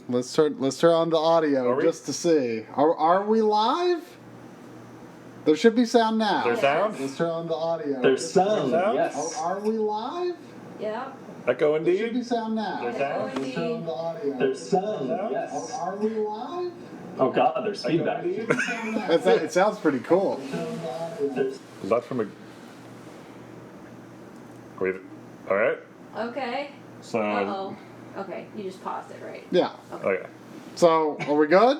Let's turn on the audio just to see. Are we live? There should be sound now. Is there sound? Let's turn on the audio. There's sound. Yes. Are we live? Yeah. Echo indeed. There should be sound now. There's sound. Let's turn on the audio. There's sound. Yes. Are we live? Oh God, there's feedback. It sounds pretty cool. Is that from a? Wait. All right. Okay. So. Uh-oh. Okay, you just paused it, right? Yeah. Okay. So, are we good?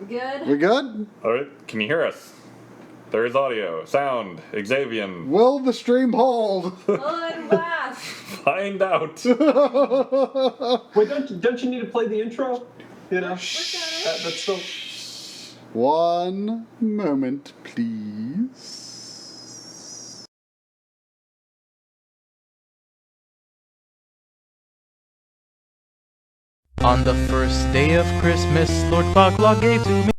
We good? We good? All right. Can you hear us? There is audio, sound, Xavier. Will the stream hold? Good laugh. Find out. Wait, don't you need to play the intro? You know, that's still. One moment, please. On the first day of Christmas, Lord Backlog gave to me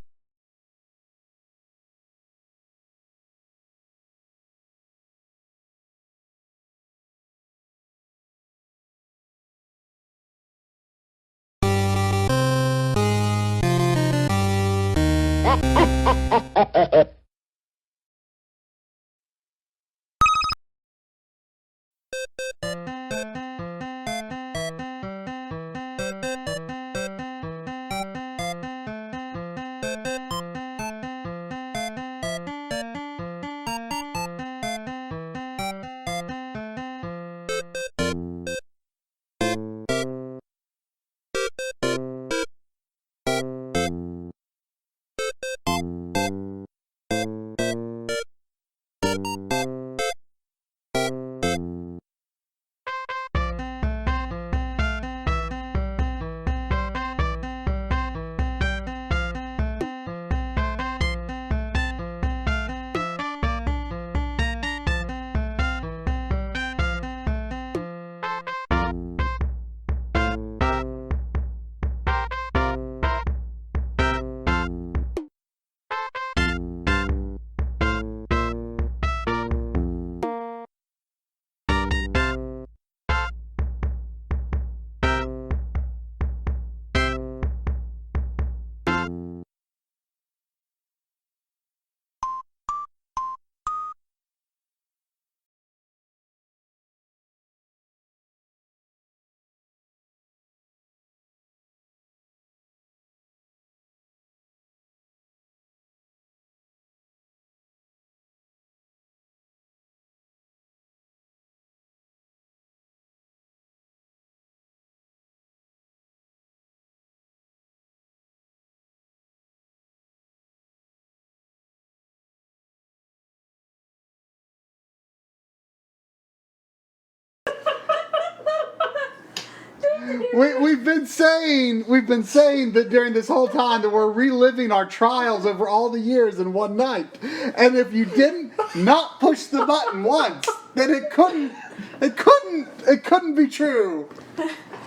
We've been saying that during this whole time that we're reliving our trials over all the years in one night. And if you didn't not push the button once, then it couldn't be true.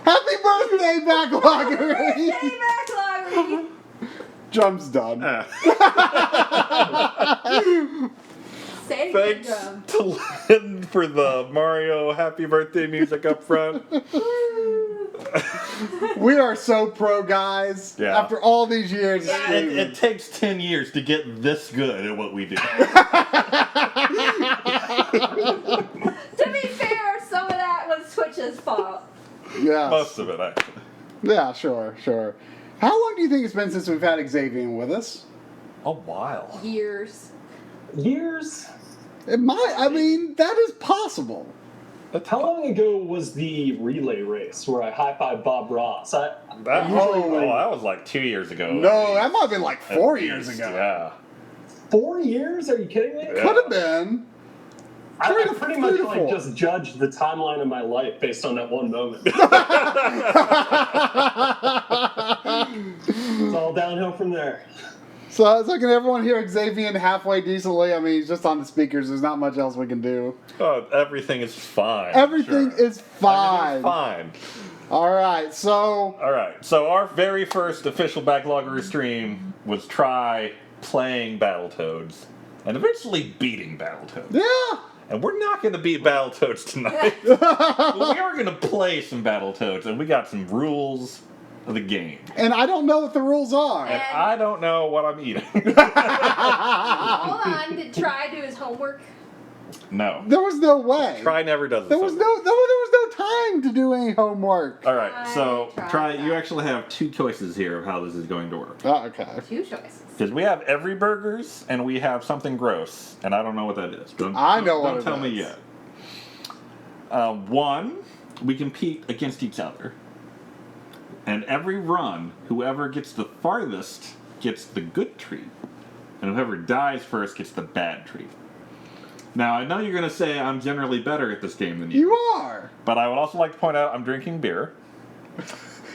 Happy birthday, Backloggery! Hey, Backloggery! Drum's done. Say Thanks drum. to Lynn for the Mario happy birthday music up front. We are so pro, guys. Yeah. After all these years. Yeah. It takes 10 years to get this good at what we do. To be fair, some of that was Twitch's fault. Yes. Most of it, actually. Yeah, sure. How long do you think it's been since we've had Xavier with us? A while. Years. Years? It might. I mean, that is possible. How long ago was the relay race where I high-fived Bob Ross? That was like 2 years ago. No, that might have been like 4 At years least, ago. Yeah. 4 years? Are you kidding me? Yeah. Could have been. I Three to- pretty three much to like four. just judged the timeline of my life based on that one moment. It's all downhill from there. So can everyone hear Xavier halfway decently? I mean, he's just on the speakers. There's not much else we can do. Oh, everything is fine. Everything sure. is fine. Everything is fine. All right, so our very first official Backloggery stream was Try playing Battletoads and eventually beating Battletoads. yeah. And we're not going to beat Battletoads tonight. We are going to play some Battletoads, and we got some rules. the game. And I don't know what the rules are. And I don't know what I'm eating. Hold on. Did Try do his homework? No. There was no way. Try never does There this. was no time to do any homework. All right, so Try. you actually have two choices here of how this is going to work. Oh, okay. 2 choices. Because we have every burgers and we have something gross, and I don't know what that is. I know what Don't it tell me is. yet. One, we compete against each other, and every run, whoever gets the farthest gets the good treat, and whoever dies first gets the bad treat. Now, I know you're going to say I'm generally better at this game than you. You are. But I would also like to point out I'm drinking beer.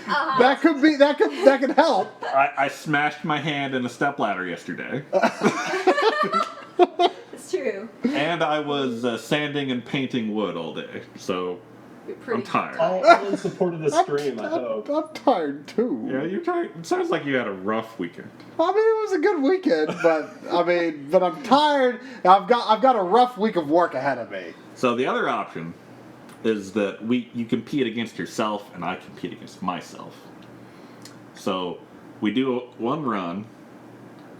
That could help. I smashed my hand in a stepladder yesterday. It's true. And I was sanding and painting wood all day. So You're pretty I'm tired. All in support of the stream, I hope. I'm tired too. Yeah, you're tired. It sounds like you had a rough weekend. I mean, it was a good weekend, but I'm tired. I've got a rough week of work ahead of me. So the other option is that you compete against yourself and I compete against myself. So we do one run,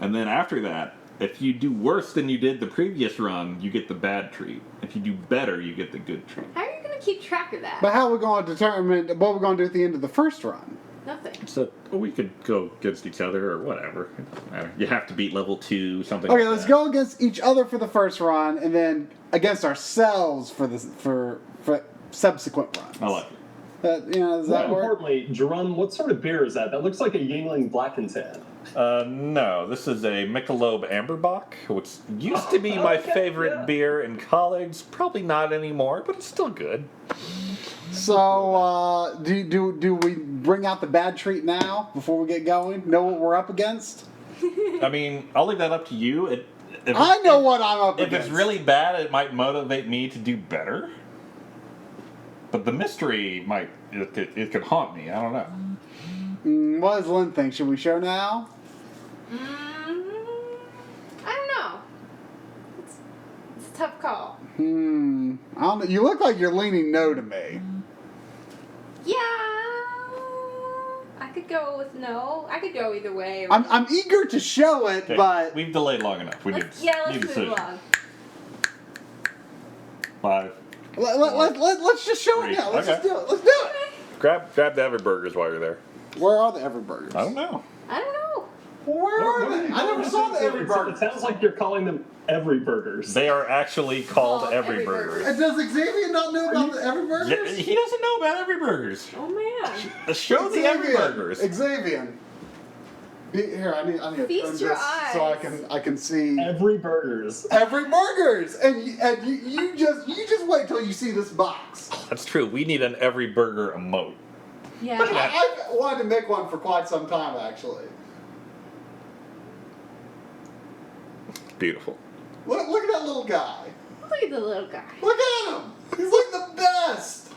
and then after that, if you do worse than you did the previous run, you get the bad treat. If you do better, you get the good treat. How are you going to keep track of that? But how are we going to determine what we're going to do at the end of the first run? Nothing. So we could go against each other or whatever. It doesn't matter. You have to beat level 2, something Okay, like let's that. go against each other for the first run, and then against ourselves for subsequent runs. I like it. Does that More work? importantly, Jerome, what sort of beer is that? That looks like a Yingling Black and Tan. No, this is a Michelob Amberbach, which used to be my Okay, favorite yeah. beer in college. Probably not anymore, but it's still good. So, do we bring out the bad treat now before we get going? Know what we're up against? I mean, I'll leave that up to you. I know what I'm up If against. it's really bad, it might motivate me to do better. But the mystery it could haunt me. I don't know. What does Lynn think? Should we show now? I don't know. It's a tough call. I don't know. You look like you're leaning no to me. Yeah. I could go with no. I could go either way. I'm eager to show it, Okay, but we've delayed long enough. We need Let's a move decision. along. 5. let's just show it Three. now. Let's just Okay. do it. Let's do it. Grab the Everburgers while you're there. Where are the Everburgers? I don't know. I don't know. Where are they? I never saw the It Everburgers. sounds like you're calling them Every Burgers. They are actually called Called Everburgers. And does Xavier not know about the Everburgers? Yeah, he doesn't know about Everburgers. Oh man. Show the Everburgers. Xavier. Here, I need to Feast turn your this so eyes. I can see Every Burgers. Everburgers. And you just wait till you see this box. That's true. We need an Everburger emote. Yeah. I've wanted to make one for quite some time, actually. Beautiful. Look at that little guy. Look at the little guy. Look at him. He's like the best.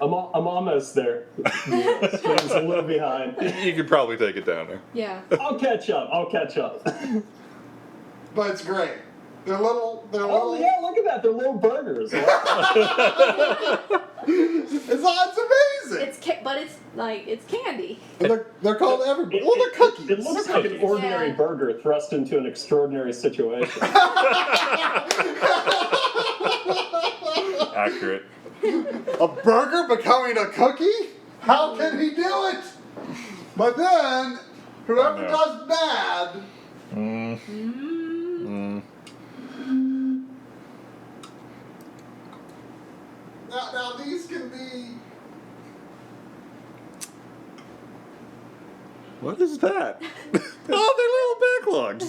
I'm almost there. The stream's a little behind. You could probably take it down there. Yeah. I'll catch up. But it's great. They're little. Oh yeah, look at that. They're little burgers. It's amazing. But it's like it's candy. And they're called Everburgers. Well, they're cookies. It looks like an ordinary Yeah. burger thrust into an extraordinary situation. Accurate. A burger becoming a cookie? How can he do it? But then, whoever Oh, no. does bad. Now these can be. What is that? Oh, they're little backlogs.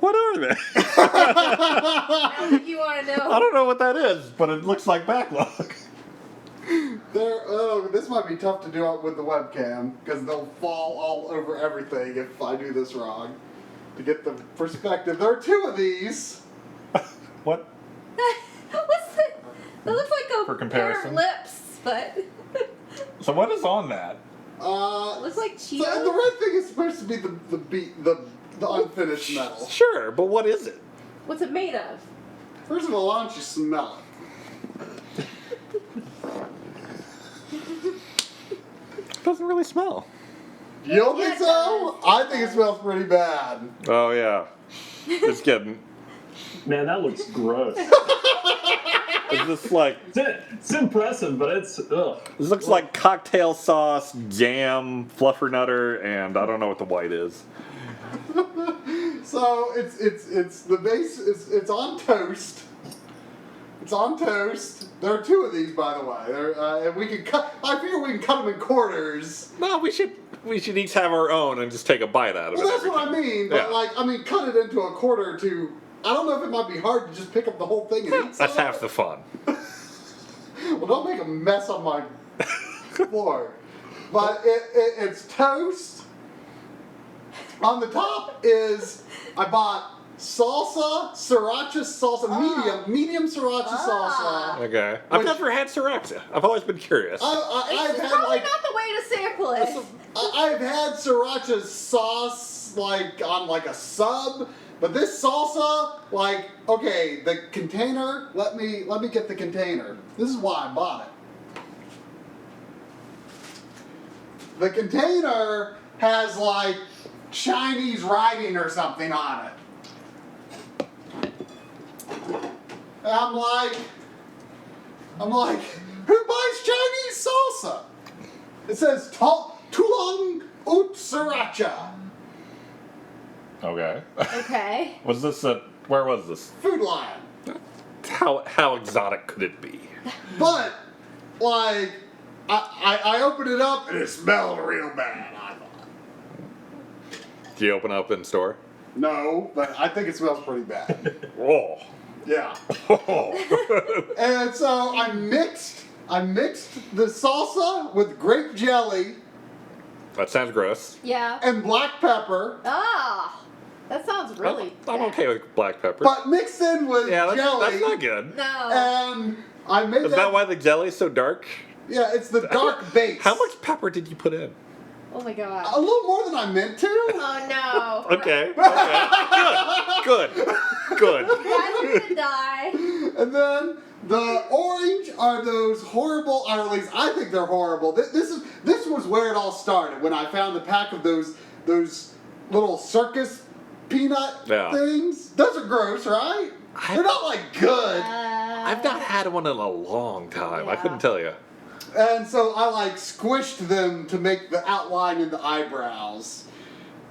What are they? I think you want to I know. don't know what that is, but it looks like backlog. This might be tough to do it with the webcam because they'll fall all over everything if I do this wrong. To get the perspective, there are 2 of these. What? What's it? That looks like a For pair comparison. of lips, but So what is on that? looks like So Cheetos. the red thing is supposed to be the unfinished metal. Sure, but what is it? What's it made of? First of all, why don't you smell it? doesn't really smell. You don't Yeah, think it so? does. I think it smells pretty bad. Oh yeah, it's getting. Man, that looks gross. It's just like It's impressive, but it's ugh. this looks like cocktail sauce, jam, fluffernutter, and I don't know what the white is. So it's the base. It's on toast. It's on toast. There are 2 of these, by the way. And we can cut. I figure we can cut them in quarters. No, we should each have our own and just take a bite out of Well, it. that's what I mean. But Yeah. cut it into a quarter or 2. I don't know if it might be hard to just pick up the whole thing and eat some. That's half the fun. Well, don't make a mess on my floor. But it's toast. On the top is I bought salsa, sriracha salsa, medium sriracha salsa. Okay. I've Which- never had sriracha. I've always been curious. I've It's had probably like not the way to sample it. I've had sriracha sauce like on like a sub, but this salsa, like, okay, the container. Let me get the container. This is why I bought it. The container has like Chinese writing or something on it. And I'm like, who buys Chinese salsa? It says Tulang Ut Sriracha. Okay. Okay. Was this where was this? Food Lion. How exotic could it be? But, like, I opened it up and it smelled real bad, I thought. Did you open up in store? No, but I think it smells pretty bad. Oh. Yeah. Oh. And so I mixed the salsa with grape jelly That sounds gross. Yeah. and black pepper, Ah, that sounds really. I'm bad. okay with black pepper. but mixed in with Yeah, jelly. that's not good. No. And I made Is that why the jelly's so dark? Yeah, it's the dark base. How much pepper did you put in? Oh my god. A little more than I meant to. Oh no. Okay. Good. Good. Guys are gonna die. And then the orange are those horrible, or at least I think they're horrible. This was where it all started when I found the pack of those little circus peanut Yeah. things. Those are gross, right? They're not like good. I've not had one in a long time. I Yeah. couldn't tell you. And so I like squished them to make the outline in the eyebrows.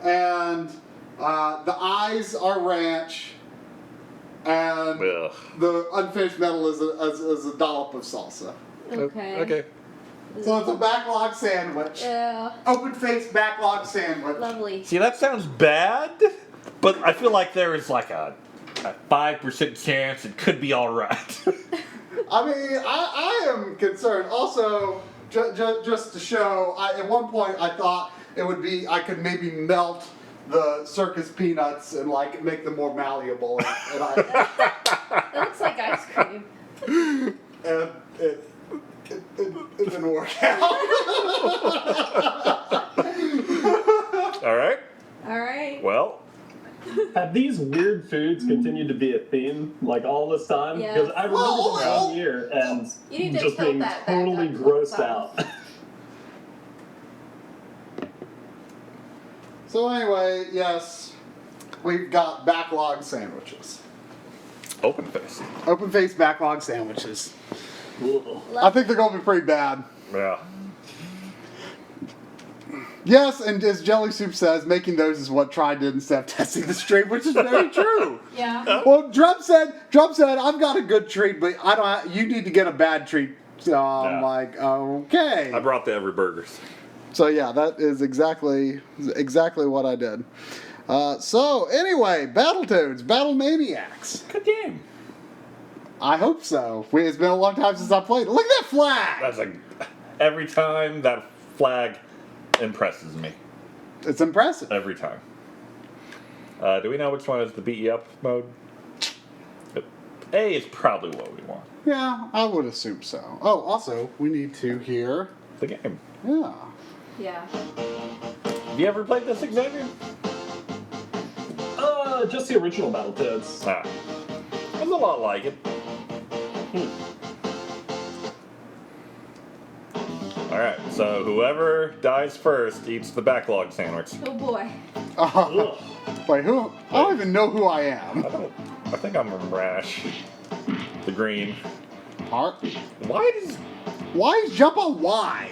And the eyes are ranch. And Ugh. the unfinished metal is a dollop of salsa. Okay. Okay. So it's a backlog sandwich. Yeah. Open face backlog sandwich. Lovely. See, that sounds bad, but I feel like there is like a 5% chance it could be all right. I mean, I am concerned. Also, just to show, at one point I thought it would be, I could maybe melt the circus peanuts and like make them more malleable. And That looks like ice cream. and it didn't work out. All right. All right. Well, Have these weird foods continued to be a theme like all this time? Yeah. Because I remember Well, this one year and You need to just tilt being that back totally up grossed some. out. So anyway, yes, we've got backlog sandwiches. open face. Open face backlog sandwiches. Ugh. I think they're going to be pretty bad. Yeah. Yes, and as Jelly Soup says, making those is what Try did instead of testing the stream, which is very true. Yeah. Well, Drum said, I've got a good treat, but I don't. You need to get a bad treat. So I'm Yeah. like, okay. I brought the Every Burgers. So yeah, that is exactly what I did. So anyway, Battletoads, Battle Maniacs. Good game. I hope so. It's been a long time since I played it. Look at that flag. That's like every time that flag impresses me. It's impressive. Every time. Do we know which one is the beat you up mode? A is probably what we want. Yeah, I would assume so. Oh, also, we need to hear. The game. Yeah. Yeah. Have you ever played this, Xavier? Just the original Battletoads. Ah. It's a lot like it. Alright, so whoever dies first eats the backlog sandwich. Oh boy. Ugh. Wait, who? I don't even know who I am. I think I'm Rash. The green. Heart? Why Why jump on Y?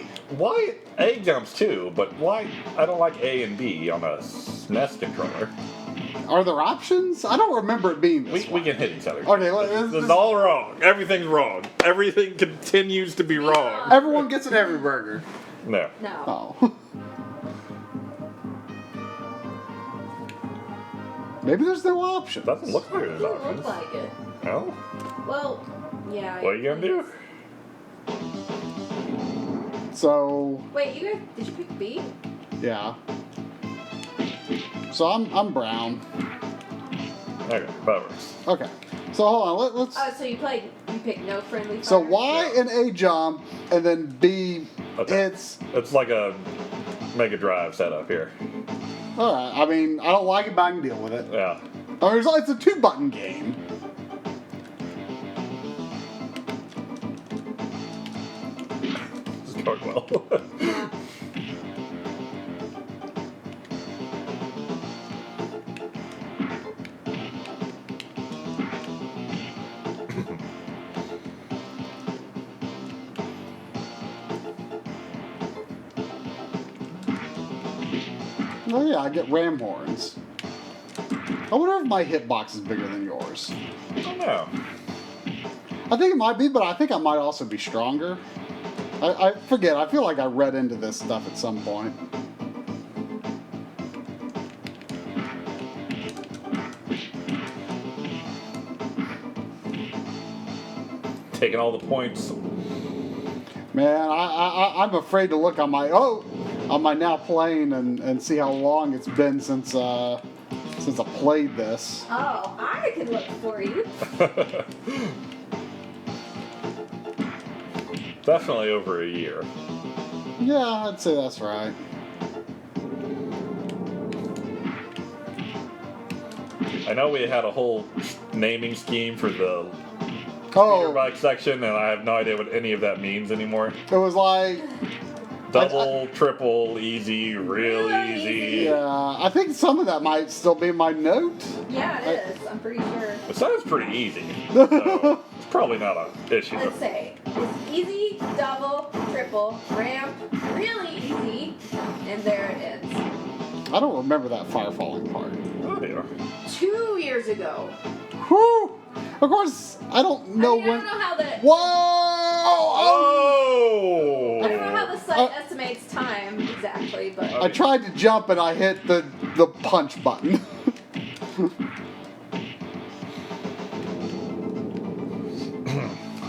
A jumps too, but why I don't like A and B on a SNES controller. Are there options? I don't remember it being this We way. can hit each other. Okay, This is all wrong. Everything's wrong. Everything continues to be wrong. everyone gets an every burger. No. No. Oh. Maybe there's no option. Doesn't look like there's Doesn't look options. like it. No? Well, yeah. What are you gonna do? So, Wait, you guys, did you pick B? yeah. So I'm brown. Okay, that works. Okay. So hold on. Let's. Oh, so you picked no friendly fire? So Y and A jump, and then B. Okay. It's It's like a Mega Drive setup here. all right. I mean, I don't like it, but I can deal with it. Yeah. I mean, it's a 2-button game. This is going well. Yeah. Oh yeah, I get ram horns. I wonder if my hitbox is bigger than yours. I don't know. I think it might be, but I think I might also be stronger. I forget. I feel like I read into this stuff at some point. Taking all the points. Man, I'm afraid to look on my now playing and see how long it's been since I played this. Oh, I can look for you. Definitely over a year. Yeah, I'd say that's right. I know we had a whole naming scheme for the Oh, bike section, and I have no idea what any of that means anymore. it was like, Double, triple, easy, real Really easy. easy. yeah, I think some of that might still be in my note. Yeah, it is. I'm pretty sure. It sounds pretty easy. So it's probably not an issue. Let's say it's easy, double, triple, ramp, really easy, and there it ends. I don't remember that fire falling part. Oh, yeah. 2 years ago. Whew! Of course, I don't know I when. don't know how the Whoa! Oh! I don't know how the site Uh, estimates time exactly, but I tried to jump and I hit the punch button.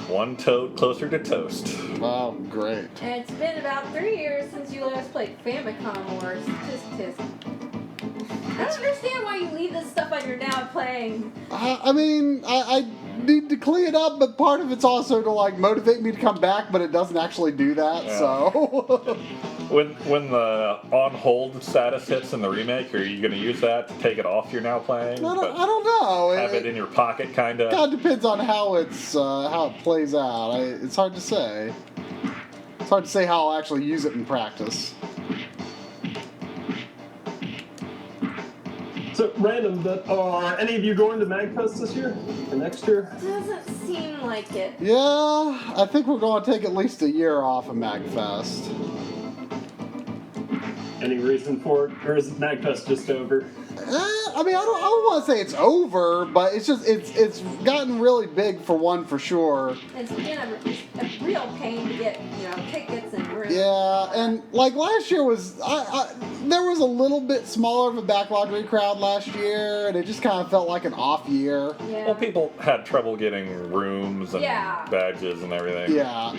One toad closer to toast. Wow, great. and it's been about 3 years since you last played Famicom Wars. Tisk tisk. I don't understand why you leave this stuff on your now playing. I mean, I need to clean it up, but part of it's also to like motivate me to come back, but it doesn't actually do that. Yeah. So When the on hold status hits in the remake, are you going to use that to take it off you're now playing? I but don't know. have it in your pocket, kind Kind of. of depends on how it plays out. It's hard to say. It's hard to say how I'll actually use it in practice. So, random, but are any of you going to MagFest this year? Or next year? Doesn't seem like it. Yeah, I think we're going to take at least a year off of MagFest. Any reason for it? Or is MagFest just over? I mean, I don't want to say it's over, but it's just it's gotten really big for one for sure. It's been a real pain to get, tickets and room. Yeah, and like last year was there was a little bit smaller of a Backloggery crowd last year, and it just kind of felt like an off year. Yeah. Well, people had trouble getting rooms and Yeah. badges and everything. Yeah,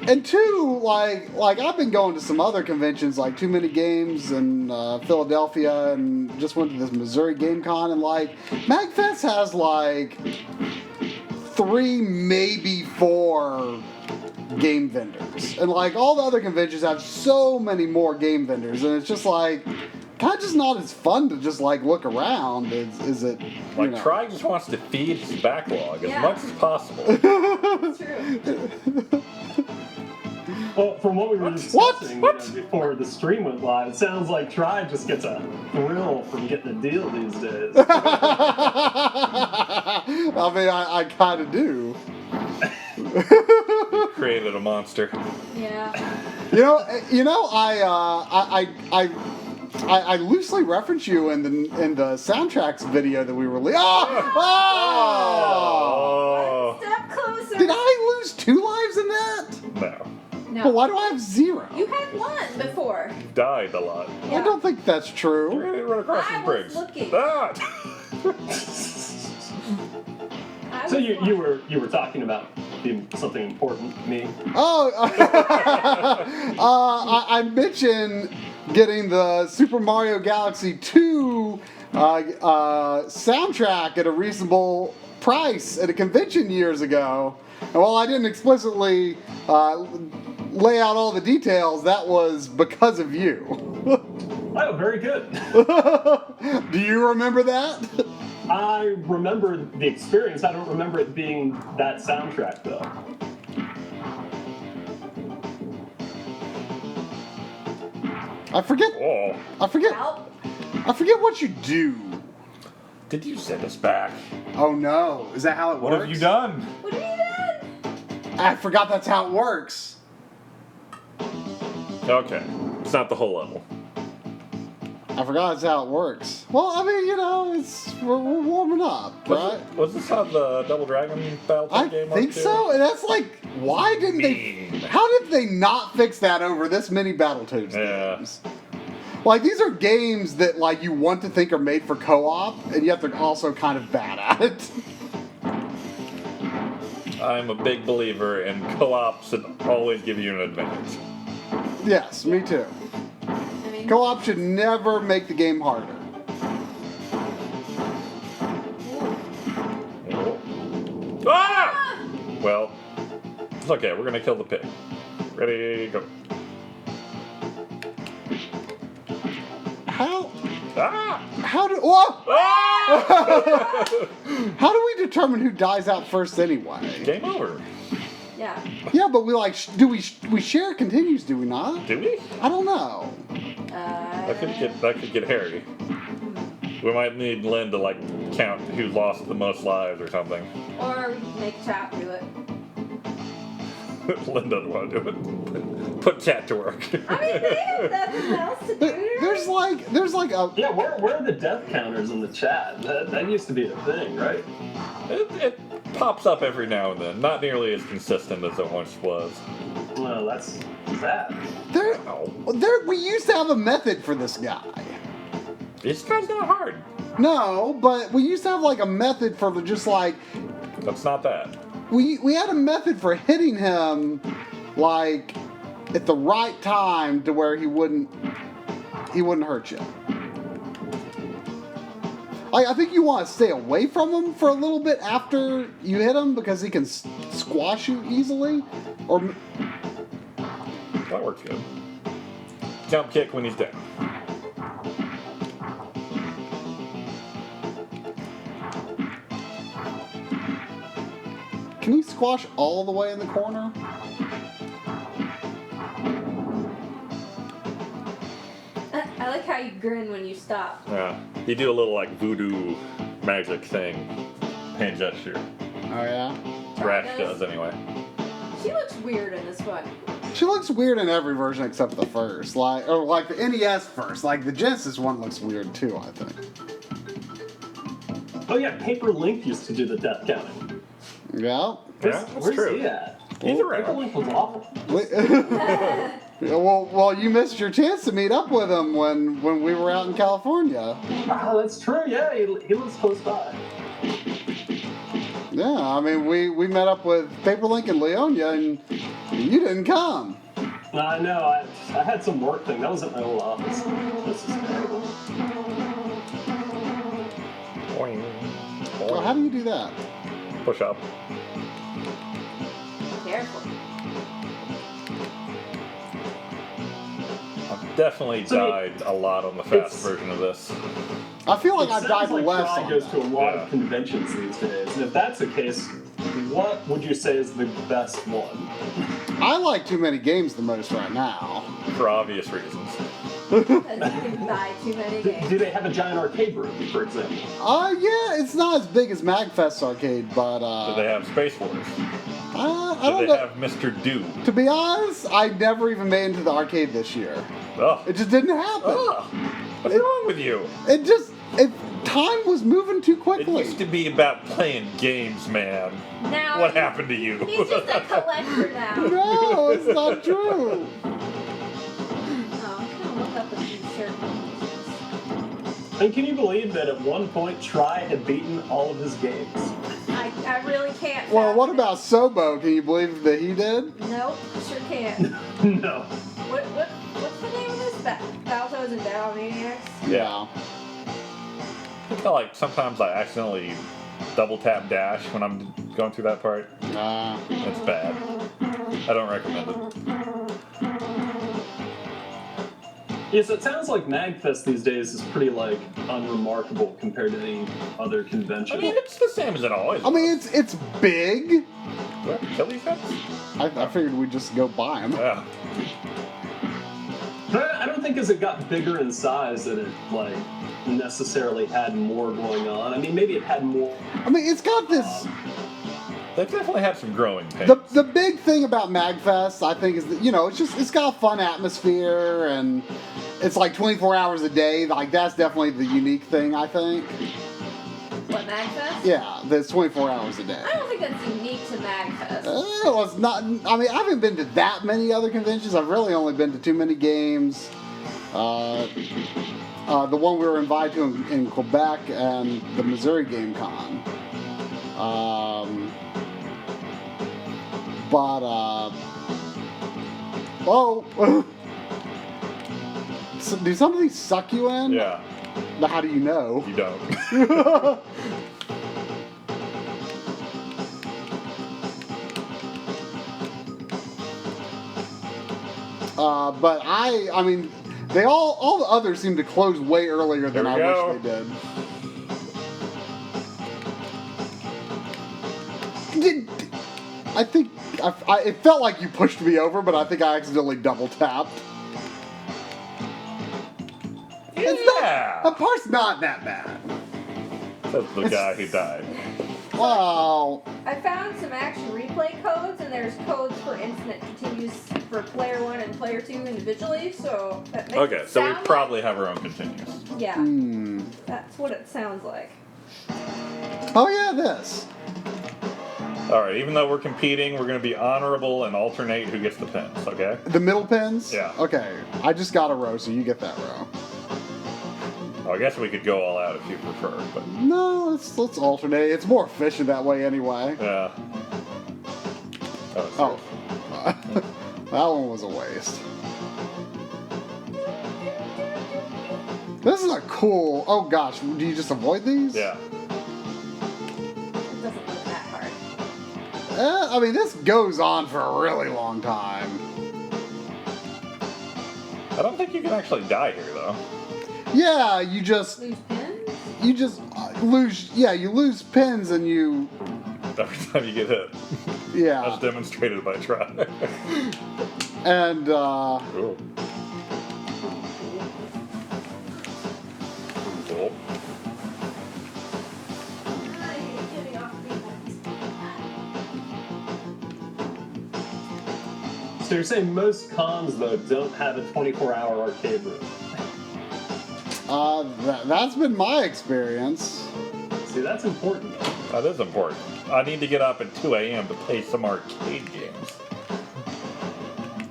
and two, like I've been going to some other conventions, like Too Many Games in Philadelphia, and just went to this Missouri Game Con, and like MagFest has like 3, maybe 4 game vendors, and like all the other conventions have so many more game vendors, and it's just like kind of just not as fun to just like look around. Is it? Like, Try just wants to feed his backlog as Yeah. much as possible. It's true. Well, from what we were discussing before the stream went live, it sounds like Try just gets a thrill from getting a deal these days. I mean, I kind of do. Created a monster. Yeah. I loosely reference you in the soundtracks video that we released. Oh! One step closer. Did I lose 2 lives in that? No. No. But why do I have 0? You had 1 before. Died a lot. Yeah. I don't think that's We're true. gonna run across I these was bricks. looking. Ah! So you were talking about something important, me. Oh, I mentioned getting the Super Mario Galaxy 2 soundtrack at a reasonable price at a convention years ago. And while I didn't explicitly lay out all the details, that was because of you. Oh, very good. Do you remember that? I remember the experience. I don't remember it being that soundtrack, though. I forget. Oh. I forget. Help. I forget what you do. Did you send us back? Oh no! Is that how it What works? have you done? What have you done? I forgot that's how it works. Okay. It's not the whole level. I forgot that's how it works. Well, I mean, we're warming up, right? Was this how the Double Dragon Battle I game think worked, too? so, and that's like, why didn't they? How did they not fix that over this many Battletoads games? Like, these are games that like you want to think are made for co-op, and yet they're also kind of bad at it. I'm a big believer in co-op should always give you an advantage. Yes, me too. I mean, Co-op should never make the game harder. Ah! Well, it's okay. We're gonna kill the pig. Ready, go. How? Ah! How do? Whoa! Ah! How do we determine who dies out first anyway? Game over. yeah. Yeah, but we we share continues, do we not? Do we? I don't know. That could get hairy. We might need Lynn to like count who lost the most lives or something. Or make chat do it. Lynn doesn't want to do it. Put chat to work. I mean, they have nothing else to But do. there's like a Yeah, where are the death counters in the chat? That used to be a thing, right? It pops up every now and then. Not nearly as consistent as it once was. Well, that's sad. there No. we used to have a method for this guy. This guy's not hard. No, but we used to have like a method for just like That's not that. we had a method for hitting him like at the right time to where he wouldn't hurt you. Like, I think you want to stay away from him for a little bit after you hit him because he can squash you easily. Or That works good. Jump kick when he's down. can he squash all the way in the corner? I like how you grin when you stop. Yeah. You do a little like voodoo magic thing. Hand gesture. Oh yeah. Thrash does anyway. She looks weird in this one. She looks weird in every version except the first, like the NES first. Like the Genesis one looks weird too, I think. Oh yeah, Paper Link used to do the death counting. Yeah. Yeah, that's Where's true. he at? He's Paper around. Link was awful. Well, you missed your chance to meet up with him when we were out in California. Oh, that's true. Yeah, he lives close by. Yeah, I mean, we met up with Paperlink and Leonia, and you didn't come. I know. I had some work thing. That was at my old office. This is terrible. Boing. Well, how do you do that? Push up. Careful. I've definitely So, died a lot on the fast it's- version of this. I feel like It I've sounds died like less Try on goes that. to a lot Yeah. of conventions these days, and if that's the case, what would you say is the best one? I like Too Many Games the most right now. For obvious reasons. Because you can buy too many games. Do they have a giant arcade room, for example? Yeah, it's not as big as MagFest Arcade, but Do they have Space Wars? I Do don't they know. have Mr. Doom? To be honest, I never even made it to the arcade this year. Oh. It just didn't happen. What's wrong with you? Time was moving too It quickly. used to be about playing games, man. Now What happened to you? He's just a collector now. No, it's not true. Oh, I'm gonna look up a few shirt promotions. And can you believe that at one point Try had beaten all of his games? I really can't. Well, what fathom about Sobo? Can you believe that he did? it. Nope, sure can't. No. What's the name of this? Baltos and Battlemaniacs? Yeah. I feel like sometimes I accidentally double tap dash when I'm going through that part. It's bad. I don't recommend it. Yes, it sounds like MagFest these days is pretty, like, unremarkable compared to any other convention. I mean, it's the same as it always I was. mean, it's big. Do I have to kill these guys? I figured we'd just go buy them. Yeah. But I don't think as it got bigger in size that it, like, necessarily had more going on. I mean, maybe it had more. I mean, it's got this. They've definitely had some growing pains. The big thing about MagFest, I think, is that it's got a fun atmosphere and it's like 24 hours a day. Like that's definitely the unique thing, I think. What, MagFest? Yeah, that's 24 hours a day. I don't think that's unique to MagFest. Well, it's not. I mean, I haven't been to that many other conventions. I've really only been to Too Many Games. The one we were invited to in Quebec and the Missouri Game Con. So do some of these suck you in? Yeah, But how do you know? you don't. But I mean, they all the others seem to close way earlier than Here we I go. wish they did. I think it felt like you pushed me over, but I think I accidentally double tapped. Yeah. The part's not that bad. That's the guy who died. Wow. I found some action replay codes, and there's codes for infinite continues for player 1 and player 2 individually, so that makes Okay, it so we sound probably have our own continuous. like, yeah, that's what it sounds like. Oh yeah, this. All right, even though we're competing, we're going to be honorable and alternate who gets the pins, okay? The middle pins? Yeah. Okay. I just got a row, so you get that row. Well, I guess we could go all out if you prefer, but No, let's alternate. It's more efficient that way anyway. yeah. Oh. That one was a waste. This is a cool... Oh gosh, do you just avoid these? Yeah. It doesn't look that hard. I mean, this goes on for a really long time. I don't think you can actually die here, though. Yeah, you just Lose pins? lose... Yeah, you lose pins and you... Every time you get hit. Yeah. As demonstrated by Try. And, Cool. Cool. I hate getting off these. So you're saying most cons, though, don't have a 24-hour arcade room? that's been my experience. See, that's important, though. That is important. I need to get up at 2 a.m. to play some arcade games.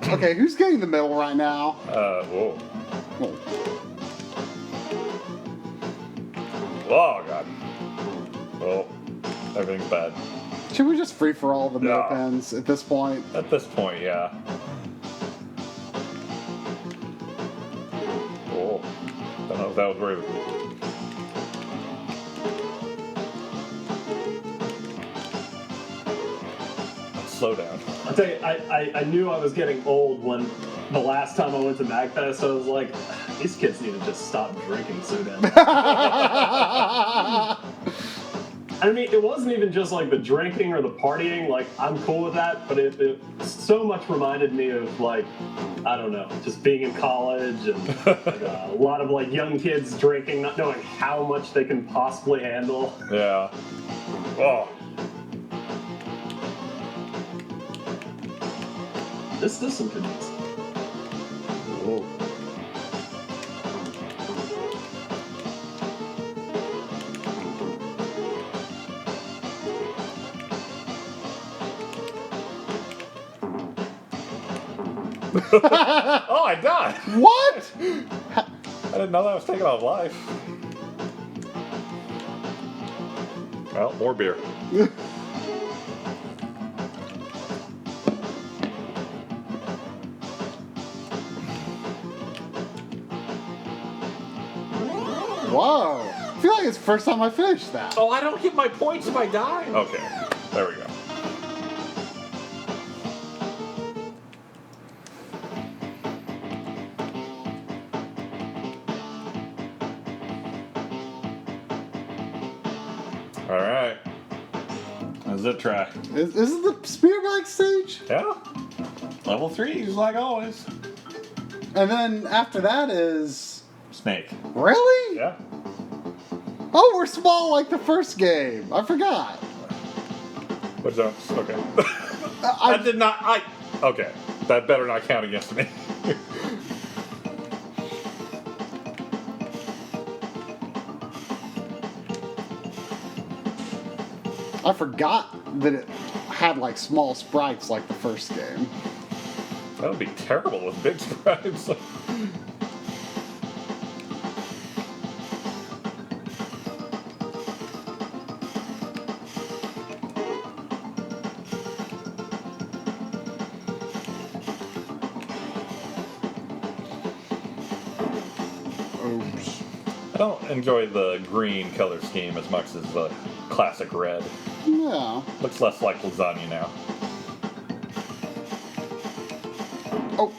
Okay, who's getting the middle right now? Whoa. Oh. Oh, God. Oh, everything's bad. Should we just free for all the middle Yeah. pins at this point? At this point, yeah. Oh. Don't know if that was very... Slow down. I'll tell you, I knew I was getting old when the last time I went to MagFest, I was like, these kids need to just stop drinking so damn much. I mean, it wasn't even just like the drinking or the partying. Like, I'm cool with that, but it so much reminded me of like, I don't know, just being in college and a lot of like young kids drinking, not knowing how much they can possibly handle. Yeah. Oh. This is some goodness. Whoa. Oh, I died. What? I didn't know that was taking off life. Well, more beer. Whoa. I feel like it's the first time I finished that. Oh, I don't get my points if I die. Okay, there we go. All right. How's it try? Is this the spearback stage? Yeah. Level 3 is like always. And then after that is... Snake. Really? Yeah. Oh, we're small like the first game. I forgot. What's up? Okay. I That did not. Okay. That better not count against me. I forgot that it had like small sprites like the first game. That would be terrible with big sprites. Oops. I don't enjoy the green color scheme as much as the classic red. Yeah. Looks less like lasagna now. Oh.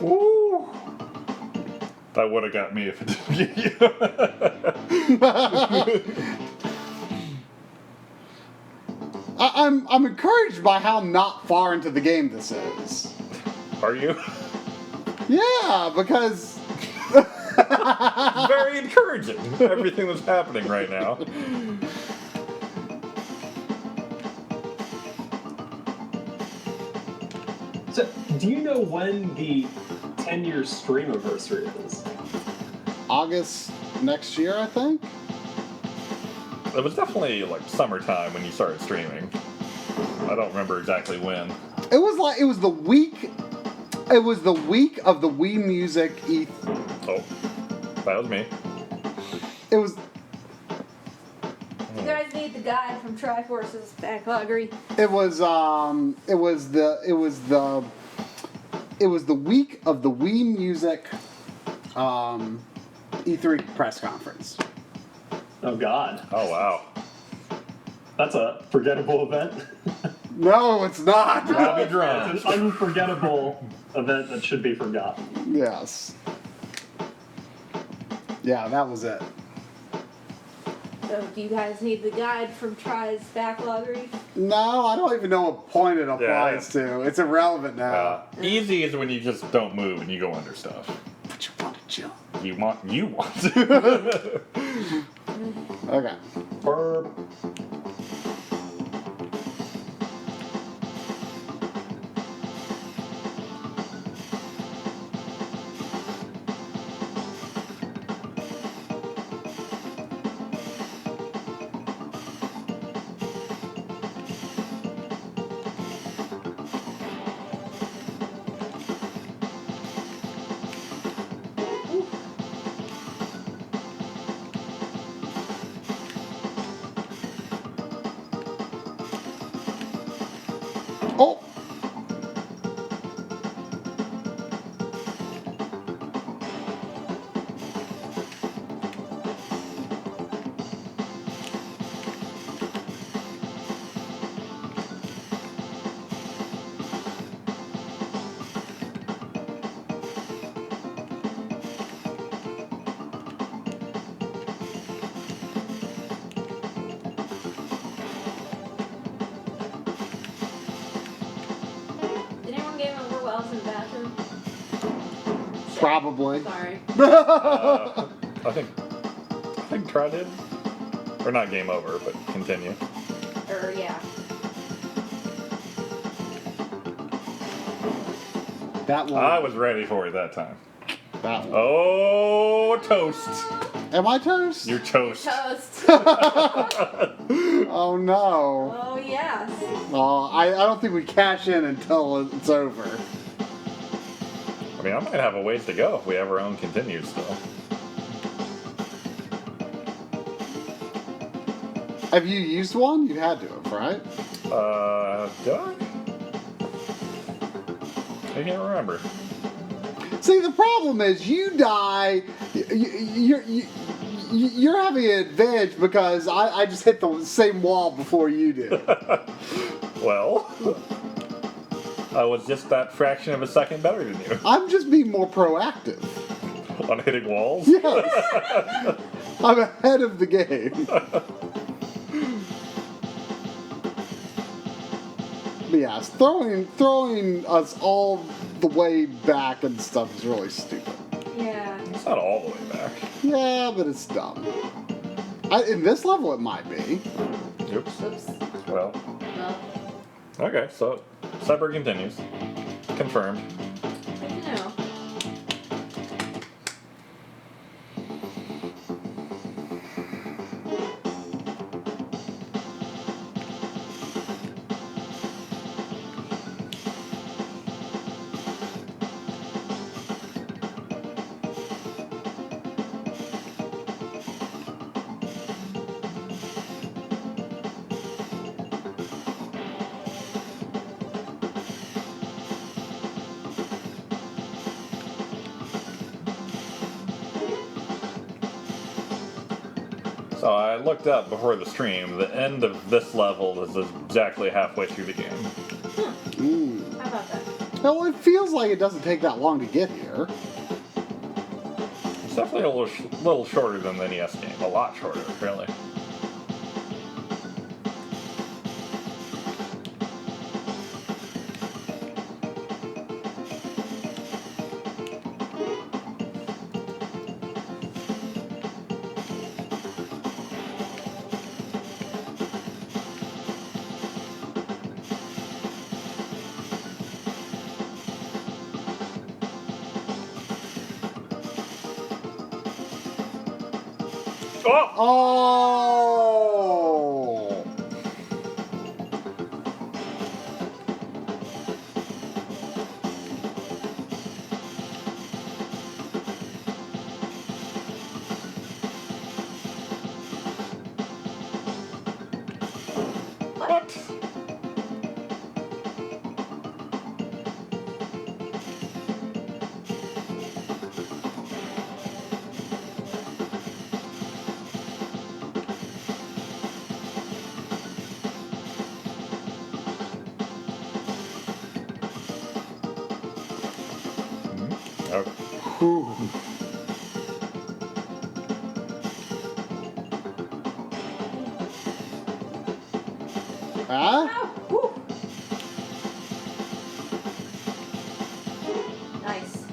Woo! That would have got me if it didn't get you. I'm encouraged by how not far into the game this is. Are you? Yeah, because Very encouraging. Everything that's happening right now. So, do you know when the 10-year stream anniversary is? August next year, I think. It was definitely like summertime when you started streaming. I don't remember exactly when. It was the week. It was the week of the Wii Music E. Oh, that was me. It was. You guys need the guide from Triforce's Backloggery. It was. It was the week of the Wii Music. E3 press conference. Oh God, Oh wow. that's a forgettable event. No, it's not. Gotta be drunk. It's an unforgettable event that should be forgotten. Yes. Yeah, that was it. So, do you guys need the guide from Try's Backloggery? No, I don't even know what point it applies to. It's irrelevant now. Easy is when you just don't move and you go under stuff. But you want to jump. You want to. Okay. Burp. Probably. Sorry. I think try did. Or not game over, but continue. Yeah. That one. I was ready for it that time. That one. Oh, toast. Am I toast? You're toast. Toast. Oh no. Oh, yes. Oh, I don't think we cash in until it's over. I mean, I might have a ways to go if we have our own continued still. Have you used one? You had to have, right? Did I? I can't remember. See, the problem is you die. You're having an advantage because I just hit the same wall before you did. Well, I was just that fraction of a second better than you I'm just being more proactive. on hitting walls. Yes. I'm ahead of the game. But yes, throwing us all the way back and stuff is really stupid. Yeah. It's not all the way back. Yeah, but it's dumb. In this level, it might be. Oops. Oops. Well, Well, okay, so Cyber continues. Confirmed. good to know. So I looked up before the stream. The end of this level is exactly halfway through the game. How about that? Well, it feels like it doesn't take that long to get here. It's definitely a little shorter than the NES game. A lot shorter, really. Oh! Oh! What? Okay. Whew. Huh? Oh, whew. Nice.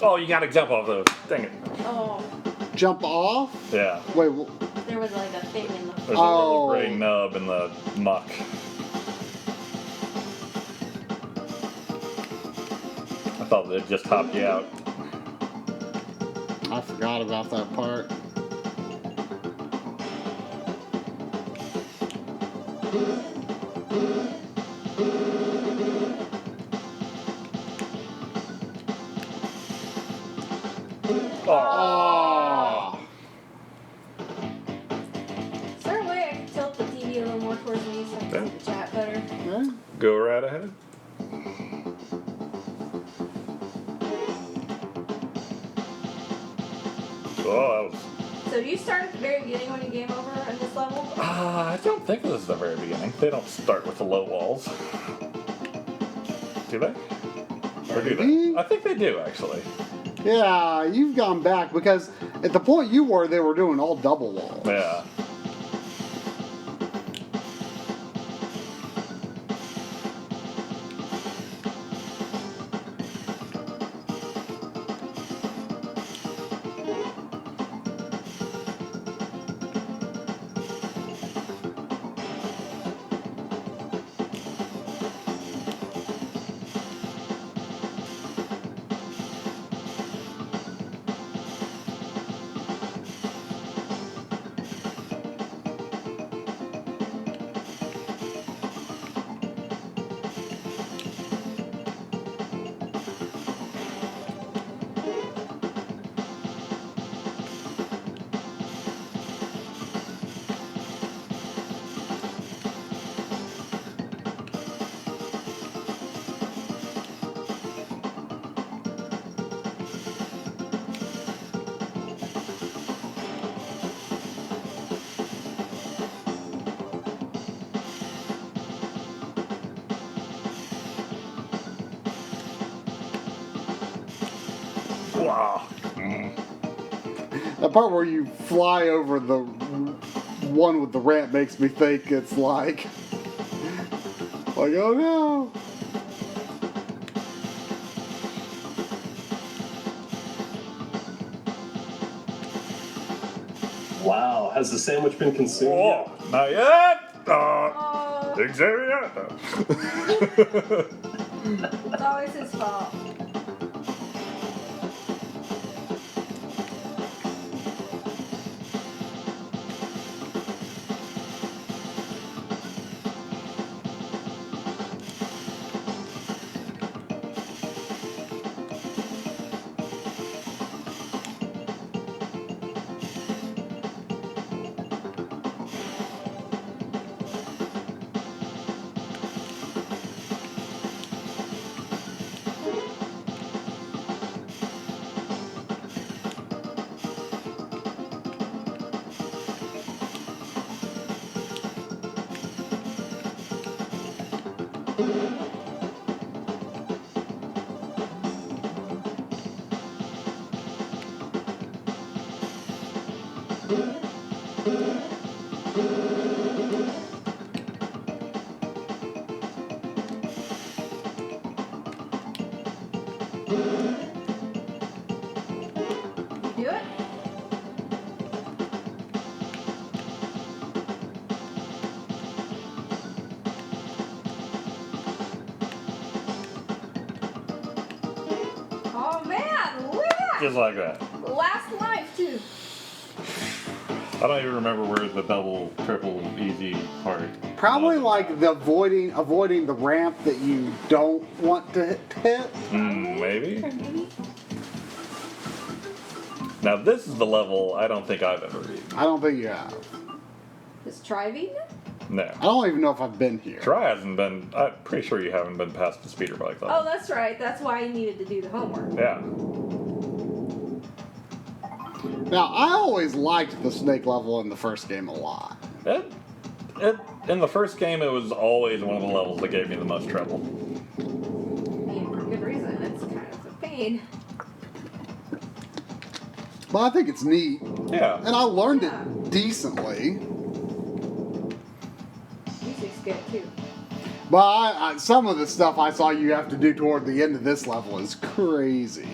Oh, you gotta jump off those. Dang it. Oh, Jump off? Yeah. Wait, there was like a thing in the. There's a little gray nub in the muck. I thought they'd just top you out. I forgot about that part. Oh. Is there a way I can tilt the TV a little more towards me so I can see the chat better? Yeah. Go right ahead. Oh, that was... So do you start at the very beginning when you game over in this level? I don't think this is the very beginning. They don't start with the low walls. Do they? Or do Maybe? they? I think they do, actually. Yeah, you've gone back because At the point you were, they were doing all double walls. Yeah. Wow. The part where you fly over the one with the ramp makes me think it's like oh no. Wow, has the sandwich been consumed Oh, yet? not yet. Oh, Xavier. it's always his fault. You do it? Oh man, look at that! Just like that. Last life too. I don't even remember where the double, triple, easy part. Probably was. like the avoiding the ramp that you don't want to hit. Maybe. Maybe. Now this is the level I don't think I've ever beaten. I don't think you have. Has Try beaten it? No. I don't even know if I've been here. Try hasn't been. I'm pretty sure you haven't been past the speeder bike level. Oh, that's right. That's why you needed to do the homework. Yeah. Now, I always liked the snake level in the first game a lot. In the first game, it was always one of the levels that gave me the most trouble. I mean, for good reason. It's kind of a pain. But I think it's neat. Yeah. And I learned Yeah. it decently. Music's good too. But some of the stuff I saw you have to do toward the end of this level is crazy.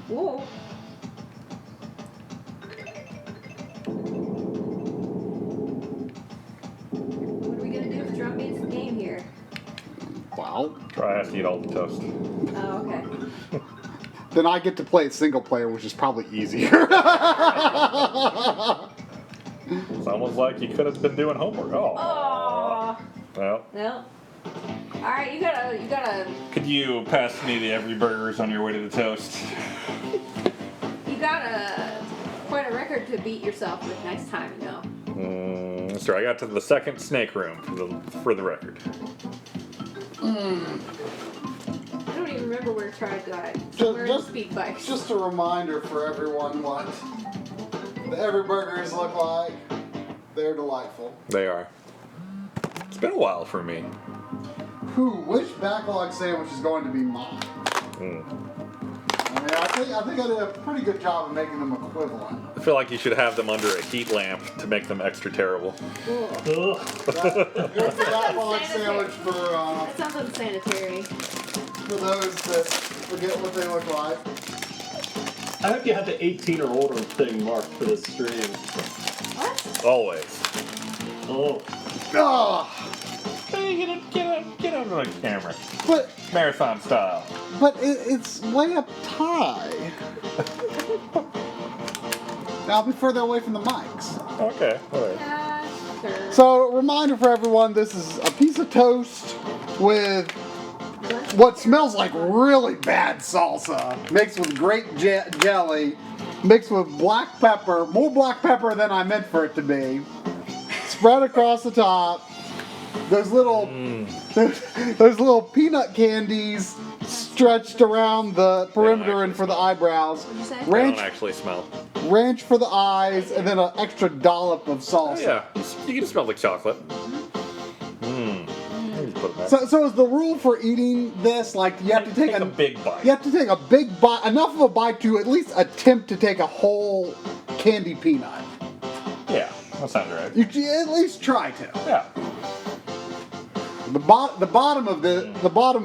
Whoa. What are we gonna do if Drum beats the game here? Wow. Try has to eat all the toast. Oh, okay. Then I get to play it single player, which is probably easier. It's almost like you could have been doing homework. Oh. Oh. Well, No. All right, you gotta. could you pass me the every burgers on your way to the toast? You got quite a record to beat yourself with next time, you know. So I got to the second snake room for the record. I don't even remember where Try died. Somewhere in just- speed bikes. Just a reminder for everyone what the Every Burgers look like. They're delightful. They are. It's been a while for me. Which backlog sandwich is going to be mine? I mean, I I think I did a pretty good job of making them equivalent. I feel like you should have them under a heat lamp to make them extra terrible. Cool. Ugh. Here's the apple sandwich That sounds unsanitary. for those that forget what they look like. I hope you have the 18 or older thing marked for this stream. What? Always. Oh. Oh, Hey, get over the camera. but Marathon style. it's way up high. I'll be further away from the mics. Okay, whatever. Sure. So, reminder for everyone: this is a piece of toast with what smells like really bad salsa, mixed with grape jelly, mixed with black pepper, more black pepper than I meant for it to be, spread across the top. Those little, those little peanut candies stretched around the perimeter and for the eyebrows. What'd you say? They Ranch, don't actually smell. ranch for the eyes, and then an extra dollop of Oh, salsa. yeah, you can smell like chocolate. Mmm. Put it back. So is the rule for eating this like you have to take a big bite. You have to take a big bite, enough of a bite to at least attempt to take a whole candy peanut. Yeah, that sounds right. You should at least try to. Yeah. The bottom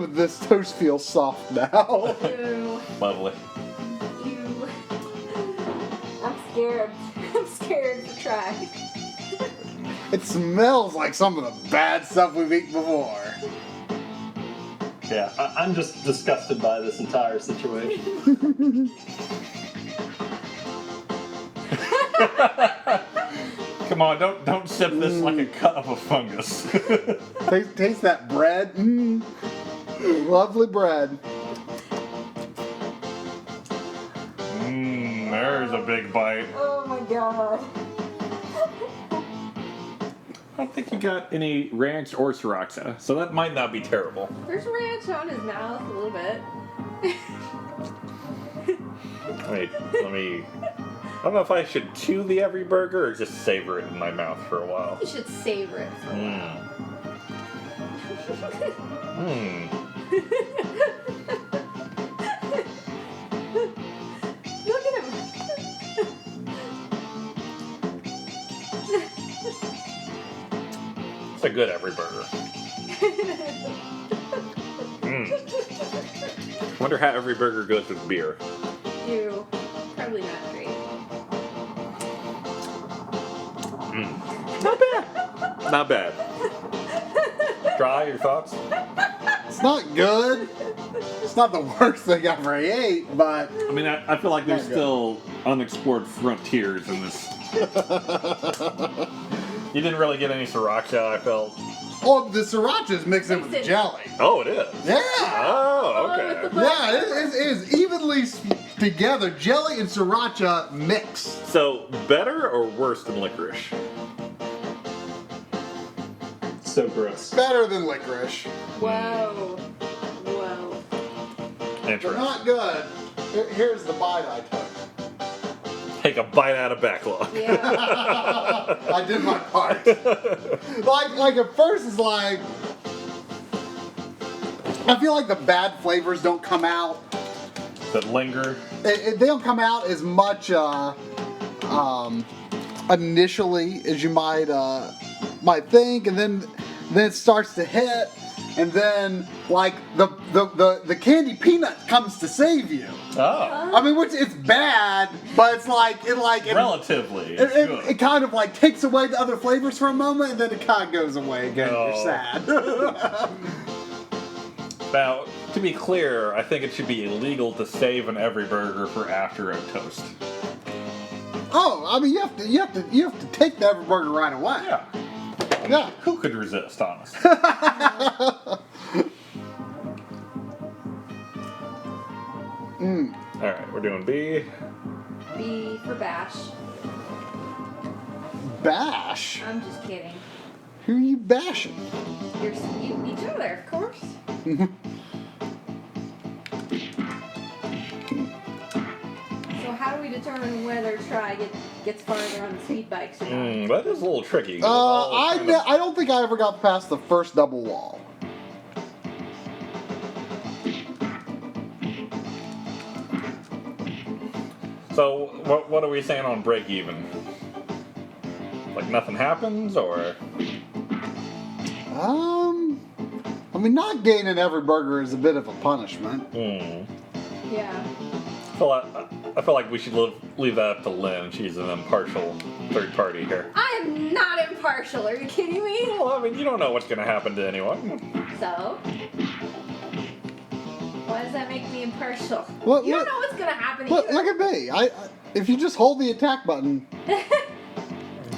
of this toast feels soft now. Ew. Lovely. Ew. I'm scared. I'm scared to try. It smells like some of the bad stuff we've eaten before. Yeah, I'm just disgusted by this entire situation. Come on, don't sip this like a cut of a fungus. Taste that bread. Lovely bread. There's a big bite. Oh my god. I don't think you got any ranch or sriracha, so that might not be terrible. There's ranch on his mouth a little bit. Wait, let me. I don't know if I should chew the every burger or just savor it in my mouth for a while. You should savor it for a while. Look at him. It's a good every burger. Wonder how every burger goes with beer. Ew. Probably not great. Not bad. Dry, your thoughts? It's not good. It's not the worst thing I've ever ate, but I mean, I feel like there's Not good. still unexplored frontiers in this. You didn't really get any sriracha, I felt. oh, the sriracha's mixed in with the Mixed it. jelly. Oh, it is. Yeah. Oh, with okay. the- Yeah, it is evenly together. Jelly and sriracha mixed. So, better or worse than licorice? So gross. Better than licorice. Whoa. Whoa. But Interesting. not good. Here's the bite I took. Take a bite out of backlog. Yeah. I did my part. like at first it's like I feel like the bad flavors don't come out. That linger. They don't come out as much initially as you might think, and then it starts to hit, and then like the candy peanut comes to save you. Oh. I mean, which it's bad, but it's like it Relatively. It, It's it, good. it kind of like takes away the other flavors for a moment, and then it kind of goes away again. Oh. You're sad. Now, to be clear, I think it should be illegal to save an every burger for after a toast. Oh, I mean, you have to take the every burger right away. Yeah. Yeah. Who could resist, honestly? Alright, we're doing B. B for bash. Bash. I'm just kidding. Who are you bashing? Each other, of course. So how do we determine whether Try gets farther on the speed bikes or not? That is a little tricky. 'cause it's all kind of- I don't think I ever got past the first double wall. So, what are we saying on break even? Like nothing happens, or? I mean, not gaining every burger is a bit of a punishment. Yeah. I feel like we should leave that up to Lynn. She's an impartial third party here. I am not impartial. Are you kidding me? Well, I mean, you don't know what's going to happen to anyone. So? Why does that make me impartial? Look, You don't look- know what's gonna happen Look, either. look at me. If you just hold the attack button,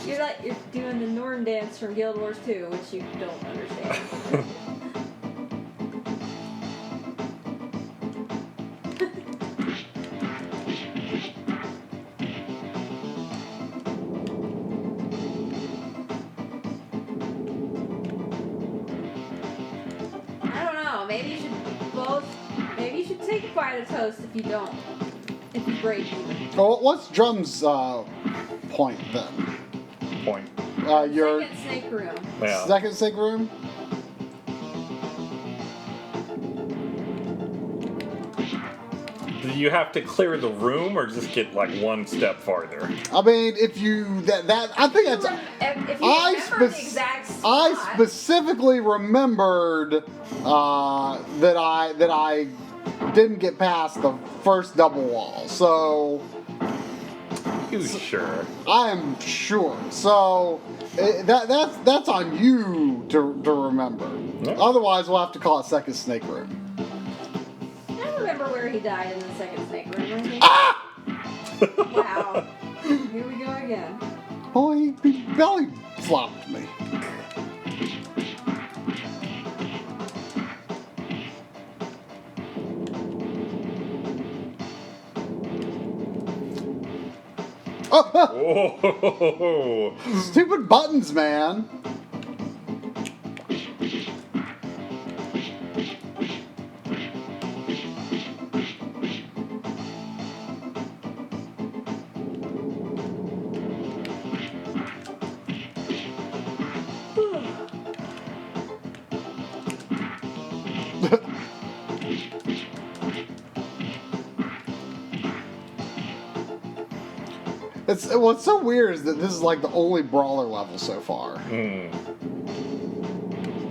You're doing the Norn dance from Guild Wars 2, which you don't understand. I don't know. Maybe you should both. Maybe you should take a bite of toast if you don't. If you break even. oh, what's Drum's point then? Point. Your Second snake room. Yeah. second sick room? Do you have to clear the room, or just get like one step farther? I mean, if you that I think that's. If you I remember the spec- exact I spot, specifically remembered that I didn't get past the first double wall, so You sure? I am sure. So that's on you to remember. Yeah. Otherwise, we'll have to call it second snake room. I remember where he died in the second snake room. I think. Ah! Wow. Here we go again. Oh, he belly flopped me. Oh, Whoa! stupid buttons, man. What's so weird is that this is like the only brawler level so far.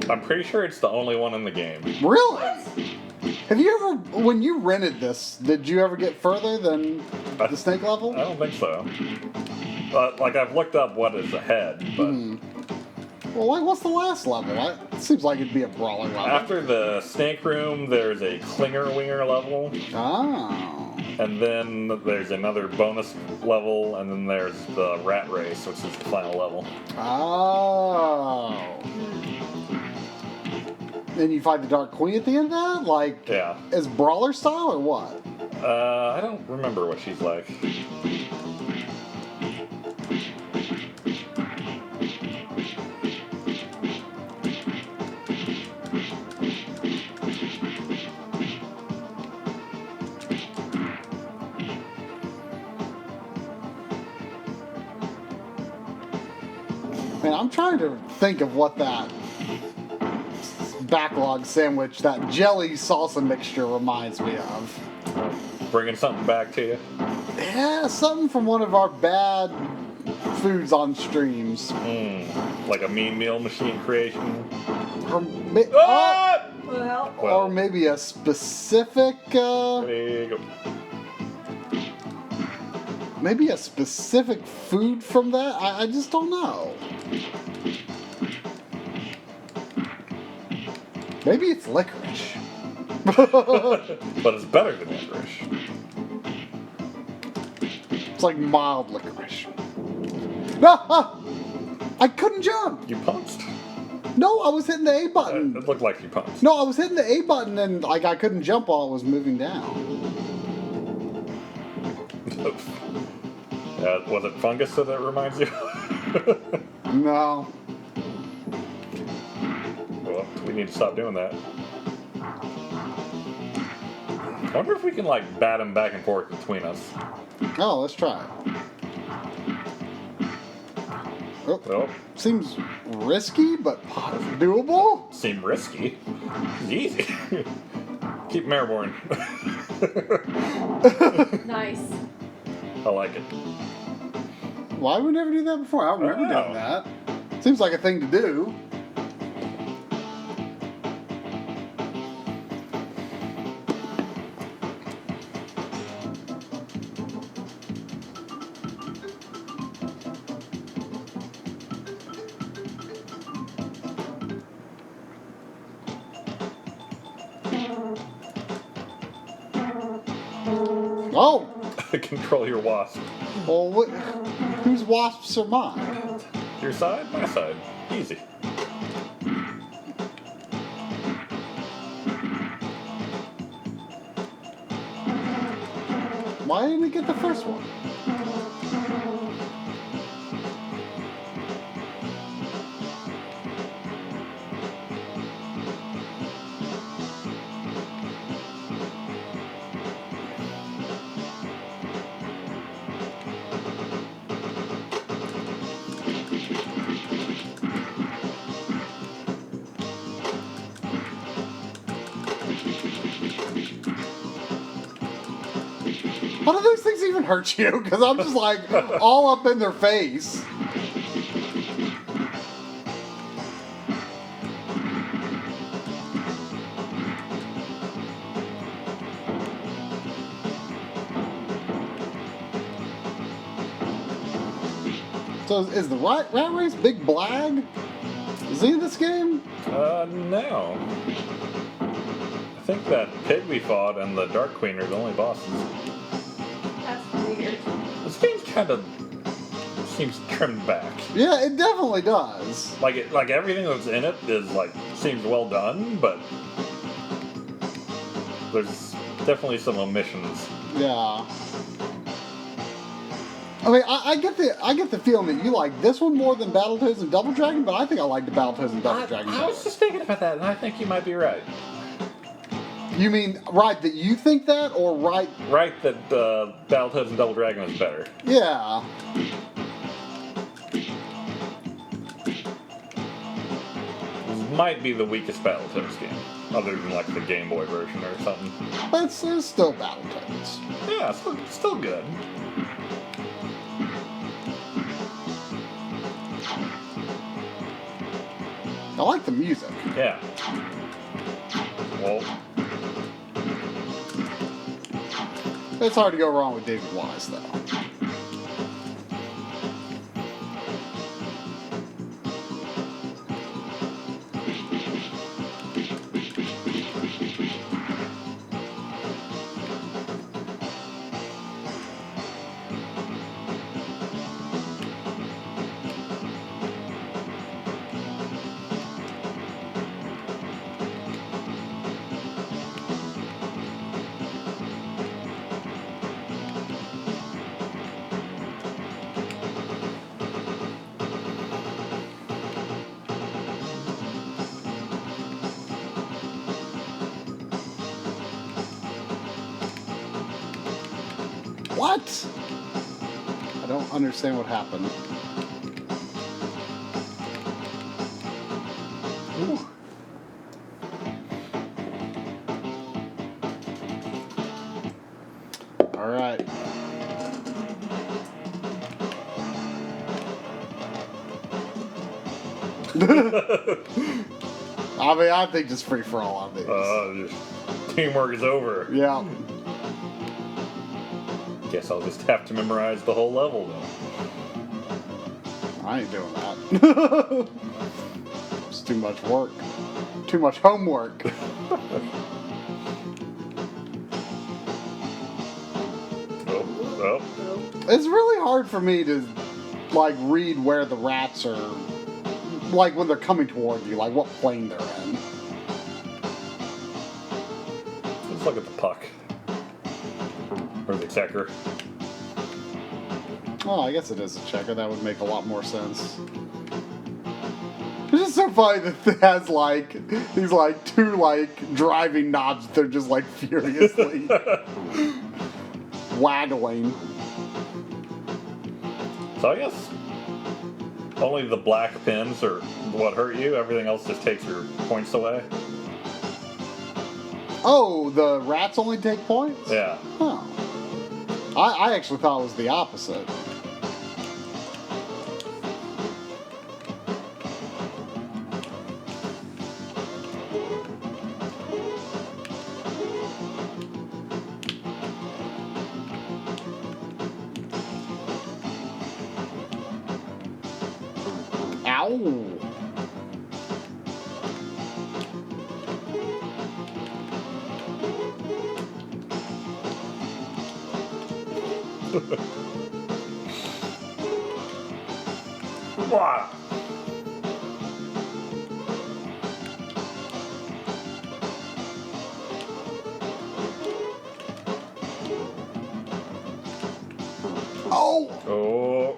I'm pretty sure it's the only one in the game. Really? Have you ever, when you rented this, did you ever get further than the snake level? I don't think so. But like I've looked up what is ahead, but Well, like, what's the last level? It seems like it'd be a brawler level. after the snake room, there's a clinger winger level, Oh. and then there's another bonus level, and then there's the rat race, which is the final level. Oh. Then you fight the Dark Queen at the end of that? Like, Yeah. as brawler style or what? I don't remember what she's like. Man, I'm trying to think of what that backlog sandwich, that jelly salsa mixture reminds me of. Bringing something back to you. Yeah, something from one of our bad foods on streams. Like a mean meal machine creation. Or, Ah! Well, or maybe a specific, There you go. maybe a specific food from that. I just don't know. Maybe it's licorice. But it's better than licorice. It's like mild licorice. No, I couldn't jump. You punched. No, I was hitting the A button. It looked like you punched. No, I was hitting the A button and like I couldn't jump while it was moving down. Was it fungus that it reminds you? No. Well, we need to stop doing that. I wonder if we can like bat him back and forth between us. Oh, let's try it. Oh, Well, seems risky, but doable. seem risky. It's easy. Keep him airborne. nice. I like it. Why would we never do that before? I don't remember know. doing that. Seems like a thing to do. Oh! Control your wasp. Well, whose wasps are mine? Your side, my side. Easy. Why didn't we get the first one? How do those things even hurt you? Because I'm just like all up in their face. So is the rat race Big Blag? Is he in this game? No. I think that pig we fought and the Dark Queen are the only bosses. That's weird. This game's kind of seems trimmed back. Yeah, it definitely does. Like everything that's in it is like seems well done, but there's definitely some omissions. Yeah. I mean, I get the feeling that you like this one more than Battletoads and Double Dragon, but I think I like the Battletoads and Double Dragon I better. was just thinking about that, and I think you might be right. You mean right that you think that, or right? Right that Battletoads and Double Dragon is better. Yeah. This might be the weakest Battletoads game, other than like the Game Boy version or something. But it's still Battletoads. Yeah, still good. I like the music. Yeah. Well, It's hard to go wrong with David Wise, though. What? I don't understand what happened. Ooh. All right. I mean, I think just free for all on these. teamwork is over. Yeah. Guess I'll just have to memorize the whole level then. I ain't doing that. It's too much work. Too much homework. Oh. It's really hard for me to, like, read where the rats are, like, when they're coming toward you, like, what plane they're in. Let's look at the puck. Or the checker. Oh, I guess it is a checker. That would make a lot more sense. It's just so funny that it has, like, these, like, two, like, driving knobs that they're just, like, furiously waggling. So I guess only the black pins are what hurt you. Everything else just takes your points away. Oh, the rats only take points? Yeah. Oh. I actually thought it was the opposite. Ow! Wow. Oh! Oh.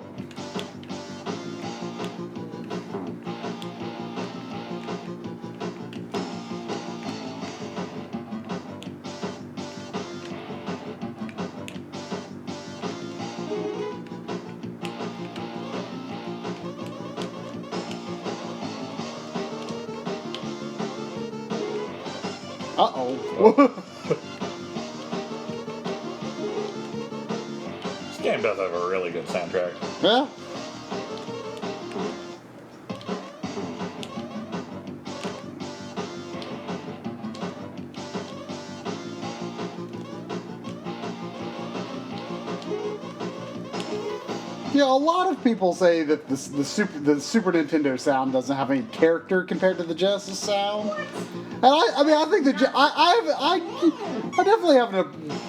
Uh-oh. This game does have a really good soundtrack. Yeah. Yeah, a lot of people say that the Super Nintendo sound doesn't have any character compared to the Genesis sound. And I mean, I think I definitely have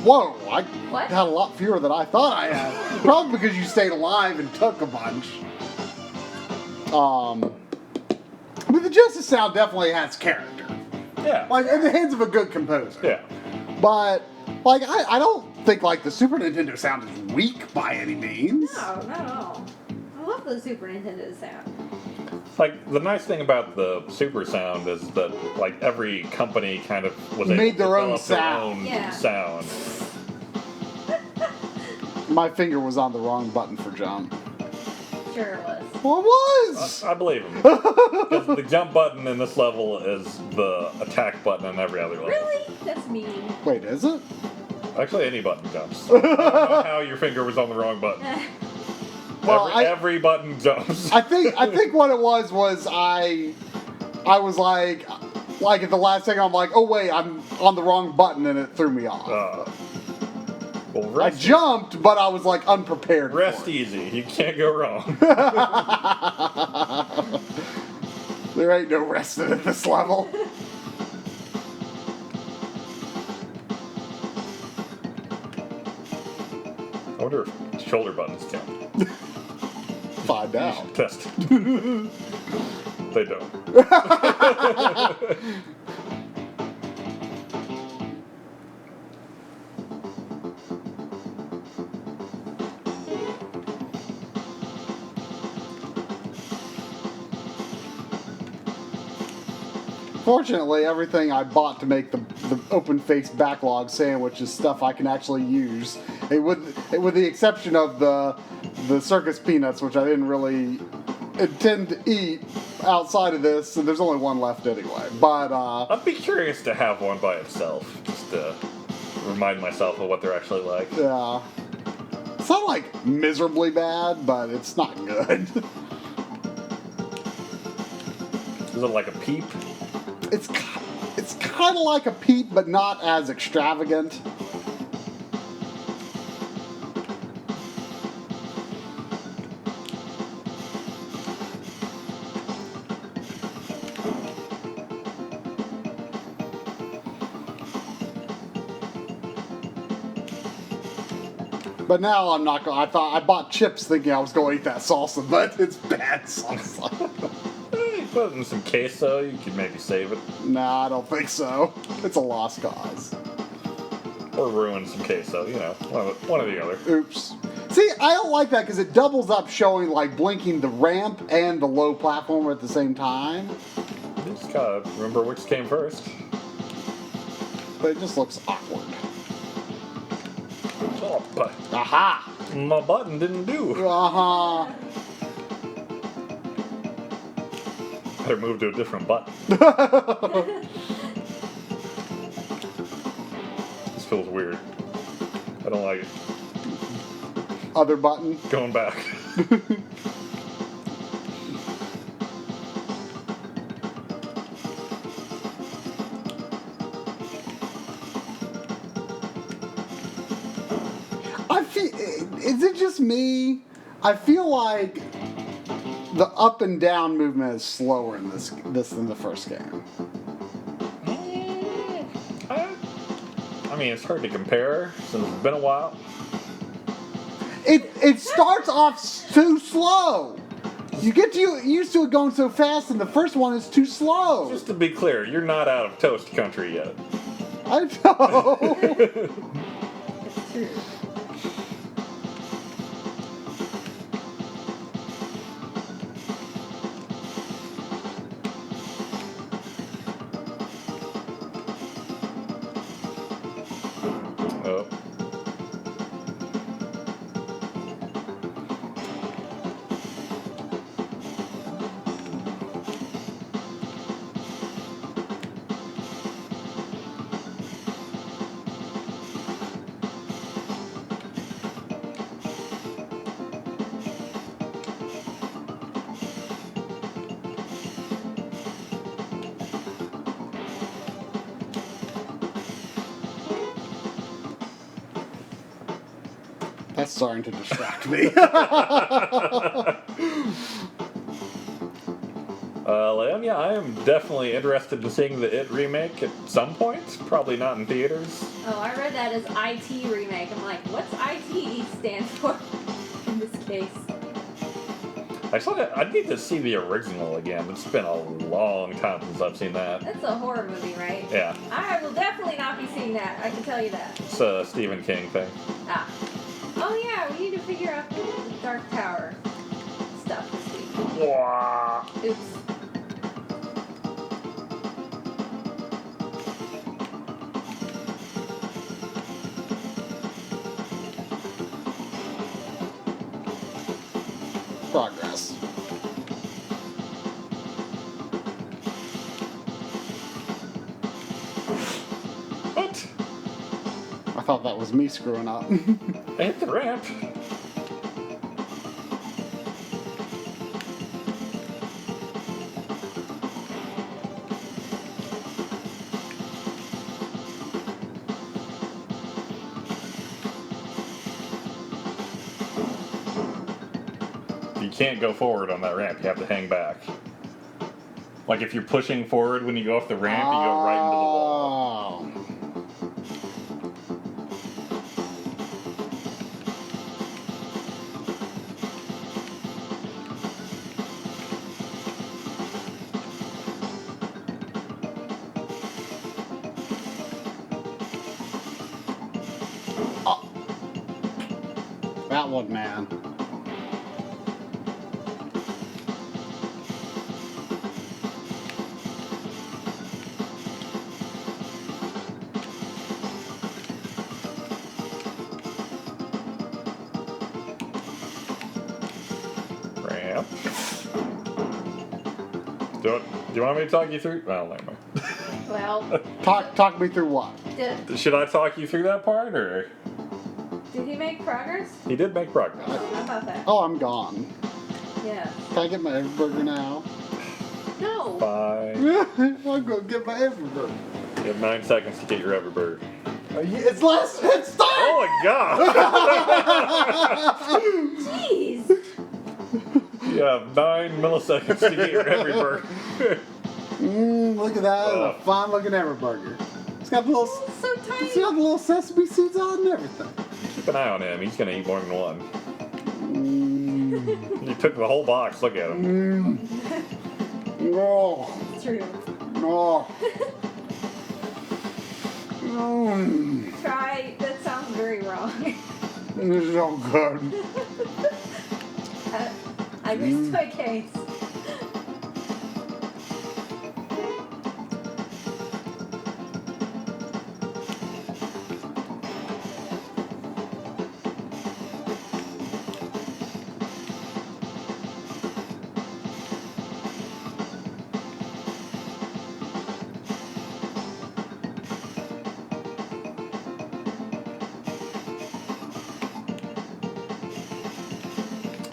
whoa, I What? had a lot fewer than I thought I had. Probably because you stayed alive and took a bunch. I mean, the Genesis sound definitely has character. Yeah. Like, in the hands of a good composer. Yeah. But, like, I don't think, like, the Super Nintendo sound is weak by any means. No, not at all. I love the Super Nintendo sound. Like, the nice thing about the Super Sound is that, like, every company kind of was Made able to their own develop their sound. own Yeah. sound. My finger was on the wrong button for jump. Sure it was. Well, it was! I believe him. Because the jump button in this level is the attack button in every other level. Really? That's mean. Wait, is it? Actually, any button jumps. I don't know how your finger was on the wrong button. Well, every button jumps. I think what it was I was like at the last second I'm like, oh wait, I'm on the wrong button and it threw me off. Well, I rest, jumped, but I was like unprepared. rest for it. easy. You can't go wrong. There ain't no resting at this level. I wonder if shoulder buttons count. Find out. Test. They don't. Fortunately, everything I bought to make the open-faced backlog sandwich is stuff I can actually use. With the exception of the circus peanuts, which I didn't really intend to eat outside of this, and there's only one left anyway. But I'd be curious to have one by itself, just to remind myself of what they're actually like. yeah, it's not like miserably bad, but it's not good. Is it like a peep? It's kind of like a peep, but not as extravagant. But now I'm not going. I bought chips thinking I was going to eat that salsa, but it's bad salsa. You put it in some queso, you could maybe save it. Nah, I don't think so. It's a lost cause. Or ruin some queso, you know, one or the other. Oops. See, I don't like that because it doubles up showing like blinking the ramp and the low platform at the same time. You just gotta remember which came first. But it just looks awkward. Oh, but Aha! my button didn't do. Uh-huh. Better move to a different button. This feels weird. I don't like it. other button. Going back. I feel. Is it just me? I feel like the up and down movement is slower in this than the first game. I mean, it's hard to compare since it's been a while. It starts off too slow. You get used to it going so fast, and the first one is too slow. Just to be clear, you're not out of toast country yet. I know. It's true. Oh. That's starting to distract me. Liam, yeah, I am definitely interested in seeing the It remake at some point. Probably not in theaters. Oh, I read that as IT remake. I'm like, what's IT stand for in this case? I need to see the original again. It's been a long time since I've seen that. That's a horror movie, right? Yeah, I will definitely not be seeing that. I can tell you that. it's a Stephen King thing. Ah. Oh yeah, we need to figure out the Dark Tower stuff this week. Wah. Oops. Progress. What? I thought that was me screwing up. I hit the ramp. You can't go forward on that ramp. You have to hang back. Like if you're pushing forward when you go off the ramp, you go right into the wall. Oh. Oh. That one, man. Ramp. Do you want me to talk you through? Well, never mind. Well, Talk me through what? Should I talk you through that part, or did he make progress? he did make progress? Oh, how about that? Oh, I'm gone. Yeah. Can I get my burger now? No. Bye. I'm gonna get my burger. You have 9 seconds to get your Everbird. It's last. It's time. Oh my god! Jeez. You have 9 milliseconds to get your Everbird. Look at that. Oh. A fine looking Everburger. It's got the little. It's so tiny. It's got the little sesame seeds on it and everything. Keep an eye on him. He's gonna eat more than one. Mm. You took the whole box. Look at him. Oh. It's true. Oh. Mm. Try. That sounds very wrong. This is so good. I missed my case.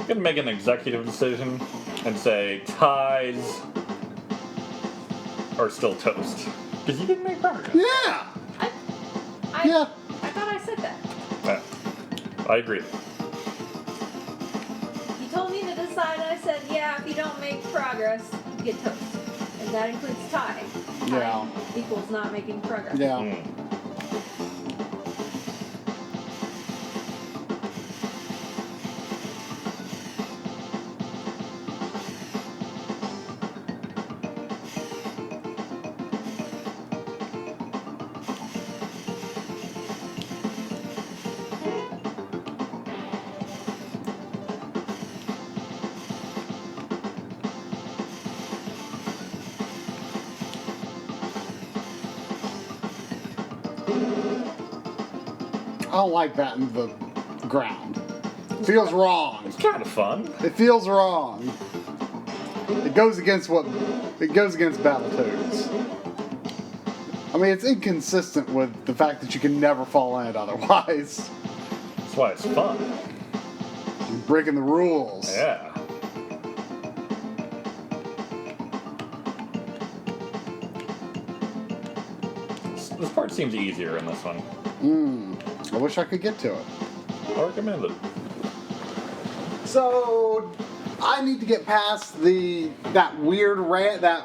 You can make an executive decision and say ties are still toast. Because you didn't make progress. Yeah. Yeah. I thought I said that. Yeah. I agree. You told me to decide, and I said, yeah, if you don't make progress, you get toast. And that includes tie. Tie Yeah. equals not making progress. Yeah. Mm. I don't like that in the ground. Feels wrong. It's kind of fun. It feels wrong. It goes against Battletoads. I mean, it's inconsistent with the fact that you can never fall in it otherwise. That's why it's fun. You're breaking the rules. Yeah. This part seems easier in this one. I wish I could get to it. I recommend it. So, I need to get past that weird ramp, The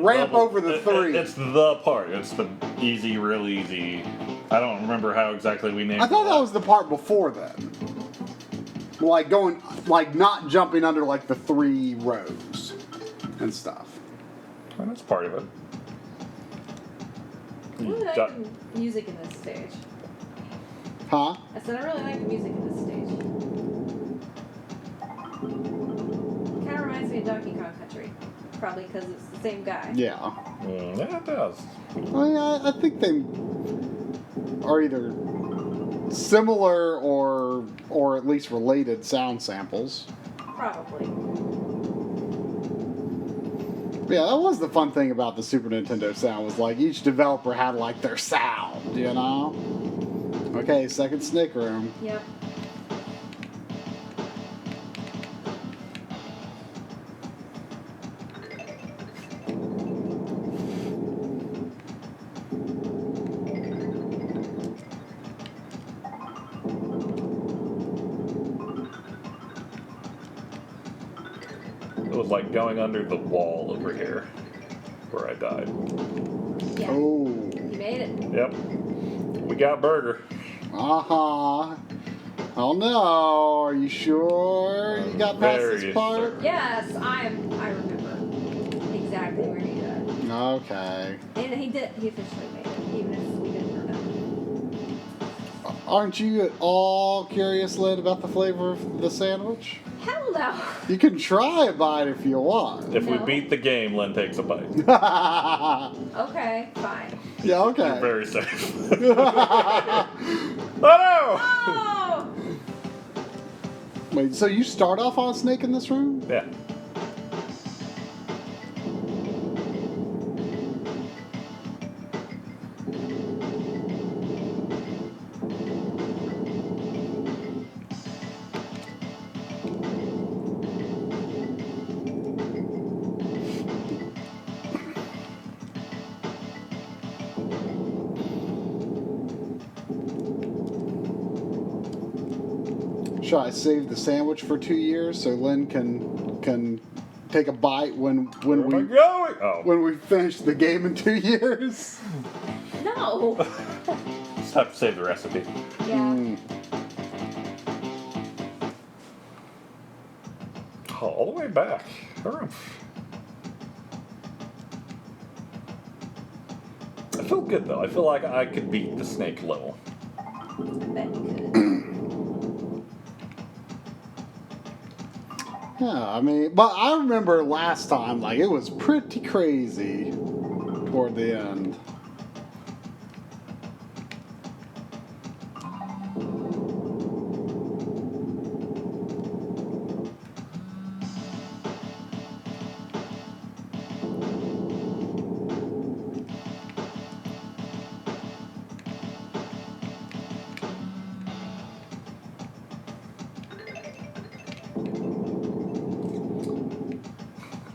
ramp level- over the three. It's the part. It's the easy, real easy. I don't remember how exactly we named it. I thought that was the part before then. Like not jumping under like the 3 rows and stuff. Well, that's part of it. I really like the music in this stage. Huh? I said I really like the music in this stage. Kind of reminds me of Donkey Kong Country. Probably because it's the same guy. Yeah. Yeah, it does. I think they are either similar or at least related sound samples. Probably. Yeah, that was the fun thing about the Super Nintendo sound, was like each developer had like their sound, you know? Okay, second snake room. Yep. It was like going under the wall over here where I died. Yeah. Oh. You made it. Yep. We got burger. Uh-huh. Oh no, are you sure you got past Very this part? certain. Yes, I remember exactly where he died. Okay. And he officially made it, even if we didn't know. Aren't you at all curious, Lynn, about the flavor of the sandwich? Hell no. You can try a bite if you want. If we No. beat the game, Len takes a bite. Okay, fine. Yeah, okay. You're very safe. Oh no! Oh! Wait, so you start off on a snake in this room? Yeah. Should I save the sandwich for 2 years so Lynn can take a bite when Where am I we going? Oh. when we finish the game in 2 years? No. Just have to save the recipe. Yeah. Mm. Oh, all the way back. I feel good though. I feel like I could beat the snake level. Bet you could. Yeah, I mean, but I remember last time, like, it was pretty crazy toward the end.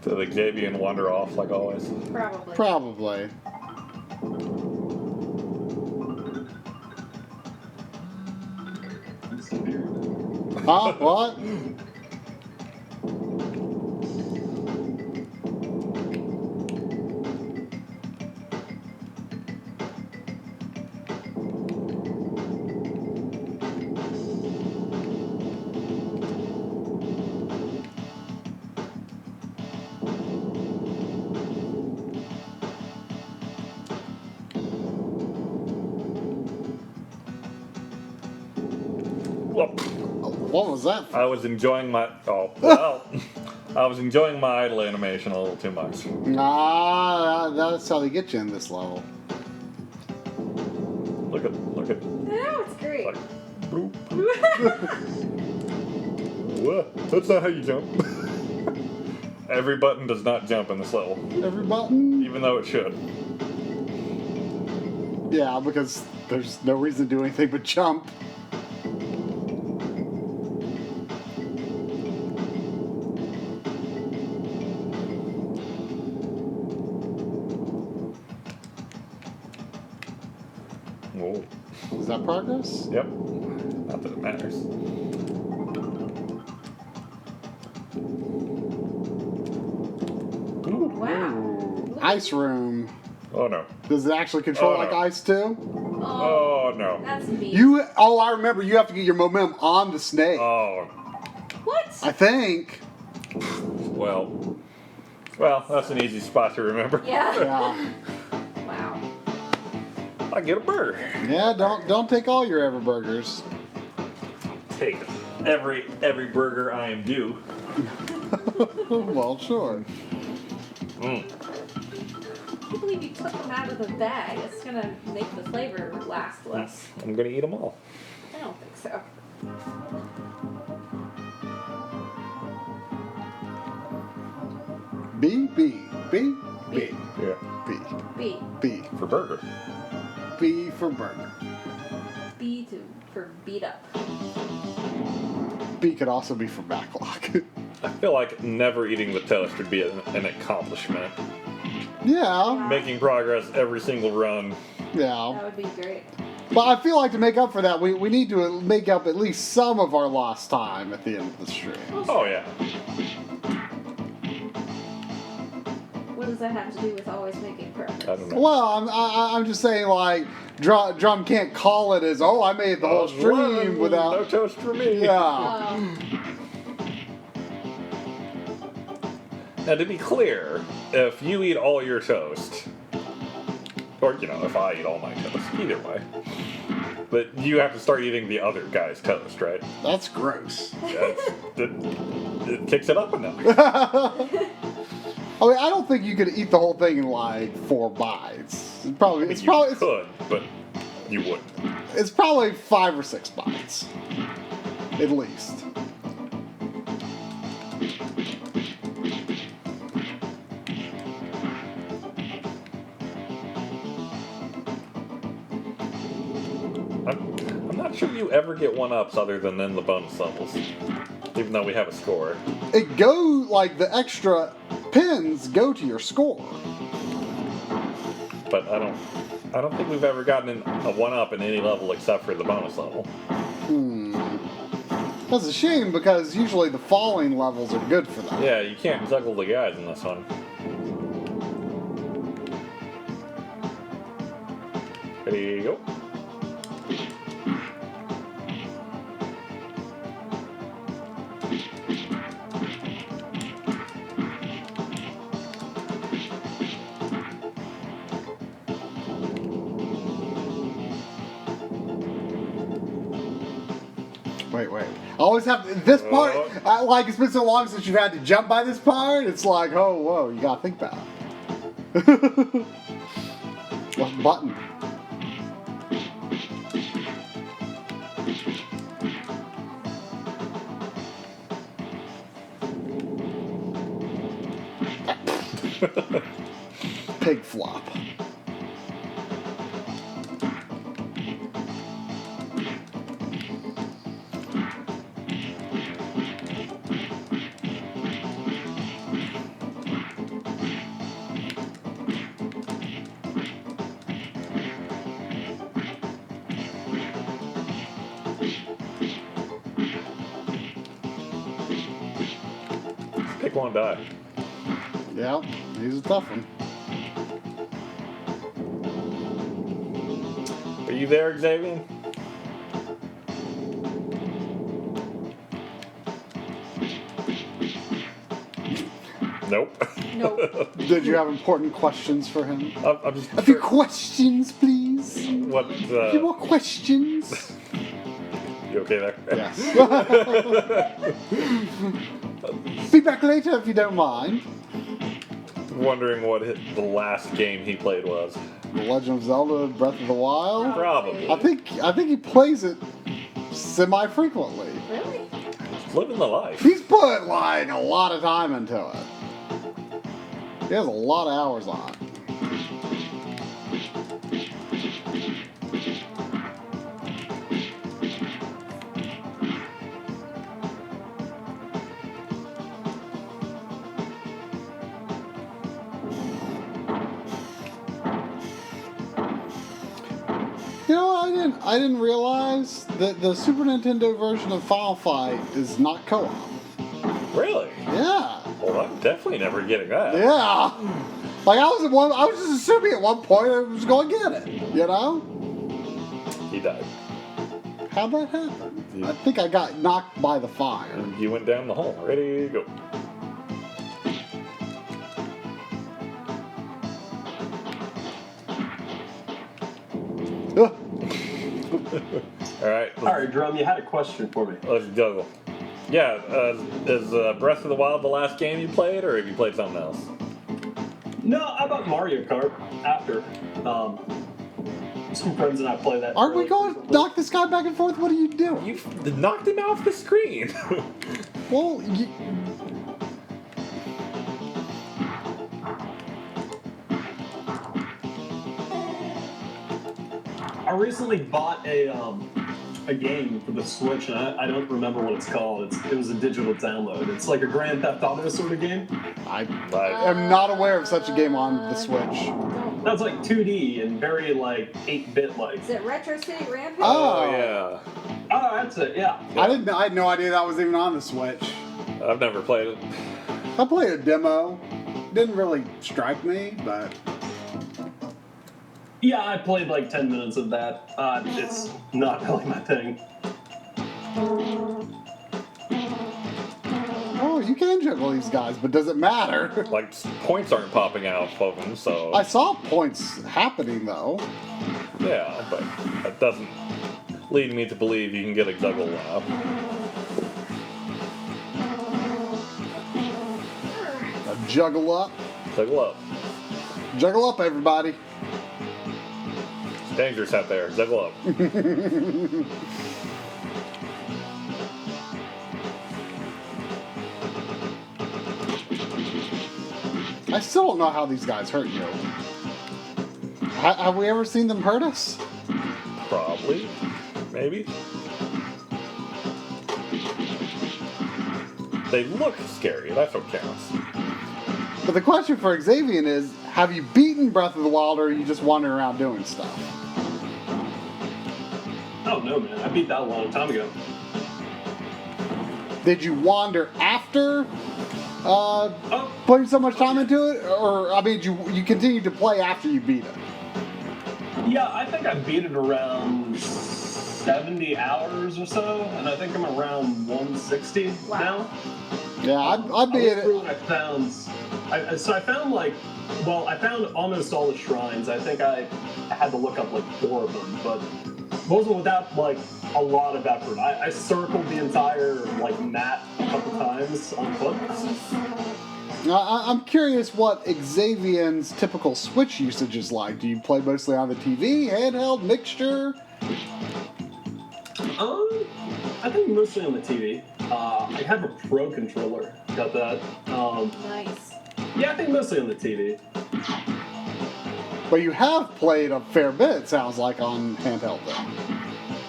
Did Xavier wander off like always? Probably. Probably. Huh? What? What was that? I was enjoying my I was enjoying my idle animation a little too much. Nah, that's how they get you in this level. Look at No, it's great. like boop. What? That's not how you jump. Every button does not jump in this level, Every button? even though it should. Yeah, because there's no reason to do anything but jump. Whoa. Is that progress? Yep. Not that it matters. Wow. Ooh. Ice room. Oh no. Does it actually control Oh, like no. ice too? Oh no. That's neat. I remember you have to get your momentum on the snake. Oh. What? I think. Well, that's an easy spot to remember. Yeah. Yeah. Wow. I get a burger. Yeah, don't take all your ever burgers. Take every burger I am due. Well, sure. Mm. I can't believe you took them out of the bag. It's gonna make the flavor last less. I'm gonna eat them all. I don't think so. B. Yeah. B. B For burger. for burger. For beat up. B could also be for backlog. I feel like never eating the toast would be an accomplishment. Yeah. Making progress every single run. Yeah. That would be great. But I feel like to make up for that, we need to make up at least some of our lost time at the end of the stream. Oh yeah. What does that have to do with always making progress? I don't know. Well, I'm just saying, like, Drum can't call it as, I made the whole stream No without. toast for me. Yeah. Now to be clear, if you eat all your toast, or if I eat all my toast, either way, but you have to start eating the other guy's toast, right? That's gross. It kicks it up a notch. I mean, I don't think you could eat the whole thing in like 4 bites. You could, but you wouldn't. It's probably 5 or 6 bites, at least. I'm not sure you ever get 1-ups other than in the bonus levels, even though we have a score. The extra pins go to your score. But I don't think we've ever gotten a 1-up in any level except for the bonus level. That's a shame because usually the falling levels are good for that. Yeah, you can't juggle the guys in this one. There you go. Wait. I always have this part. It's been so long since you've had to jump by this part. It's like, oh, whoa, you gotta think about it. What button? Pig flop. won't die. Yeah, he's a tough one. Are you there, Xavier? Nope. Nope. Did you have important questions for him? I'm just. A few questions, please. What? A few more questions. You okay there? Yes. Be back later if you don't mind. Wondering what the last game he played was. The Legend of Zelda: Breath of the Wild. Probably. I think he plays it semi-frequently. Really? Living the life. He's put like a lot of time into it. He has a lot of hours on it. You know what? I didn't realize that the Super Nintendo version of Final Fight is not co-op. Really? Yeah. Well, I'm definitely never getting that. Yeah. Like I was just assuming at one point I was going to get it. You know? He died. How'd that happen? I think I got knocked by the fire. And you went down the hole. Ready to go. All right. All right, Drum, you had a question for me. Let's juggle. Yeah, is Breath of the Wild the last game you played, or have you played something else? No, I bought Mario Kart after. Some friends and I play that. Aren't we fairly going to frequently. knock this guy back and forth? What are you doing? You knocked him off the screen. Well, I recently bought a game for the Switch, and I don't remember what it's called. It was a digital download. It's like a Grand Theft Auto sort of game. I am not aware of such a game on the Switch. That's like 2D and very like 8-bit like. Is it Retro City Rampage? Oh. Yeah. Oh, that's it. Yeah. I had no idea that was even on the Switch. I've never played it. I played a demo. Didn't really strike me, but Yeah, I played like 10 minutes of that. It's not really my thing. oh, you can juggle these guys, but does it matter? Like, points aren't popping out of them, so. I saw points happening though. Yeah, but that doesn't lead me to believe you can get a juggle up. Juggle up. Juggle up. Juggle up, everybody. It's dangerous out there. Juggle up. I still don't know how these guys hurt you. Have we ever seen them hurt us? Probably. Maybe. They look scary. That's what counts. But the question for Xavier is, have you beaten Breath of the Wild, or are you just wandering around doing stuff? Oh no, man! I beat that a long time ago. Did you wander after Oh, putting so much time into it? Or, I mean, you continued to play after you beat it? yeah. I think I beat it around 70 hours or so, and I think I'm around 160 Wow. now. Yeah, I I beat went it. through and I found. I found like, well, I found almost all the shrines. I think I had to look up like 4 of them, but wasn't without like a lot of effort. I circled the entire like map a couple times on foot. I'm curious what Xavier's typical Switch usage is like. Do you play mostly on the TV, handheld, mixture? I think mostly on the TV. I have a Pro controller. Got that. Nice. Yeah, I think mostly on the TV. But you have played a fair bit, it sounds like, on handheld then.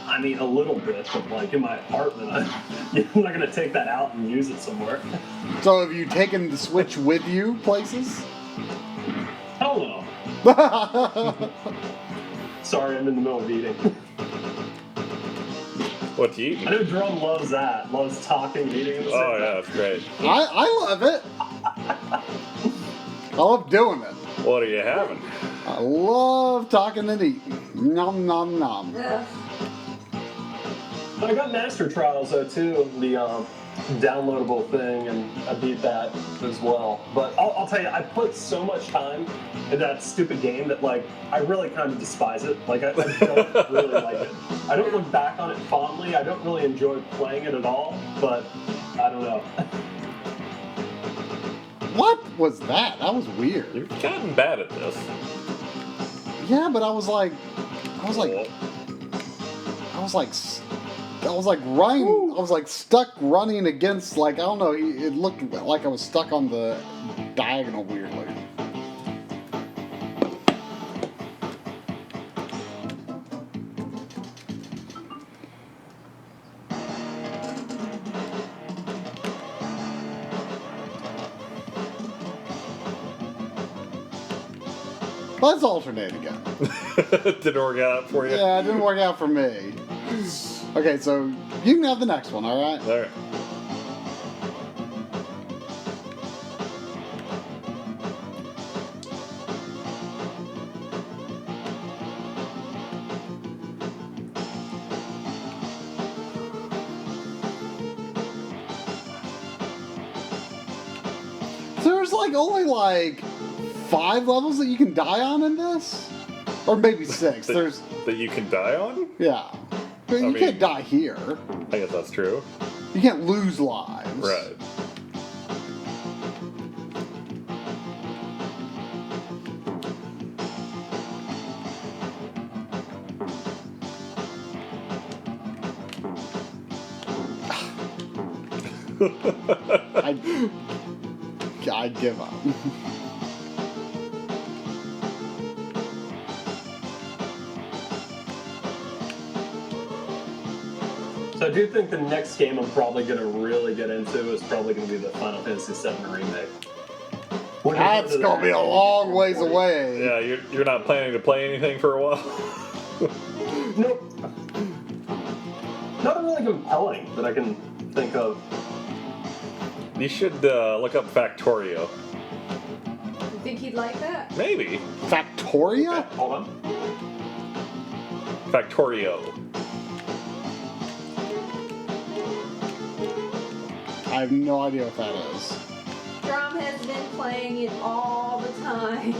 I mean, a little bit, but like in my apartment, I'm not gonna take that out and use it somewhere. So have you taken the Switch with you places? Hell no. Sorry, I'm in the middle of eating. What you I eating? know Drum loves that. Loves talking, eating at the same Oh time. yeah, that's great. I love it. I love doing it. What are you having? I love talking and eating. Nom nom nom. Ugh. But I got Master Trials though too, the downloadable thing, and I beat that as well. But I'll tell you, I put so much time in that stupid game that like I really kind of despise it. Like I don't really like it. I don't look back on it fondly. I don't really enjoy playing it at all. But I don't know. What was that? That was weird. You've gotten bad at this. Yeah, but I was like running. I was like stuck running against like I don't know. It looked like I was stuck on the diagonal weirdly. Let's alternate again. Did it work out for you? Yeah, it didn't work out for me. Okay, so you can have the next one, all right? All right. So there's like only like 5 levels that you can die on in this, or maybe 6. There's That you can die on? yeah, but you mean- can't die here. I guess that's true. You can't lose lives. Right. I'd give up. So I do think the next game I'm probably going to really get into is probably going to be the Final Fantasy VII remake. Looking That's forward to gonna be a that. long ways away. Yeah, you're not planning to play anything for a while? Nope. Nothing really compelling that I can think of. You should look up Factorio. You think he'd like that? Maybe. Factoria? Hold on. Factorio. I have no idea what that is. Drum has been playing it all the time.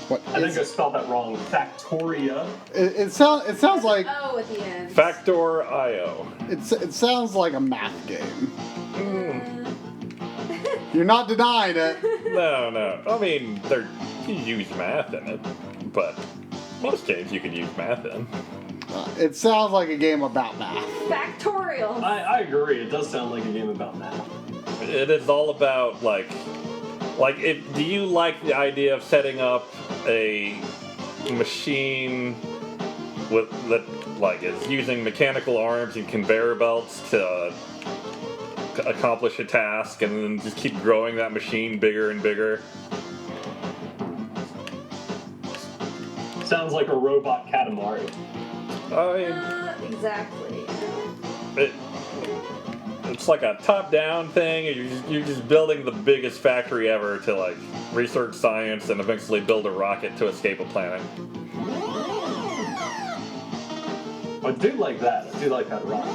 What I think is I spelled that wrong. Factoria. it sounds like Oh, at the end. Factor IO. it sounds like a math game. Uh, You're not denying it. No. I mean, you use math in it, but most games you can use math in. It sounds like a game about math. Factorial. I agree. It does sound like a game about math. It is all about do you like the idea of setting up a machine that is using mechanical arms and conveyor belts to accomplish a task, and then just keep growing that machine bigger and bigger? Sounds like a robot Katamari. I mean, Exactly. it's like a top-down thing. You're just building the biggest factory ever to research science and eventually build a rocket to escape a planet. I do like that. I do like that rocket.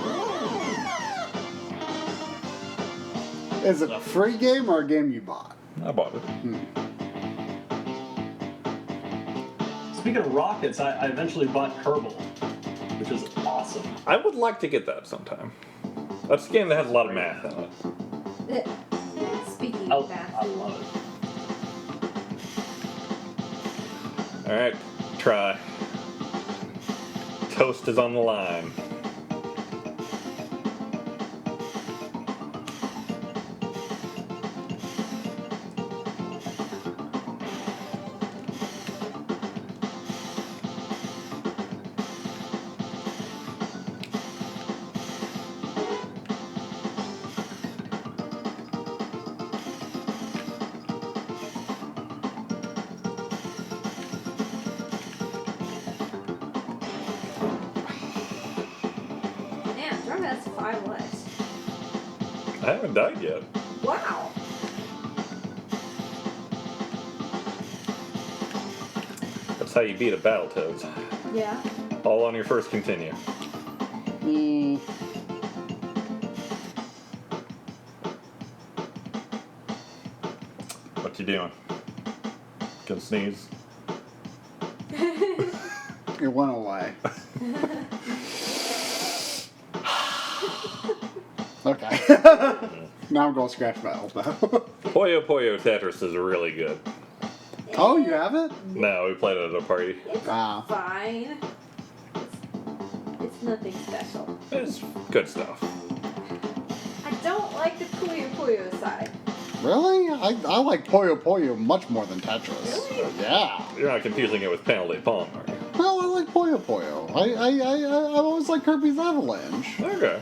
Is it a free game or a game you bought? I bought it. Speaking of rockets, I eventually bought Kerbal, which is awesome. I would like to get that sometime. That's a game that has a lot of math in it. Speaking I of that. love it. All right, try. Toast is on the line. I haven't died yet. Wow. That's how you beat a Battletoads. Yeah. All on your first continue. Mm, What you doing? Gonna sneeze? it went away. Okay. Now I'm going to scratch my elbow. Puyo Puyo Tetris is really good. Oh, you have it? No, we played it at a party. It's Ah. fine. It's nothing special. It's good stuff. I don't like the Puyo Puyo side. Really? I like Puyo Puyo much more than Tetris. Really? Yeah. You're not confusing it with Penalty Pong, are you? No, I like Puyo Puyo. I always like Kirby's Avalanche. Okay.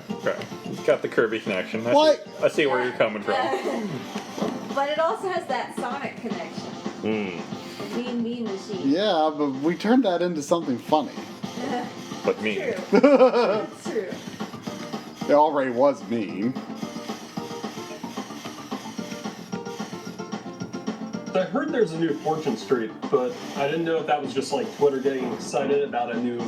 It's got the Kirby connection. What? I see where you're coming from. But it also has that Sonic connection. Hmm. The mean machine. Yeah, but we turned that into something funny. But mean. True. That's true. It already was mean. So I heard there's a new Fortune Street, but I didn't know if that was just like Twitter getting excited about a new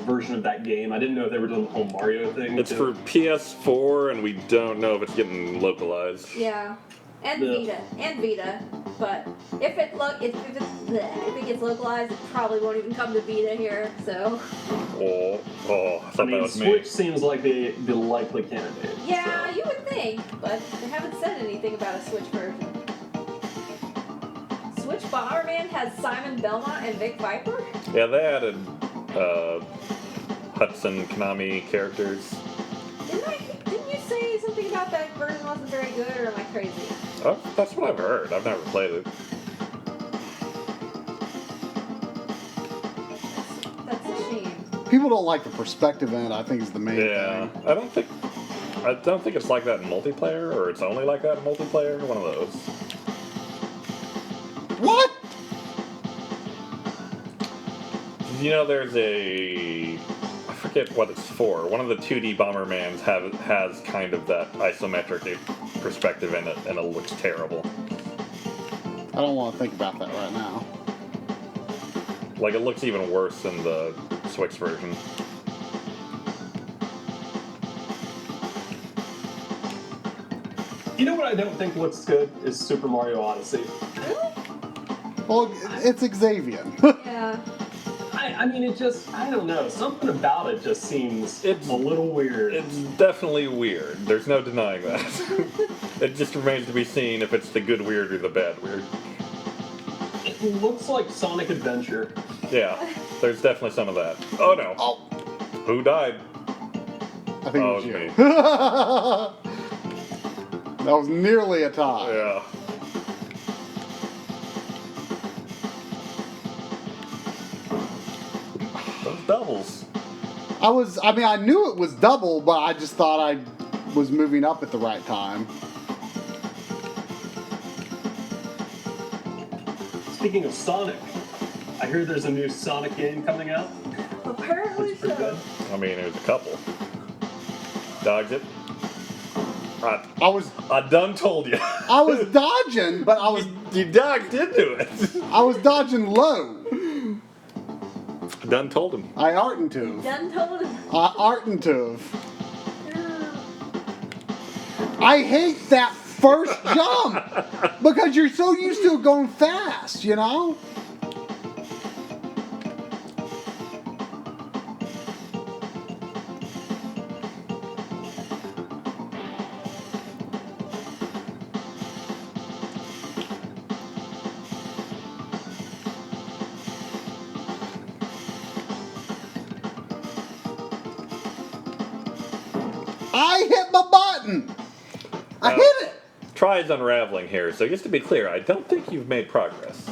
version of that game. I didn't know if they were doing the whole Mario thing. It's for PS4, and we don't know if it's getting localized. Yeah. And Yeah. Vita. But if it gets localized, it probably won't even come to Vita here. So. Oh, I I thought that mean, was Switch me. seems like the likely candidate. Yeah, so. you would think, but they haven't said anything about a Switch version. Switch Bomberman has Simon Belmont and Vic Viper? Yeah, they added Hudson Konami characters. Didn't you say something about that version wasn't very good, or am I crazy? Oh, that's what I've heard. I've never played it. That's a shame. People don't like the perspective in it, I think is the main Yeah, thing. I don't think it's like that in multiplayer, or it's only like that in multiplayer. One of those. What? You know, there's I forget what it's for. One of the 2D Bombermans has kind of that isometric perspective in it, and it looks terrible. I don't want to think about that right now. Like, it looks even worse than the Switch version. You know what I don't think looks good is Super Mario Odyssey. Really? Well, it's Xavier. Yeah. I mean, it just, I don't know. Something about it just seems It's- a little weird. It's definitely weird. There's no denying that. It just remains to be seen if it's the good weird or the bad weird. It looks like Sonic Adventure. Yeah, there's definitely some of that. Oh no. Oh, Who died? I think Oh, it was it you. was That was nearly a tie. Yeah. Those doubles. I knew it was double, but I just thought I was moving up at the right time. Speaking of Sonic, I hear there's a new Sonic game coming out. Apparently Looks pretty so. good. I mean, there's a couple. Dogs it. I done told you. I was dodging, but You dogged into it. I was dodging low. Done told him. I oughtn't to. Done told him. I oughtn't to. I hate that first jump because you're so used to it going fast, you know? I hit my button. I hit it. Tries unraveling here, so just to be clear, I don't think you've made progress.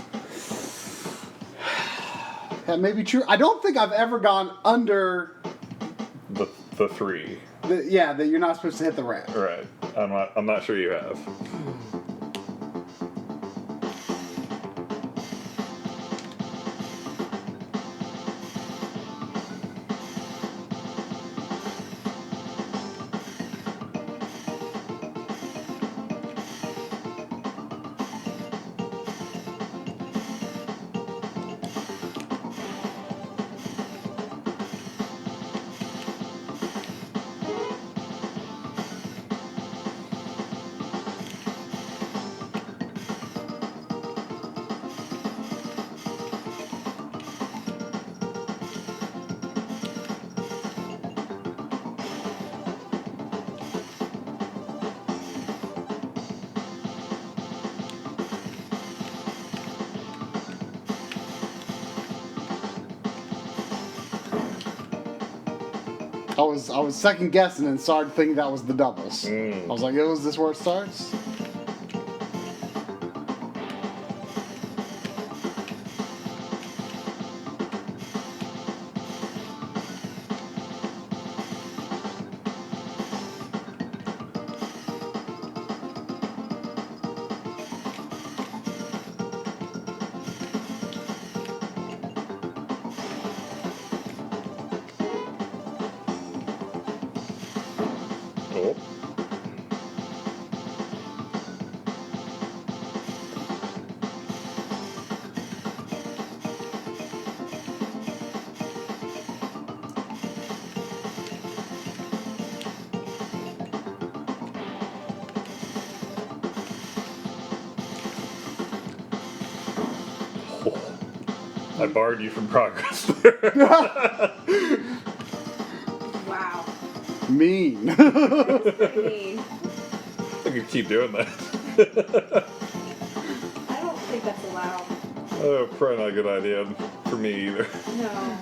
That may be true. I don't think I've ever gone under. The three. That you're not supposed to hit the ramp. Right. I'm not sure you have. I was second guessing and started thinking that was the doubles. Mm. I was like, "Oh, is this where it starts?" Cool. I barred you from progress there. Wow. Mean. That's pretty mean. I could keep doing that. I don't think that's allowed. Oh, probably not a good idea for me either. No.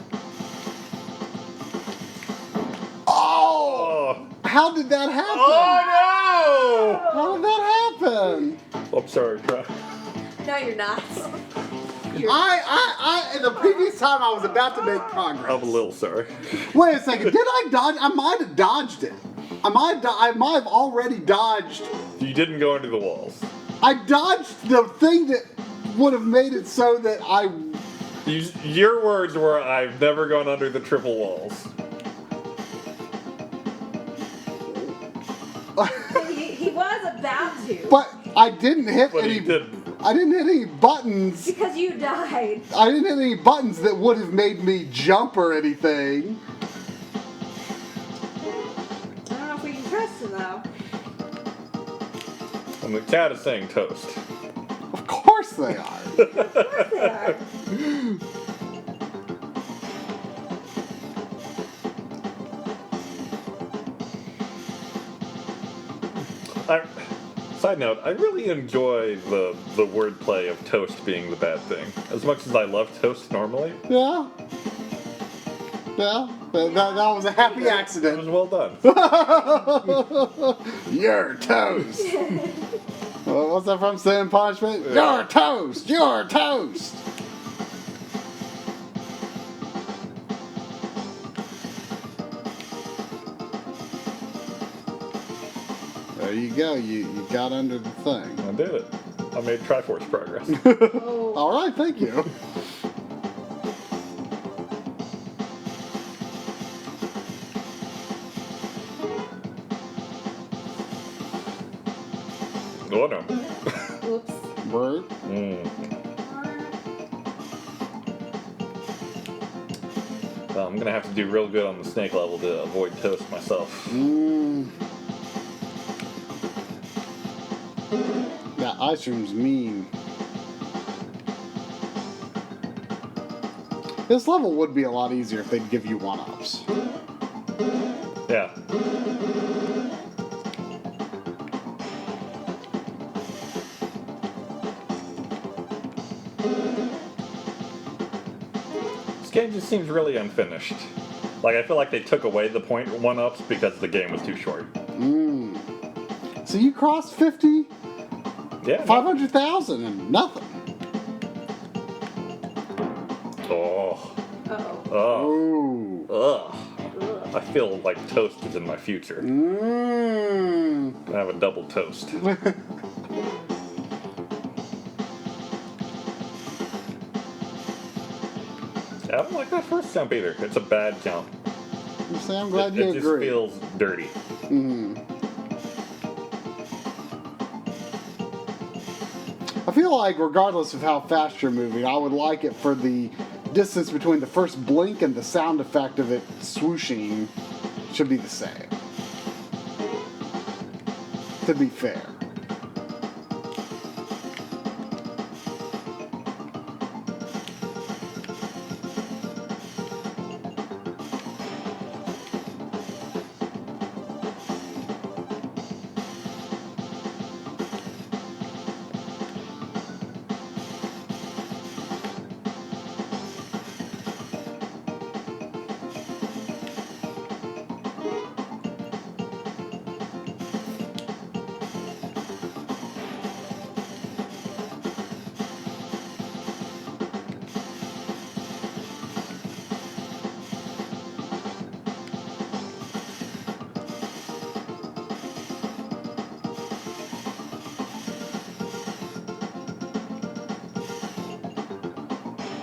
Oh! Oh, How did that happen? oh How did that happen? no! I'm sorry, Try. No, you're not. In the previous time I was about to make progress. I'm a little sorry. Wait a second. Did I dodge? I might have dodged it. I might have already dodged. You didn't go into the walls. I dodged the thing that would have made it so that I. Your words were, "I've never gone under the triple walls." He was about to. But I didn't hit But any. he didn't. I didn't hit any buttons. Because you died. I didn't hit any buttons that would have made me jump or anything. I don't know if we can trust him though. And the cat is saying toast. Of course they are. Of course they are. Side note, I really enjoy the wordplay of toast being the bad thing. As much as I love toast normally, Yeah. Yeah. That was a happy it was accident. well done. You're toast. What's that from? Sin and Punishment? Yeah. You're toast. You're toast. There you go. You got under the thing. I did it. I made Triforce progress. Oh. All right. Thank you. Oh no. Whoops. Bird. Well, I'm gonna have to do real good on the snake level to avoid toast myself. That ice room's mean. This level would be a lot easier if they'd give you one-ups. Yeah. This game just seems really unfinished. Like, I feel like they took away the point one-ups because the game was too short. So you crossed 50, Yeah. 500,000 and nothing. Oh. Uh-oh. Oh. Oh. Ugh. I feel like toast is in my future. I have a double toast. I don't like that first jump either. It's a bad jump. You say I'm glad It you just agree. feels dirty. I feel like regardless of how fast you're moving, I would like it for the distance between the first blink and the sound effect of it swooshing should be the same. To be fair.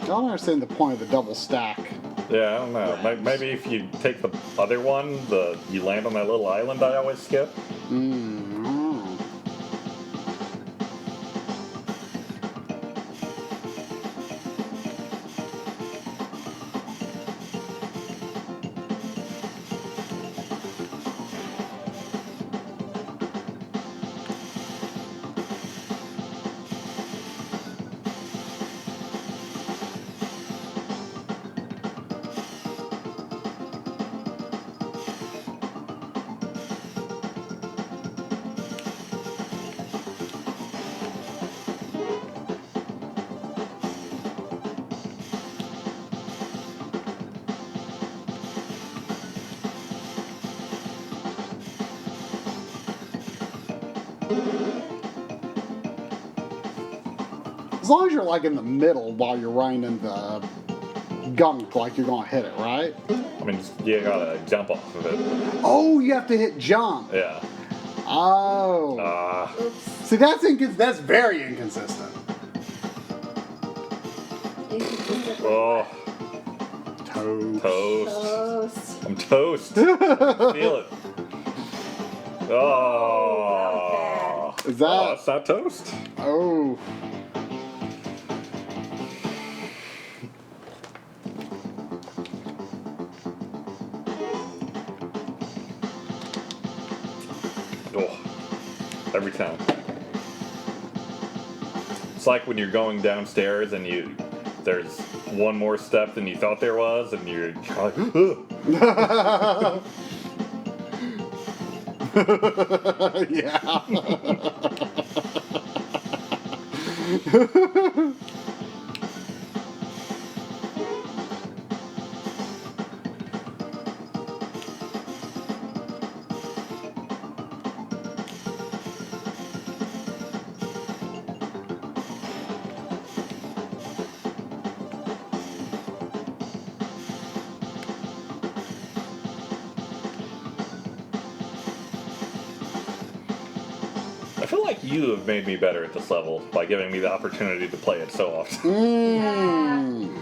I don't understand the point of the double stack. Yeah, I don't know. Maybe if you take the other one, you land on that little island I always skip. As long as you're like in the middle while you're running in the gunk, like you're gonna hit it, right? I mean, you gotta jump off of it. Oh, you have to hit jump. Yeah. Oh. Oops. See, that's very inconsistent. Oh, Toast. toast. I'm toast. Feel it. Oh. Is that? Oh, it's not toast. Oh. Oh. Every time. It's like when you're going downstairs and there's one more step than you thought there was, and you're like, Yeah. I feel like you have made me better at this level by giving me the opportunity to play it so often. Mm.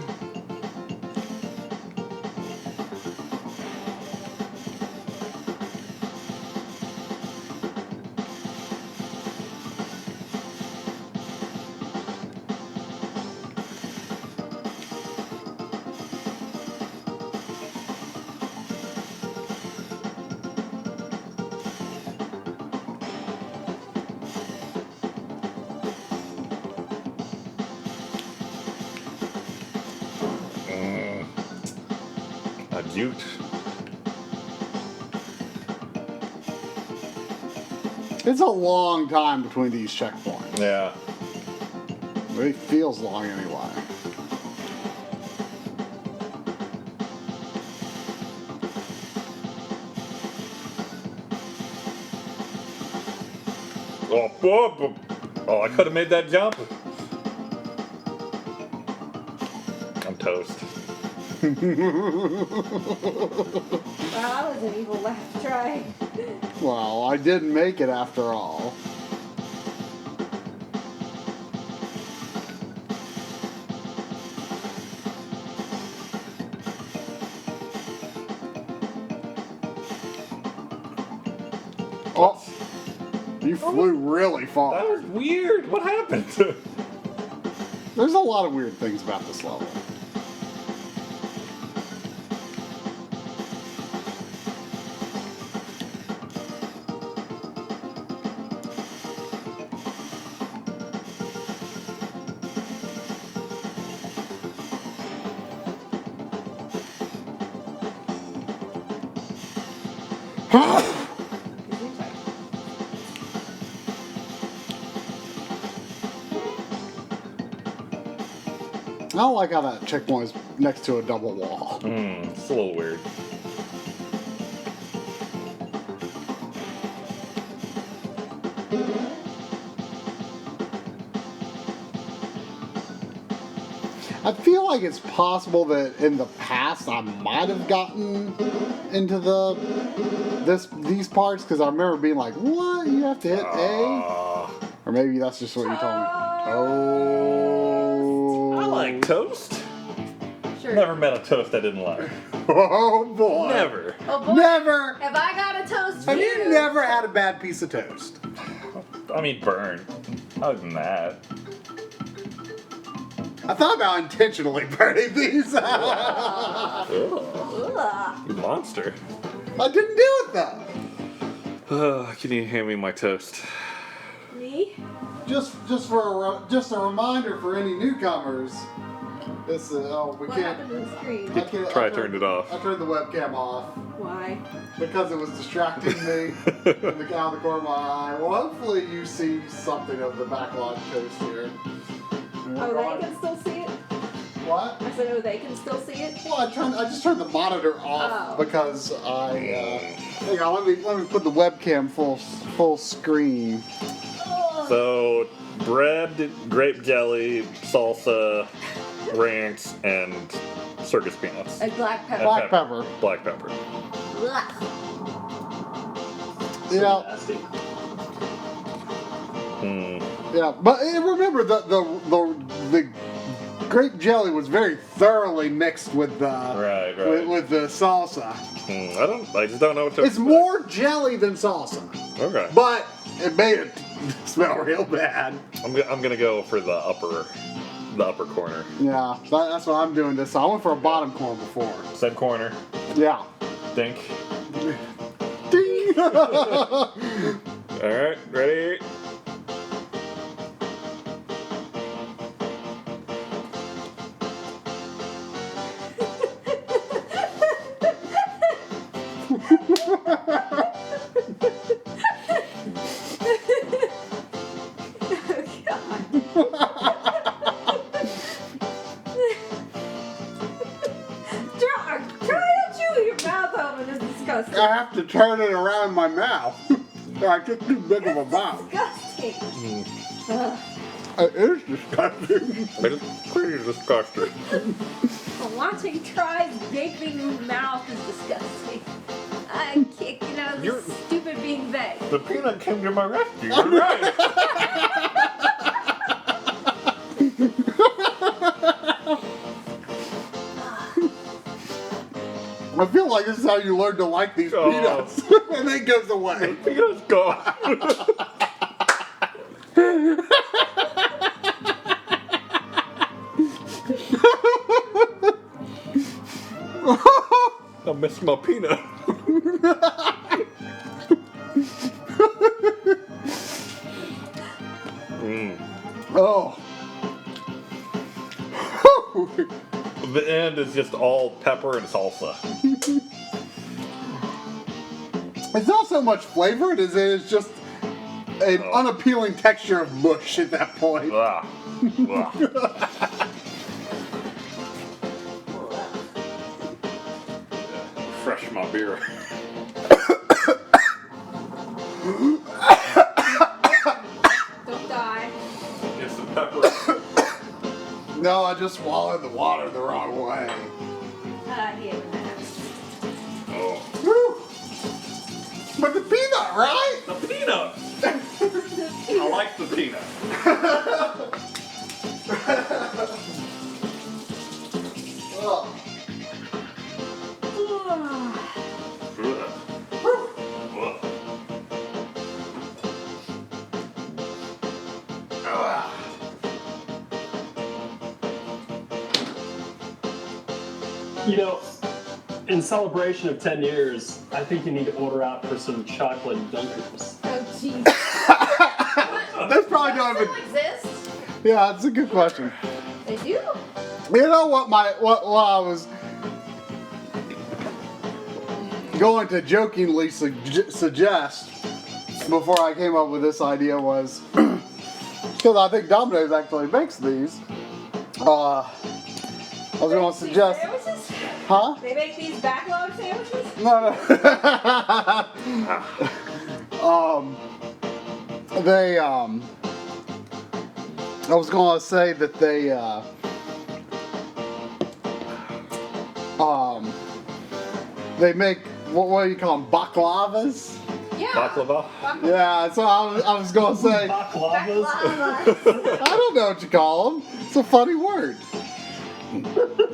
A jute. It's a long time between these checkpoints. Yeah. It feels long anyway. Oh, I could have made that jump. I'm toast. Wow, that was an evil last try. Well, I didn't make it after all. Oh, you flew really far. That was weird. What happened? There's a lot of weird things about this level. I don't like how that checkpoint is next to a double wall. It's a little weird. I feel like it's possible that in the past I might have gotten into these parts because I remember being like, "What? You have to hit A?" Or maybe that's just what you told me. Oh. I like toast. sure. Never met a toast I didn't like. Oh boy. Never. Oh boy. Never. Have I got a toast for Have you never had a bad piece of toast? I mean, burn. Other than that. I thought about intentionally burning these. Ugh, Ugh. you monster. I didn't do it though. Can you hand me my toast? Me? Just a reminder for any newcomers. This we What can't. happened to the screen? Try turn it off. I turned the webcam off Why? because it was distracting me in the out of the corner of my eye. Well, hopefully you see something of the backlog toast here. Oh, they can still see it? What? I said, oh, they can still see it? Well, I just turned the monitor off Oh. because hang on, let me put the webcam full screen. So, bread, grape jelly, salsa, ranch, and circus peanuts. And black pepper. Black pepper. Black pepper. Ugh. So Yeah. nasty. Yeah, but remember the grape jelly was very thoroughly mixed with the Right. with the salsa. I just don't know what to It's expect. more jelly than salsa, Okay. but it made it smell real bad. I'm gonna go for the upper corner. Yeah, that's what I'm doing this. I went for a bottom corner before. Same corner. Yeah. Dink. Ding! Alright, ready? Try to chew your mouth open. It's disgusting. I have to turn it around my mouth. I took too big of a mouth. Disgusting. Ugh. It is disgusting. It is pretty disgusting. Watching Try's gaping mouth is disgusting. I can't get out of this stupid being vague. The peanut came to my rescue. You're right. I feel like this is how you learn to like these peanuts. And then it goes away. Peanut's gone. I miss my peanut. Oh. The end is just all pepper and salsa. It's not so much flavor, it is just an unappealing texture of mush at that point. Ah. Ah. Fresh my beer. Don't die. Get some pepper. No, I just swallowed the water the wrong way. I hate when that happens. Oh. Woo. But the peanut, right? The peanut. I like the peanut. Oh. You know, in celebration of 10 years, I think you need to order out for some chocolate dunkers. Oh, jeez. That's probably not Still even. exist? Yeah, that's a good question. They do? You know what what I was going to jokingly suggest before I came up with this idea was because I think Domino's actually makes these. I was going to suggest, Sandwiches? huh? They make these backlog sandwiches? No. They I was going to say that they make what do you call them, baklavas? Yeah. Baklava? Yeah, so I was going to say Baklavas? Baklava. I don't know what you call them. It's a funny word.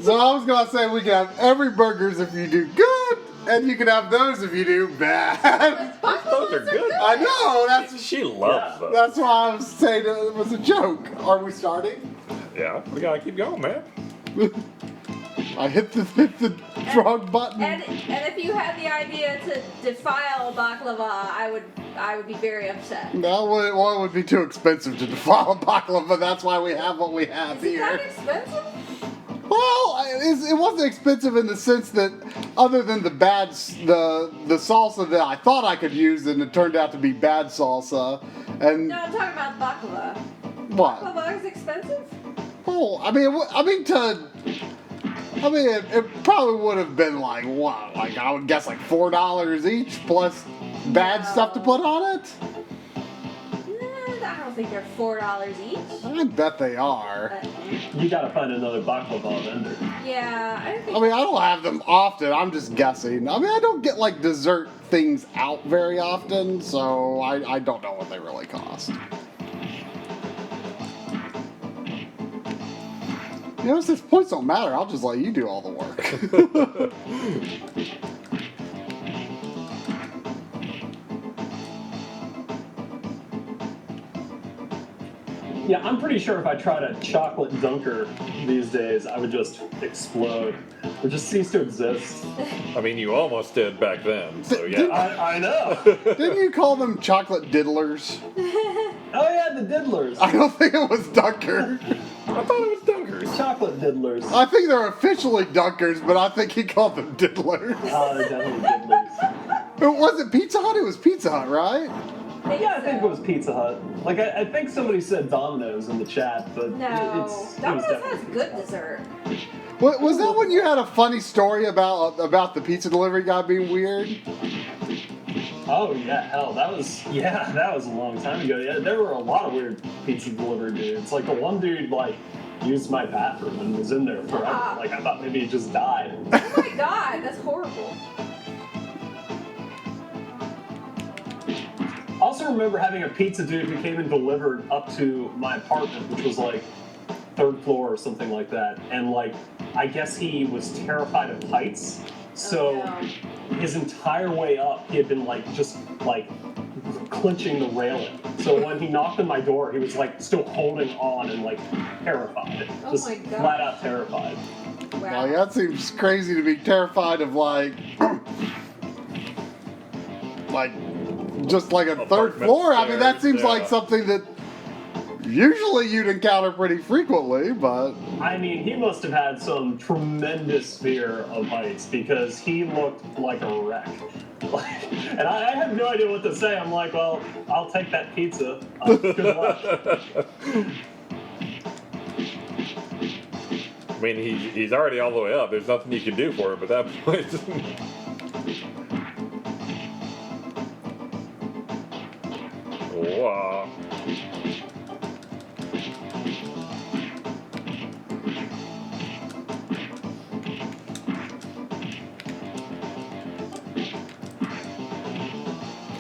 So I was gonna say we can have every burgers if you do good, and you can have those if you do bad. Those are good. I know. She loves those. That's why I was saying it was a joke. Are we starting? Yeah, we gotta keep going, man. I hit the wrong button. And if you had the idea to defile baklava, I would be very upset. It would be too expensive to defile a baklava. That's why we have what we have Is it here. that expensive? Well, it wasn't expensive in the sense that, other than the salsa that I thought I could use, and it turned out to be bad salsa. And No, I'm talking about baklava. what? Baklava is expensive? Oh, it probably would have been like what? Like I would guess like $4 each plus bad stuff to put on it. I don't think they're $4 each. I bet they are. You gotta find another baklava vendor. Yeah, I don't think. I mean, I don't have them often. I'm just guessing. I mean, I don't get like dessert things out very often, so I don't know what they really cost. You know, since points don't matter, I'll just let you do all the work. Yeah, I'm pretty sure if I tried a chocolate dunker these days, I would just explode. It just cease to exist. I mean, you almost did back then, so yeah. I know. Didn't you call them chocolate diddlers? Oh yeah, the diddlers. I don't think it was Dunker. I thought it was Dunkers. Chocolate diddlers. I think they're officially Dunkers, but I think he called them diddlers. Oh, they're definitely diddlers. It wasn't Pizza Hut, it was Pizza Hut, right? Yeah, I think it was Pizza Hut. Like, I think somebody said Domino's in the chat, but No, it was Domino's definitely has good dessert. Was that when you had a funny story about the pizza delivery guy being weird? Oh yeah, hell, that was a long time ago. Yeah, there were a lot of weird pizza delivery dudes. Like the one dude used my bathroom and was in there forever. Ah. Like I thought maybe he just died. Oh my god, that's horrible. I also remember having a pizza dude who came and delivered up to my apartment, which was like 3rd floor or something like that. And I guess he was terrified of heights. So his entire way up, he had been just clinching the railing. So when he knocked on my door, he was still holding on and terrified. Oh Just my God. flat out terrified. Wow. Like, that seems crazy to be terrified of just like a 3rd Apartment floor. I mean, that stairs, seems like something that usually you'd encounter pretty frequently, but I mean, he must have had some tremendous fear of heights because he looked like a wreck. And I have no idea what to say. I'm like, well, I'll take that pizza. Good luck. I mean, he's already all the way up. There's nothing you can do for him at that point. Wow.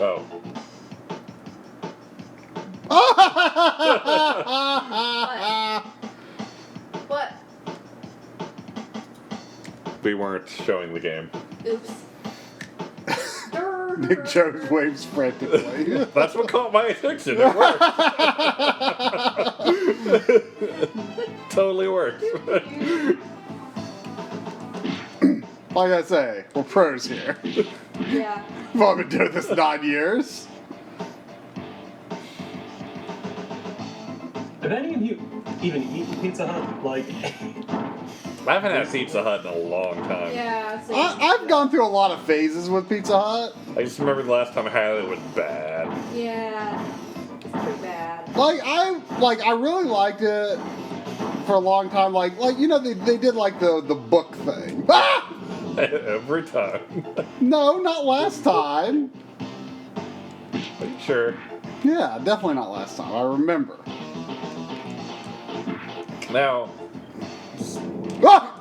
Oh. What? We weren't showing the game. Oops. Nick Jones waves frantically. That's what caught my attention. It worked. Totally worked. Like I say, we're pros here. Yeah. We've all been doing this 9 years. Have any of you even eaten Pizza Hut? I haven't had Pizza Hut in a long time. Yeah. So I've gone through a lot of phases with Pizza Hut. I just remember the last time I had it, it was bad. Yeah. It's pretty bad. I really liked it for a long time. They did the book thing. Ah! Every time. No, not last time. Are you sure? Yeah, definitely not last time. I remember. Now, Ah!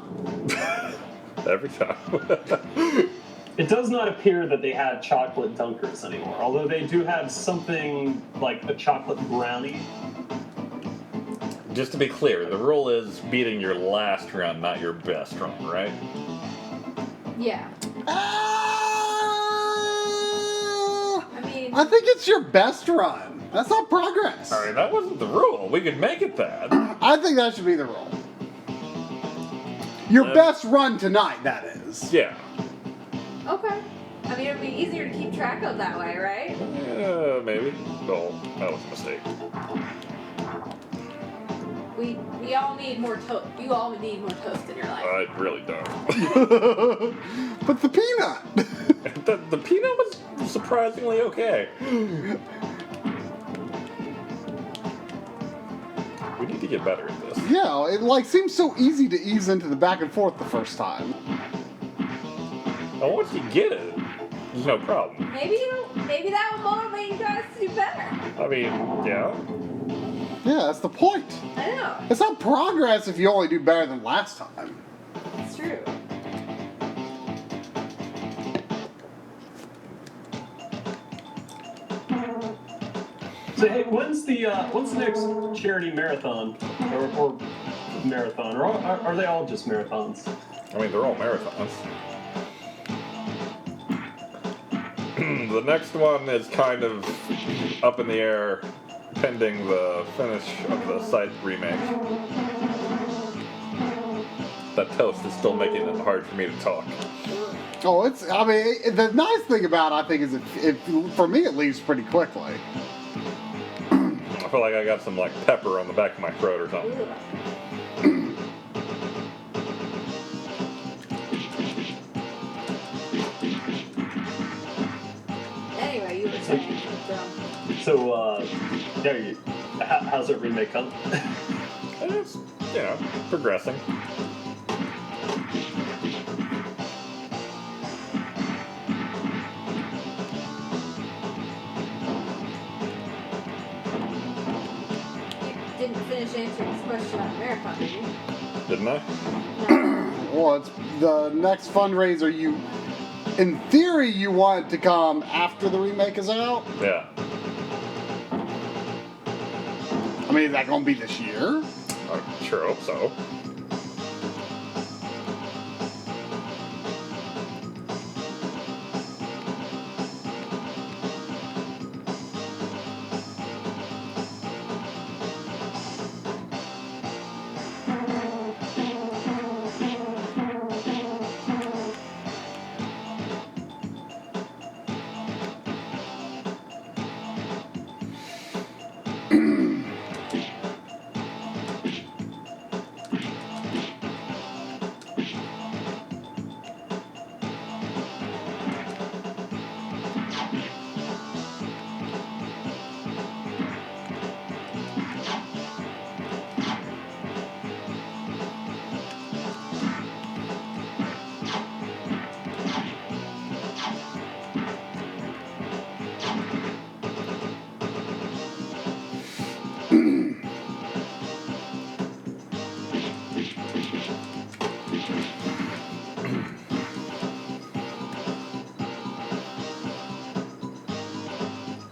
every time. It does not appear that they had chocolate dunkers anymore, although they do have something like a chocolate brownie. just to be clear, the rule is beating your last run, not your best run, right? Yeah. I think it's your best run. That's not progress. All right, that wasn't the rule. We could make it that. I think that should be the rule. Your best run tonight, that is. Yeah. Okay. I mean, it would be easier to keep track of that way, right? Maybe. Oh, that was a mistake. We all need more toast. You all need more toast in your life. I really don't. But the peanut. the peanut was surprisingly okay. We need to get better at this. Yeah, it like seems so easy to ease into the back and forth the first time. And once you get it, there's no problem. Maybe that will motivate you guys to do better. I mean, yeah. Yeah, that's the point. I know. It's not progress if you only do better than last time. It's true. So hey, when's the next charity marathon or marathon, or are they all just marathons? I mean, they're all marathons. The next one is kind of up in the air, pending the finish of the Scythe remake. That toast is still making it hard for me to talk. Oh, I mean, the nice thing about it, I think, is it for me, it leaves pretty quickly. I feel like I got some, like, pepper on the back of my throat or something. Anyway, you were saying. So, how's that remake come? It's, you know, progressing. You didn't finish answering this question about the marathon, did you? Didn't I? No. Well, it's the next fundraiser. In theory, you want it to come after the remake is out. Yeah. I mean, is that going to be this year? I sure hope so.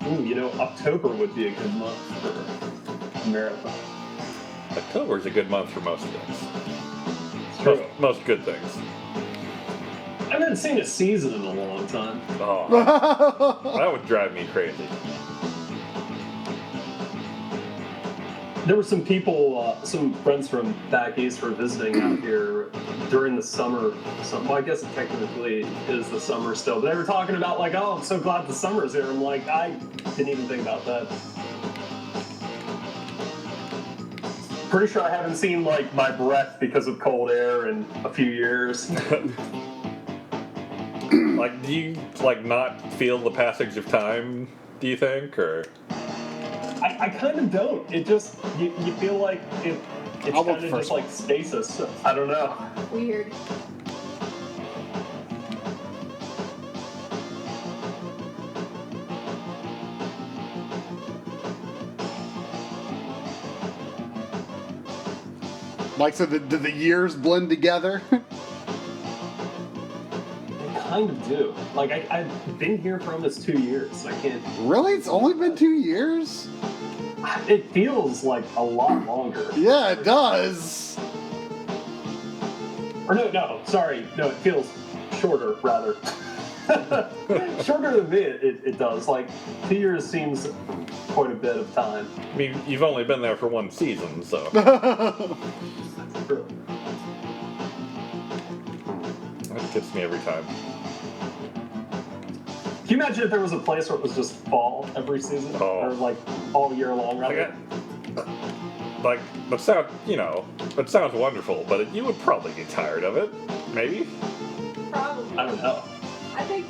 Ooh, October would be a good month for a marathon. October's a good month for most things. It's true. Most good things. I haven't seen a season in a long time. Oh, that would drive me crazy. There were some people, some friends from back east were visiting out here during the summer. Well, I guess it technically is the summer still. But they were talking about like, oh, I'm so glad the summer's here. I'm like, I didn't even think about that. Pretty sure I haven't seen like my breath because of cold air in a few years. Like, do you not feel the passage of time? Do you think, or? I kind of don't. It just you feel like it's kind of just like stasis. I don't know. Weird. Like, so do the years blend together? They kind of do. Like I've been here for almost 2 years. I can't. Really? It's only been 2 years? It feels like a lot longer. Yeah, it does. Or no, sorry. No, it feels shorter, rather. Shorter than me, it does. Like, 2 years seems quite a bit of time. I mean, you've only been there for one season, so. True. That gets me every time. Can you imagine if there was a place where it was just fall every season? Oh. Or, like, all year long, rather? Like, that sound, it sounds wonderful, but you would probably get tired of it. Maybe? Probably. I don't know. I think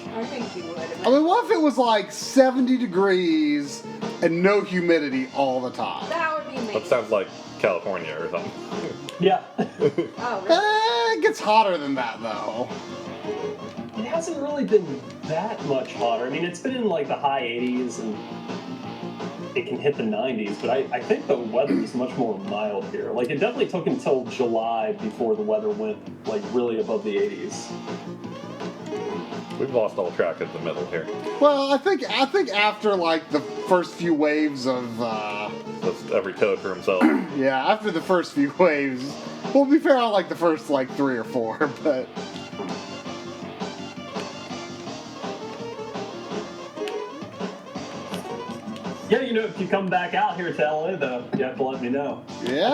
you would. I mean, what if it was like 70 degrees and no humidity all the time? That would be amazing. That sounds like California or something. Yeah. Oh, really? It gets hotter than that, though. It hasn't really been that much hotter. I mean, it's been in, like, the high 80s, and it can hit the 90s, but I think the weather is much more mild here. Like, it definitely took until July before the weather went, like, really above the 80s. We've lost all track of the middle here. Well, I think after like the first few waves of That's every toad for himself. yeah, after the first few waves, well, to be fair, I like the first like 3 or 4, but Yeah, if you come back out here to LA, though, you have to let me know. yeah.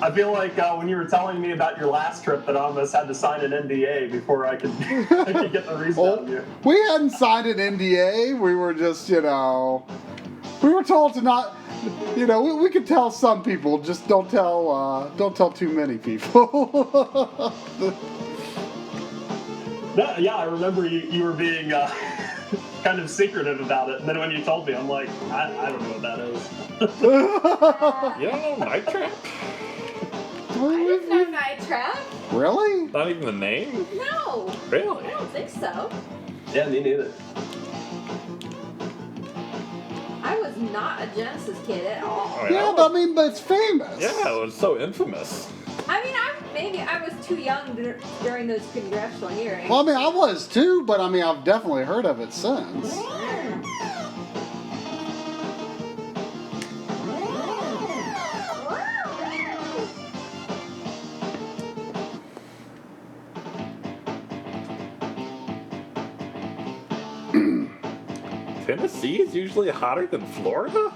I feel like when you were telling me about your last trip that I almost had to sign an NDA before I could, I could get the reason out of you. We hadn't signed an NDA. We were just, we were told to not, we could tell some people, just don't tell too many people. No, yeah, I remember you were being kind of secretive about it, and then when you told me, I'm like, I don't know what that is. You don't know Night Trap? I didn't know Night Trap. Really? Not even the name? No. Really? I don't think so. Yeah, me neither. I was not a Genesis kid at all. Oh, Yeah, but it's famous. Yeah, it was so infamous. I mean, maybe I was too young during those congressional hearings. Well, I was too, but I've definitely heard of it since. Tennessee is usually hotter than Florida?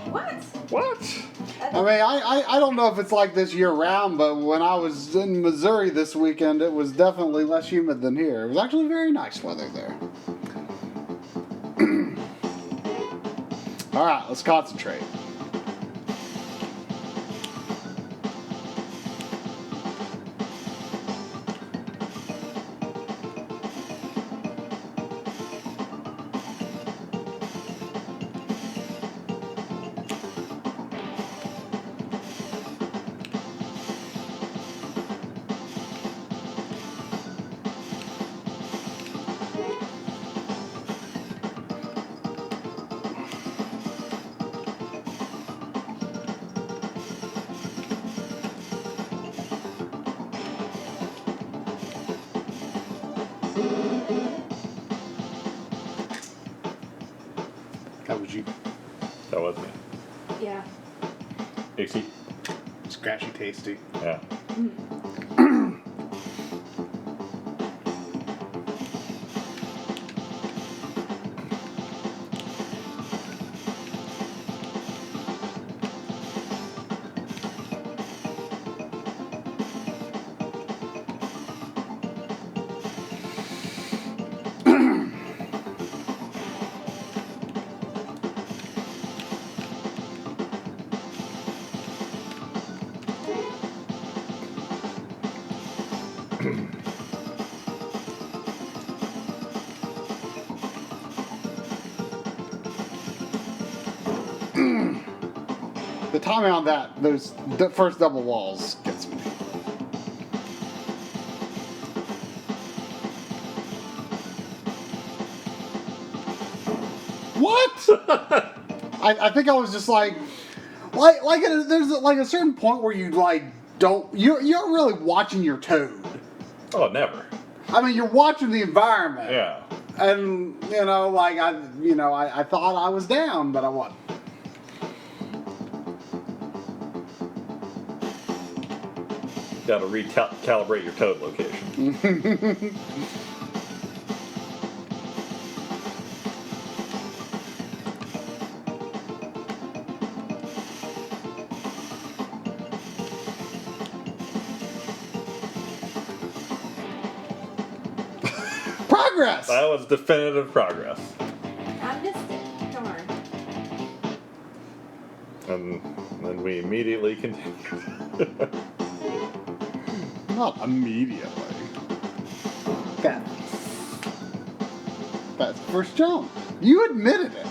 What? What? I don't know if it's like this year round, but when I was in Missouri this weekend, it was definitely less humid than here. It was actually very nice weather there. All right, let's concentrate. That was you. That was me. Yeah. Ixie? Scratchy tasty. Yeah. The timing on the first double walls gets me. What? I think I was just like there's like a certain point where you like you're really watching your toad. Oh, never. I mean, you're watching the environment. Yeah. And, like, I thought I was down, but I wasn't. Got to recalibrate your toad location. Progress! That was definitive progress. I missed it. Darn. And then we immediately continued. Not immediately. That's the first jump. You admitted it.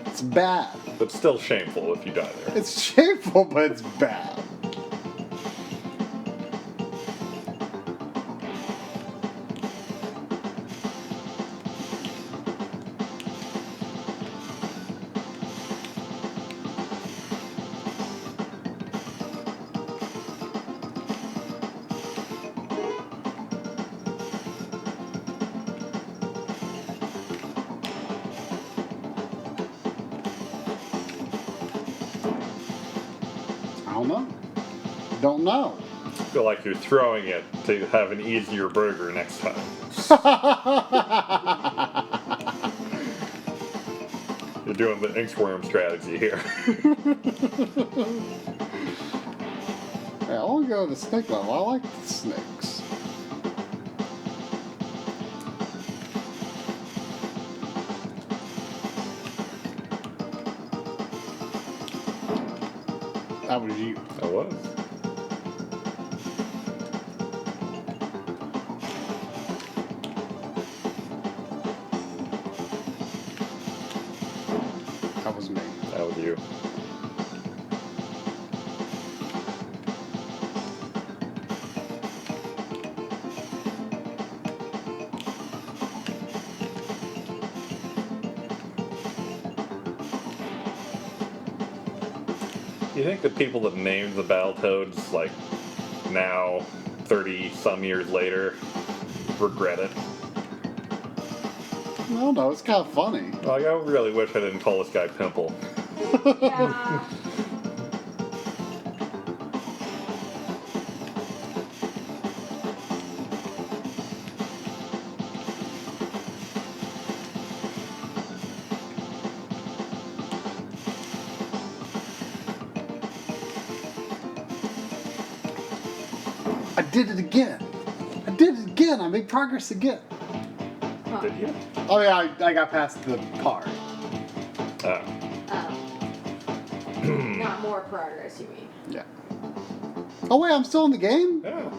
It's bad. But still shameful if you die there. It's shameful, but it's bad. I don't know. Don't know. I feel like you're throwing it to have an easier burger next time. You're doing the inchworm strategy here. Yeah, I want to go to the snake level. I like the snakes. That was you. I was. That was me. That was you. You think the people that named the Battletoads, like, now, 30-some years later, regret it? I don't know. It's kind of funny. Like, I really wish I didn't call this guy Pimple. Yeah. I did it again. I did it again. I made progress again. Huh. Did you? Oh yeah, I got past the part. Oh. Oh. Not more progress, you mean? Yeah. Oh wait, I'm still in the game? Yeah.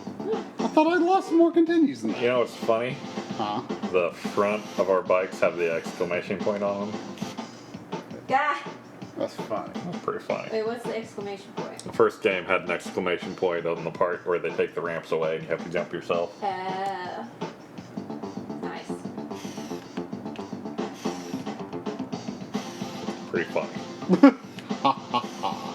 I thought I'd lost some more continues than that. You know what's funny? Huh? The front of our bikes have the exclamation point on them. Gah! That's funny. That's pretty funny. Wait, what's the exclamation point? The first game had an exclamation point on the part where they take the ramps away and you have to jump yourself. Nice. Pretty funny. Ha ha ha.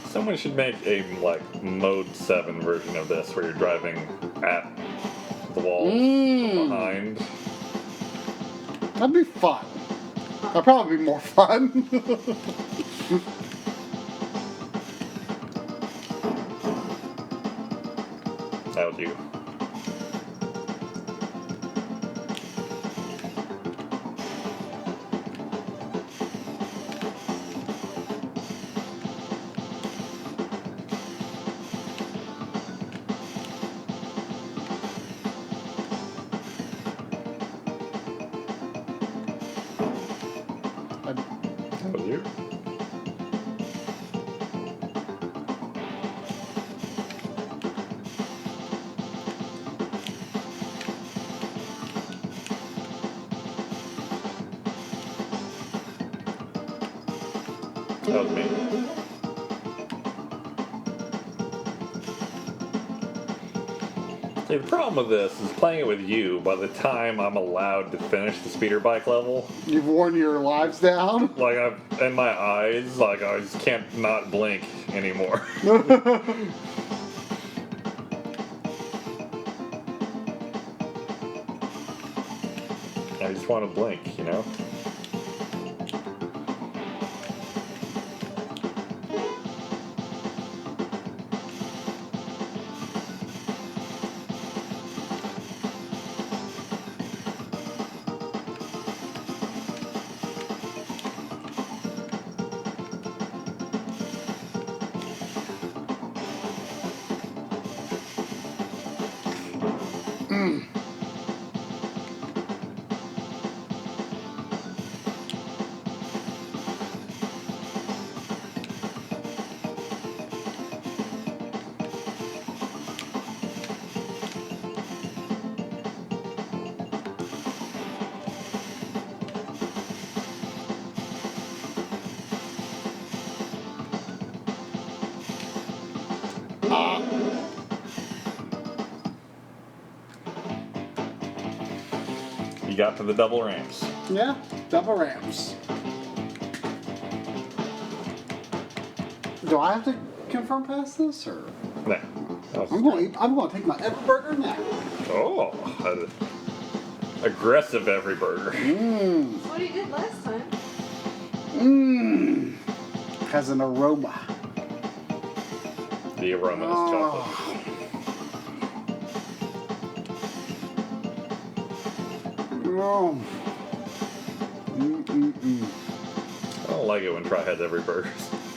Someone should make a like mode 7 version of this where you're driving at the wall behind. That'd be fun. That'd probably be more fun. That was you. That was you. That was me. See, the problem with this is playing it with you. By the time I'm allowed to finish the speeder bike level, You've worn your lives down. like in my eyes, like I just can't not blink anymore. I just want to blink, you know? You got to the double ramps. Yeah, double ramps. Do I have to confirm past this, or No. I'm going to take my Everburger now. Oh, aggressive every burger. That's what he did last time. Has an aroma. The aroma is chocolate. Oh. I don't like it when Try has every burger.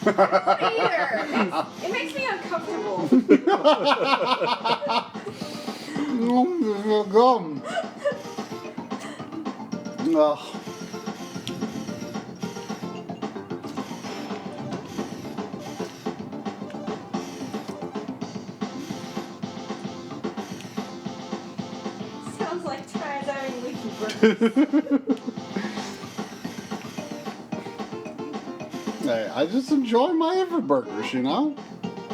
Either. It makes me uncomfortable. Gum. Ugh. Sounds like Ty's having leaky burgers. Hey, I just enjoy my Everburgers, you know?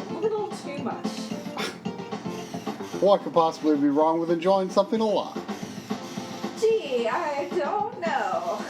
A little too much. What could possibly be wrong with enjoying something a lot? Gee, I don't know.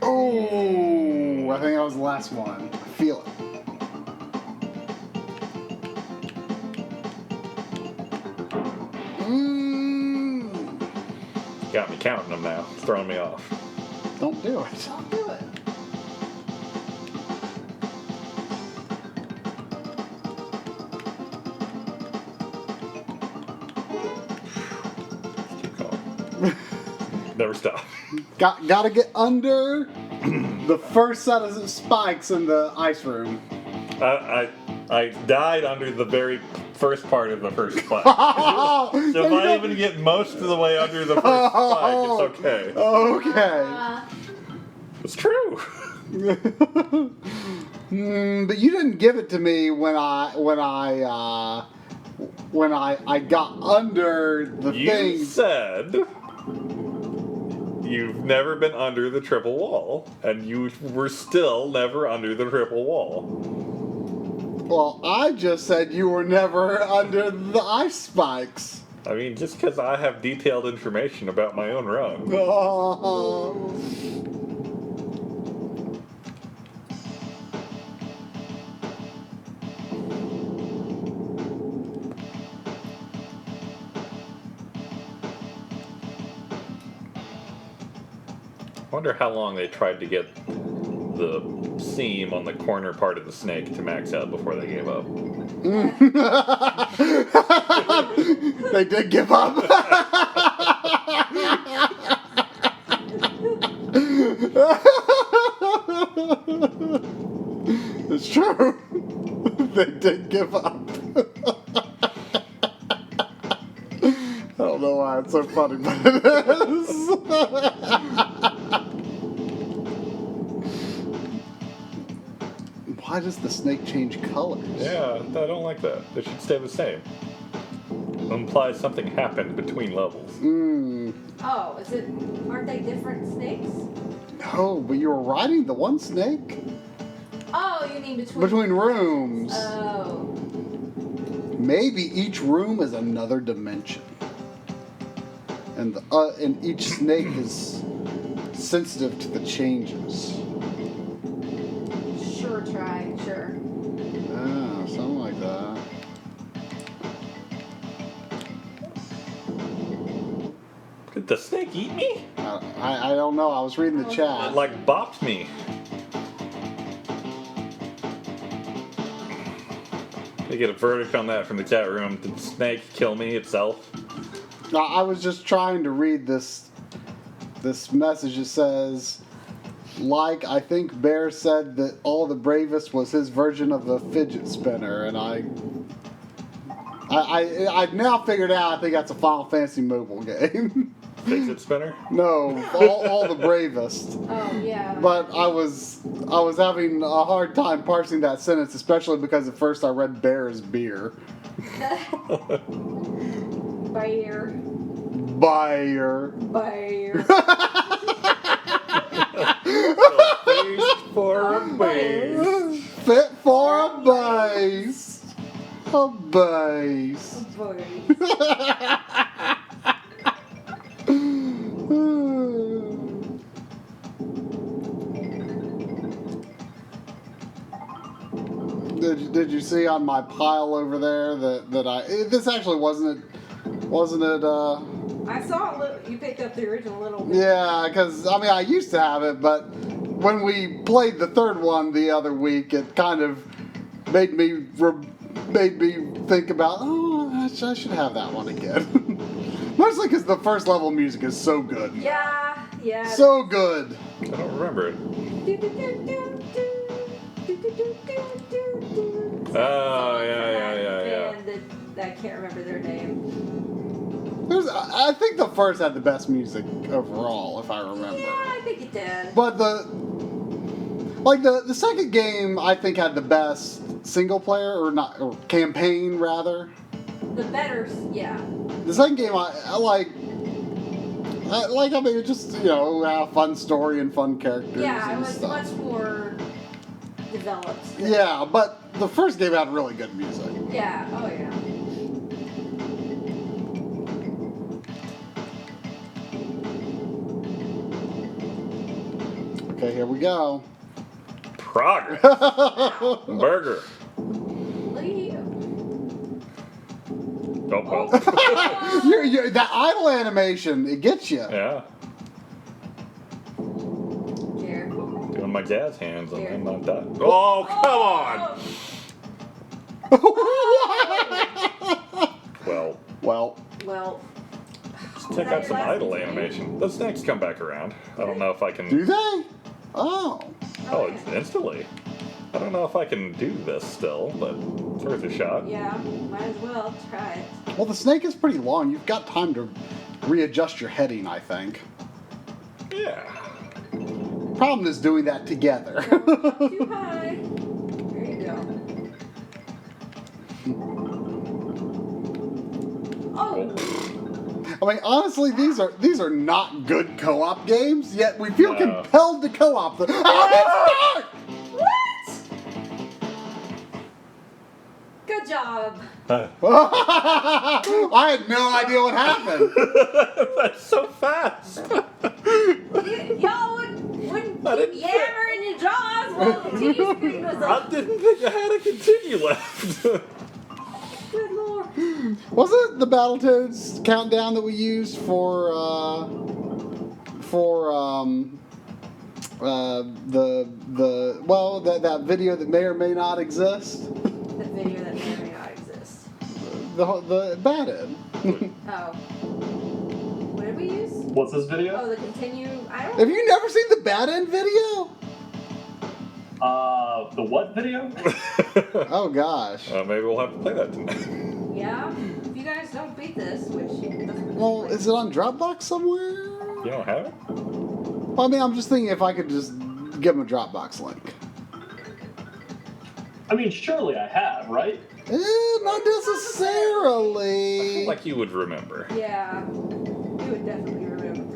Oh, I think that was the last one. I feel it. Got me counting them now. It's throwing me off. Don't do it. Don't do it. It's too calm. Never stop. Gotta get under the first set of spikes in the ice room. I died under the very first part of the first spike. Oh, So if I even get most of the way under the first spike, it's okay. Okay. It's true. But you didn't give it to me when I got under the You thing. said you've never been under the triple wall, and you were still never under the triple wall. Well, I just said you were never under the ice spikes. I mean, just because I have detailed information about my own run. Oh. wonder how long they tried to get the seam on the corner part of the snake to max out before they gave up. They did give up. It's true. They did give up. I don't know why it's so funny, but it is. Why does the snake change colors? Yeah, I don't like that. They should stay the same. It implies something happened between levels. Oh, aren't they different snakes? No, but you were riding the one snake. Oh, you mean Between rooms. Oh. Maybe each room is another dimension. And and each snake is sensitive to the changes. Sure. Ah, something like that. Did the snake eat me? I don't know. I was reading the It chat. like bopped me. They get a verdict on that from the chat room. Did the snake kill me itself? I was just trying to read this message. It says, I think Bear said that All the Bravest was his version of the fidget spinner, and I've now figured out I think that's a Final Fantasy mobile game. Fidget spinner? No, all the Bravest. Oh yeah. But I was having a hard time parsing that sentence, especially because at first I read bear as beer. Bear. Face for a base. Fit for a base. A base. Did you see on my pile over there that this actually wasn't it? I saw a little. You picked up the original little. Yeah, because I used to have it, but when we played the third one the other week, it kind of made me think about, I should have that one again. Mostly because the first level music is so good. Yeah. So good. I don't remember it. Oh, yeah. And I can't remember their name. I think the first had the best music overall, if I remember. Yeah, I think it did. But the second game, I think had the best single player or campaign rather. The better, yeah. The second game, I like. It just had a fun story and fun characters. Yeah, it and was stuff. much more developed. Yeah, but the first game had really good music. Yeah. Oh yeah. Okay, here we go. Progress. Burger. Look at you. Oh, well. That idle animation, it gets you. Yeah. Careful. Doing my jazz hands and Here. then not that. Oh, come on! Well, Well. let's check out some idle animation. Those snakes come back around. I don't know if I can. Do they? Oh. Oh, it's instantly. I don't know if I can do this still, but it's worth a shot. Yeah. Might as well try it. Well, the snake is pretty long. You've got time to readjust your heading, I think. Yeah. Problem is doing that together. Don't jump too high. There you go. Oh. Honestly, these are not good co-op games. Yet we feel No. compelled to co-op them. Oh, What? Good job. I had no idea what happened. That's so fast. Y'all wouldn't I keep didn't yammering your jaws while the TV screen was I up. didn't think I had a continue left. Good lord. Wasn't it the Battletoads countdown that we used for That video that may or may not exist. The video that may or may not exist. The bad end. Oh. What did we use? What's this video? Oh, the continue. I don't. Have you never seen the bad end video? The what video? Oh gosh. Maybe we'll have to play that tonight. Yeah. If you guys don't beat this, which doesn't. Well, is it on Dropbox somewhere? You don't have it? Well, I mean, I'm just thinking if I could just give him a Dropbox link. I mean, surely I have, right? Not necessarily. I feel like you would remember. Yeah. You would definitely remember.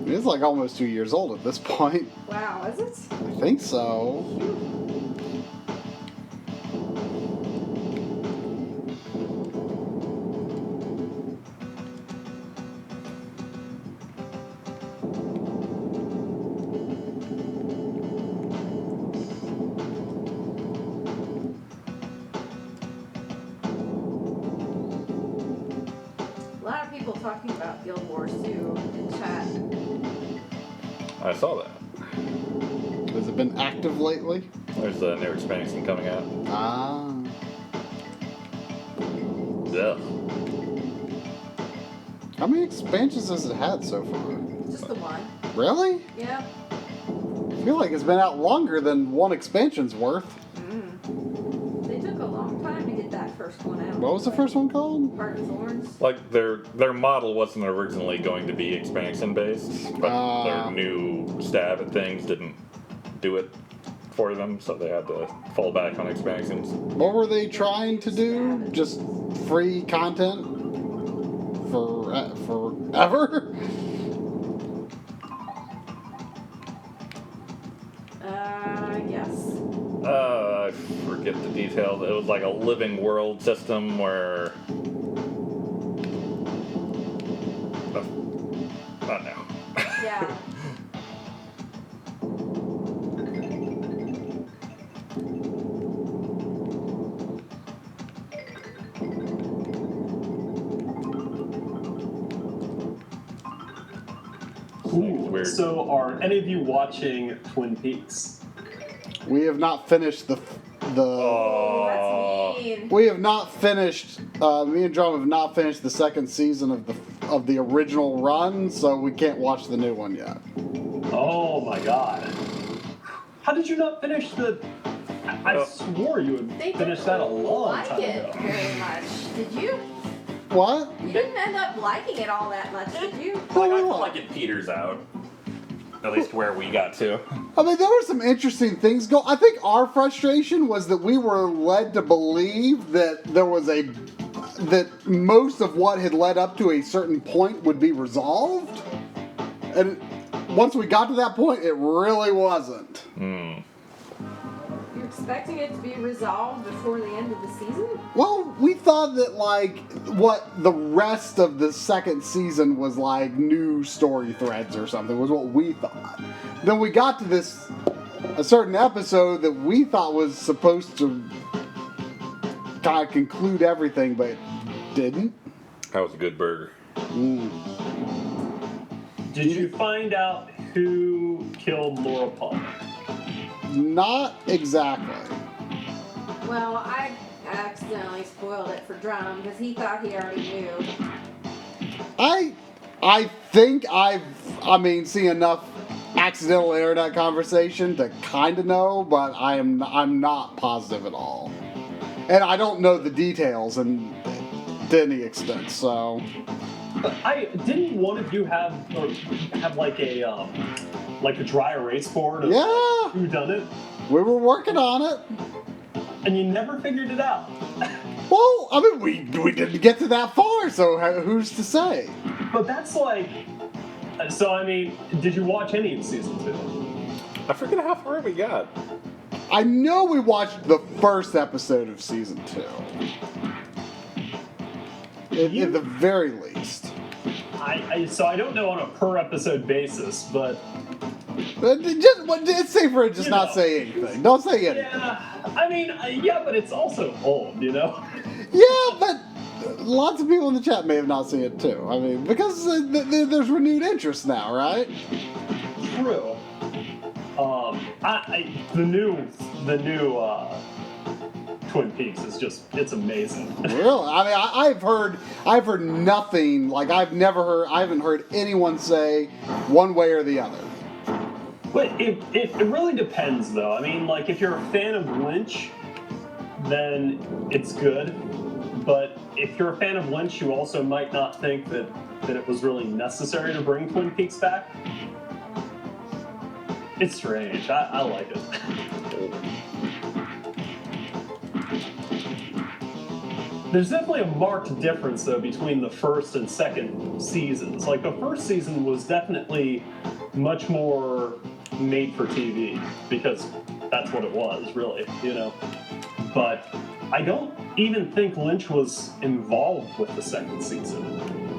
It's like almost 2 years old at this point. Wow, is it? I think so. A lot of people talking about Guild Wars 2 in chat. I saw that. Has it been active lately? There's a new expansion coming out. Ah. Yeah. How many expansions has it had so far? Just the one. Really? Yep. I feel like it's been out longer than one expansion's worth. They took a long time to get that first one out. What was the first one called? Heart of Thorns. Like their model wasn't originally going to be expansion based, but their new stab at things didn't do it for them, so they had to fall back on expansions. What were they trying to do? Just free content forever? Yes. I forget the details. It was like a living world system where I don't know. Yeah. Seems weird. So, are any of you watching Twin Peaks? We have not finished the. Oh, that's mean. We have not finished. Me and Drum have not finished the second season of the original run, so we can't watch the new one yet. Oh my god. How did you not finish the... I swore you They had didn't finished that a long like time it ago. very much. Did you? What? You didn't end up liking it all that much, did you? Like, I feel like it peters out. At least where we got to. I mean, there were some interesting things go. I think our frustration was that we were led to believe that that most of what had led up to a certain point would be resolved, and once we got to that point, it really wasn't. You're expecting it to be resolved before the end of the season? Well, we thought that like what the rest of the second season was like new story threads or something was what we thought. Then we got to a certain episode that we thought was supposed to kind of conclude everything, but it didn't. That was a good burger. Did you find out who killed Laura Palmer? Not exactly. Well, I accidentally spoiled it for Drum because he thought he already knew. I think I've seen enough accidental internet conversation to kind of know, but I'm not positive at all, and I don't know the details and to any extent. So, Didn't one of you have like a dry erase board of Yeah. who done it, we were working on it. and you never figured it out? Well, I mean, we didn't get to that far, so who's to say? But that's like... So, I mean, did you watch any of season 2? I forget how far we got. I know we watched the first episode of season 2. At the very least. So I don't know on a per episode basis, but... It's safer to just not say anything. Don't say anything. Yeah, I mean, yeah, but it's also old, you know? Yeah, but lots of people in the chat may have not seen it too. I mean, because there's renewed interest now, right? True. The new Twin Peaks is it's amazing. Really? I mean, I've heard nothing. Like I haven't heard anyone say one way or the other. But it really depends, though. I mean, like, if you're a fan of Lynch, then it's good. But if you're a fan of Lynch, you also might not think that it was really necessary to bring Twin Peaks back. It's strange. I like it. There's definitely a marked difference, though, between the first and second seasons. Like, the first season was definitely much more made for TV, because that's what it was, really, you know? But I don't even think Lynch was involved with the second season,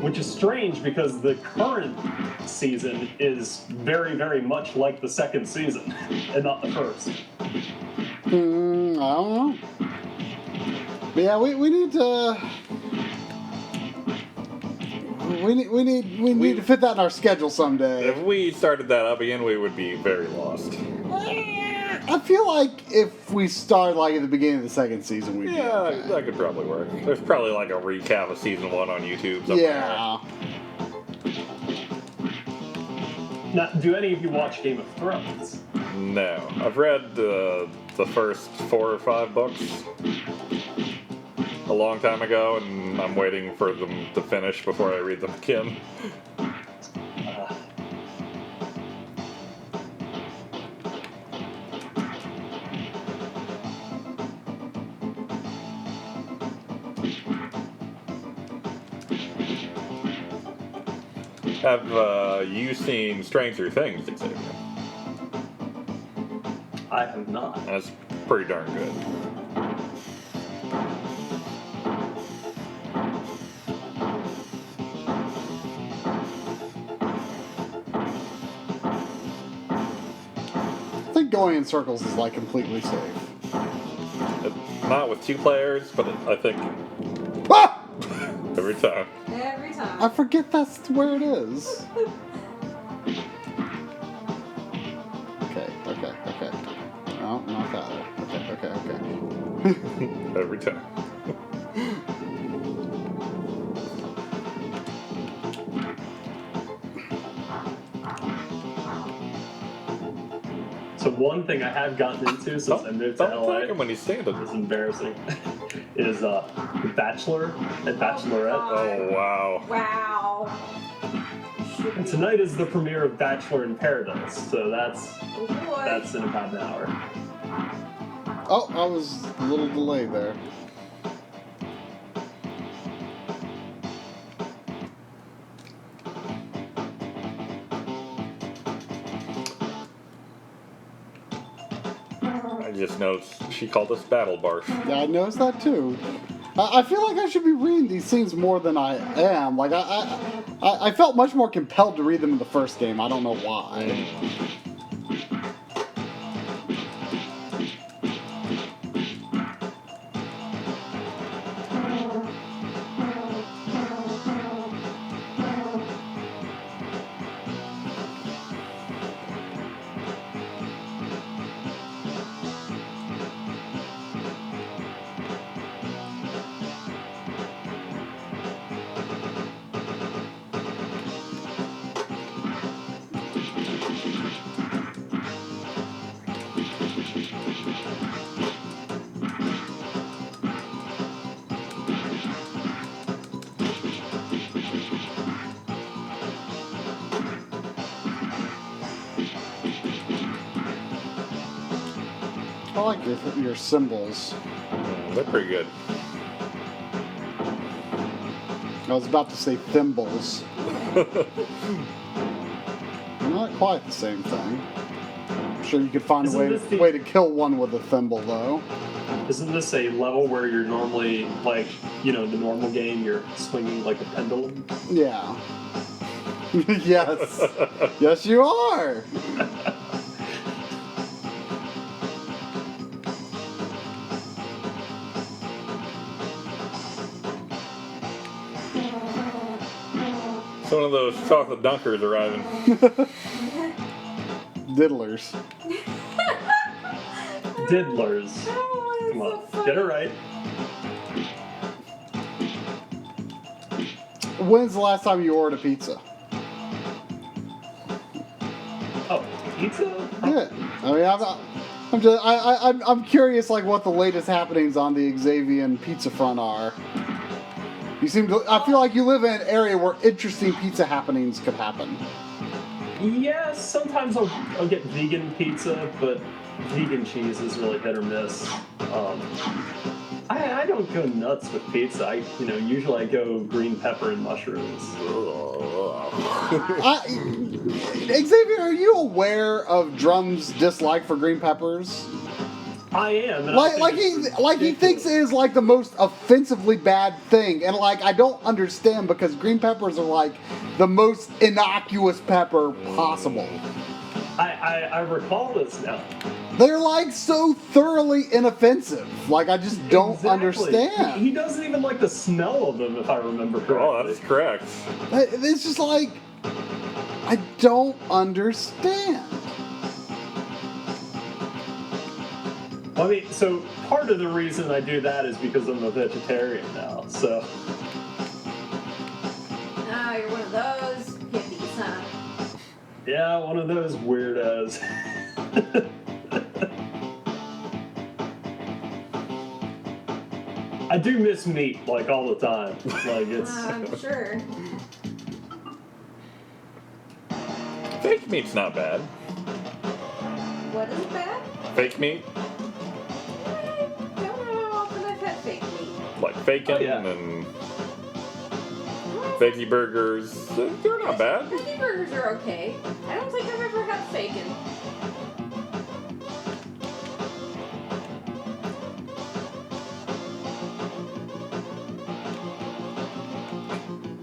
which is strange because the current season is very, very much like the second season, and not the first. I don't know. But yeah, we need to. We need to fit that in our schedule someday. If we started that up again, we would be very lost. I feel like if we start like at the beginning of the second season, we'd be Yeah, okay. that could probably work. There's probably like a recap of season 1 on YouTube. Somewhere. Yeah. Now, do any of you watch Game of Thrones? No, I've read the first 4 or 5 books a long time ago, and I'm waiting for them to finish before I read them again. Have you seen Stranger Things, Xavier? I have not. That's pretty darn good. I think going in circles is like completely safe. Not with 2 players, but I think Ah! every time. Every time. I forget that's where it is. Okay. No, not that way. Okay. Every time. So one thing I have gotten into since I moved to Don't LA, take him when he's standing. it's embarrassing, is The Bachelor and Bachelorette. Oh, wow. Wow. And tonight is the premiere of Bachelor in Paradise, so that's Oh boy. that's in about an hour. Oh, I was a little delayed there. I just noticed she called us Battle Barf. Yeah, I noticed that too. I feel like I should be reading these scenes more than I am. Like I felt much more compelled to read them in the first game. I don't know why. I like your symbols. They're pretty good. I was about to say thimbles. Not quite the same thing. I'm sure you could find Isn't a this the- way to kill one with a thimble, though. Isn't this a level where you're normally, like, you know, the normal game, you're swinging like a pendulum? Yeah. Yes. Yes, you are. One of those chocolate dunkers arriving. Diddlers. Diddlers. Oh, Come on, it's so get it funny. right. When's the last time you ordered a pizza? Oh, pizza? Yeah. I mean, I'm curious, like, what the latest happenings on the Xavier pizza front are. You seem to. I feel like you live in an area where interesting pizza happenings could happen. Yeah, sometimes I'll get vegan pizza, but vegan cheese is really hit or miss. I don't go nuts with pizza. Usually I go green pepper and mushrooms. Xavier, are you aware of Drum's dislike for green peppers? I am. And I think He thinks it is like the most offensively bad thing, and like I don't understand because green peppers are like the most innocuous pepper possible. I recall this now. They're like so thoroughly inoffensive. Like I just don't Exactly. understand. He doesn't even like the smell of them, if I remember correctly. Oh, that's correct. It's just like I don't understand. I mean, so part of the reason I do that is because I'm a vegetarian now. So. Oh, you're one of those hippies, huh? Yeah, one of those weirdos. I do miss meat, like, all the time. Like, it's... I'm sure. Fake meat's not bad. What is bad? Fake meat? I don't know how often I've had fake meat. Like bacon Oh, yeah. and veggie burgers. They're not bad. Veggie burgers are okay. I don't think I've ever had bacon.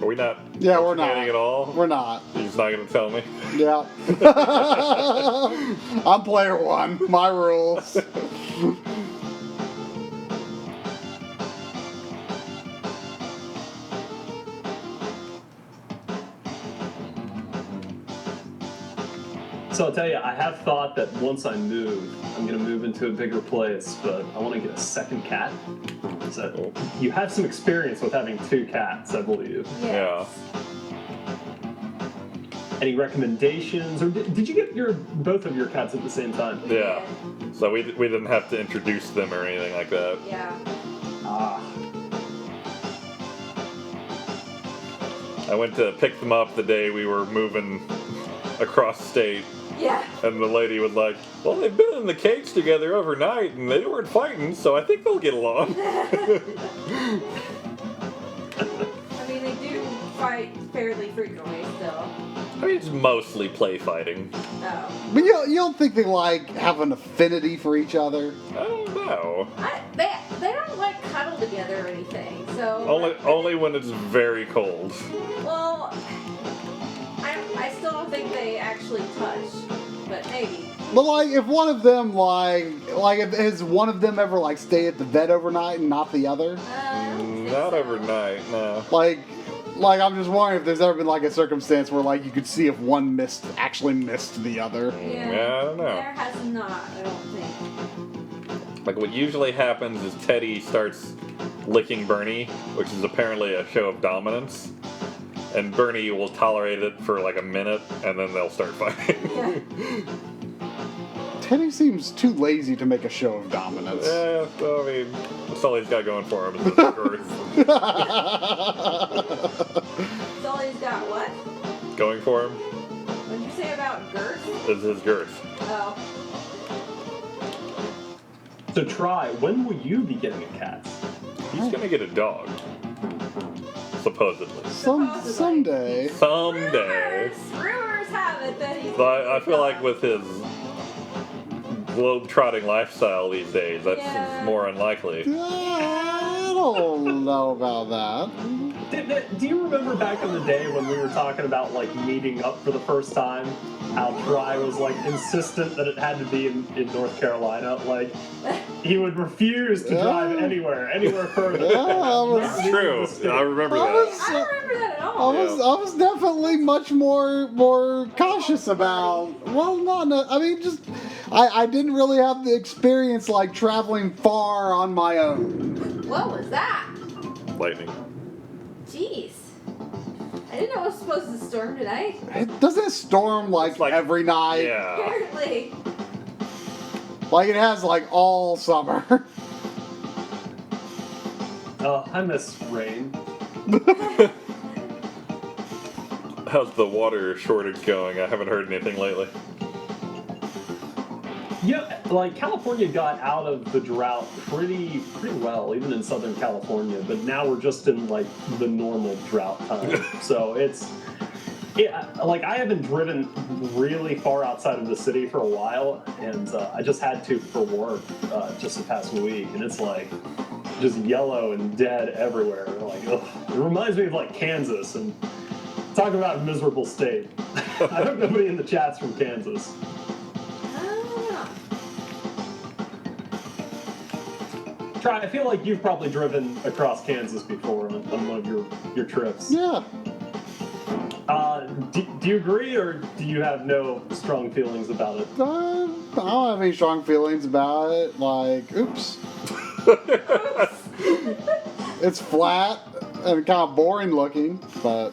Are we not? Yeah, we're not. At all? We're not. You're just not gonna tell me? Yeah. I'm player one. My rules. So I'll tell you, I have thought that once I move, I'm going to move into a bigger place, but I want to get a second cat. So you have some experience with having two cats, I believe. Yes. Any recommendations, or did you get both of your cats at the same time? Yeah. So we didn't have to introduce them or anything like that. Yeah. Ah, I went to pick them up the day we were moving across state, Yeah. and the lady was like, "Well, they've been in the cage together overnight, and they weren't fighting, so I think they'll get along." I mean, they do fight fairly frequently still. I mean, it's mostly play fighting. Oh. But you don't think they like have an affinity for each other? I don't know. They don't like cuddle together or anything, so. Only when it's very cold. Well, I still don't think they actually touch, but maybe. But like, if one of them has one of them ever like stay at the vet overnight and not the other? I don't think Not so. overnight, no. Like I'm just wondering if there's ever been like a circumstance where like you could see if one actually missed the other. Yeah. Yeah, I don't know. There has not, I don't think. Like what usually happens is Teddy starts licking Bernie, which is apparently a show of dominance. And Bernie will tolerate it for like a minute, and then they'll start fighting. Yeah. Teddy seems too lazy to make a show of dominance. Yeah, well, I mean, that's all he's got going for him is his girth. So he's got what? Going for him What did you say about girth? is his girth. Oh. so try. When will you be getting a cat? He's gonna get a dog. Supposedly. Someday. Someday. Rumors have it that he's. So I feel like with his globe-trotting lifestyle these days, that's Yeah. more unlikely. I don't know about that. Do you remember back in the day when we were talking about like meeting up for the first time? How Try was like insistent that it had to be in North Carolina. Like he would refuse to drive anywhere further. Yeah, It's true. I remember that. I remember that at all. I was definitely much more cautious about. Well, I mean, just I didn't really have the experience like traveling far on my own. What was that? Lightning. Jeez. I didn't know it was supposed to storm today. It doesn't storm like every night. Yeah. Apparently. Like it has like all summer. Oh, I miss rain. How's the water shortage going? I haven't heard anything lately. Yeah, like California got out of the drought pretty well, even in Southern California. But now we're just in like the normal drought time. So like I haven't driven really far outside of the city for a while, and I just had to for work just the past week, and it's like just yellow and dead everywhere. Like, ugh. It reminds me of like Kansas, and talk about a miserable state. I hope nobody in the chat's from Kansas. I feel like you've probably driven across Kansas before on one of your trips. Yeah. Do you agree, or do you have no strong feelings about it? I don't have any strong feelings about it. Like, oops. It's flat and kind of boring looking, but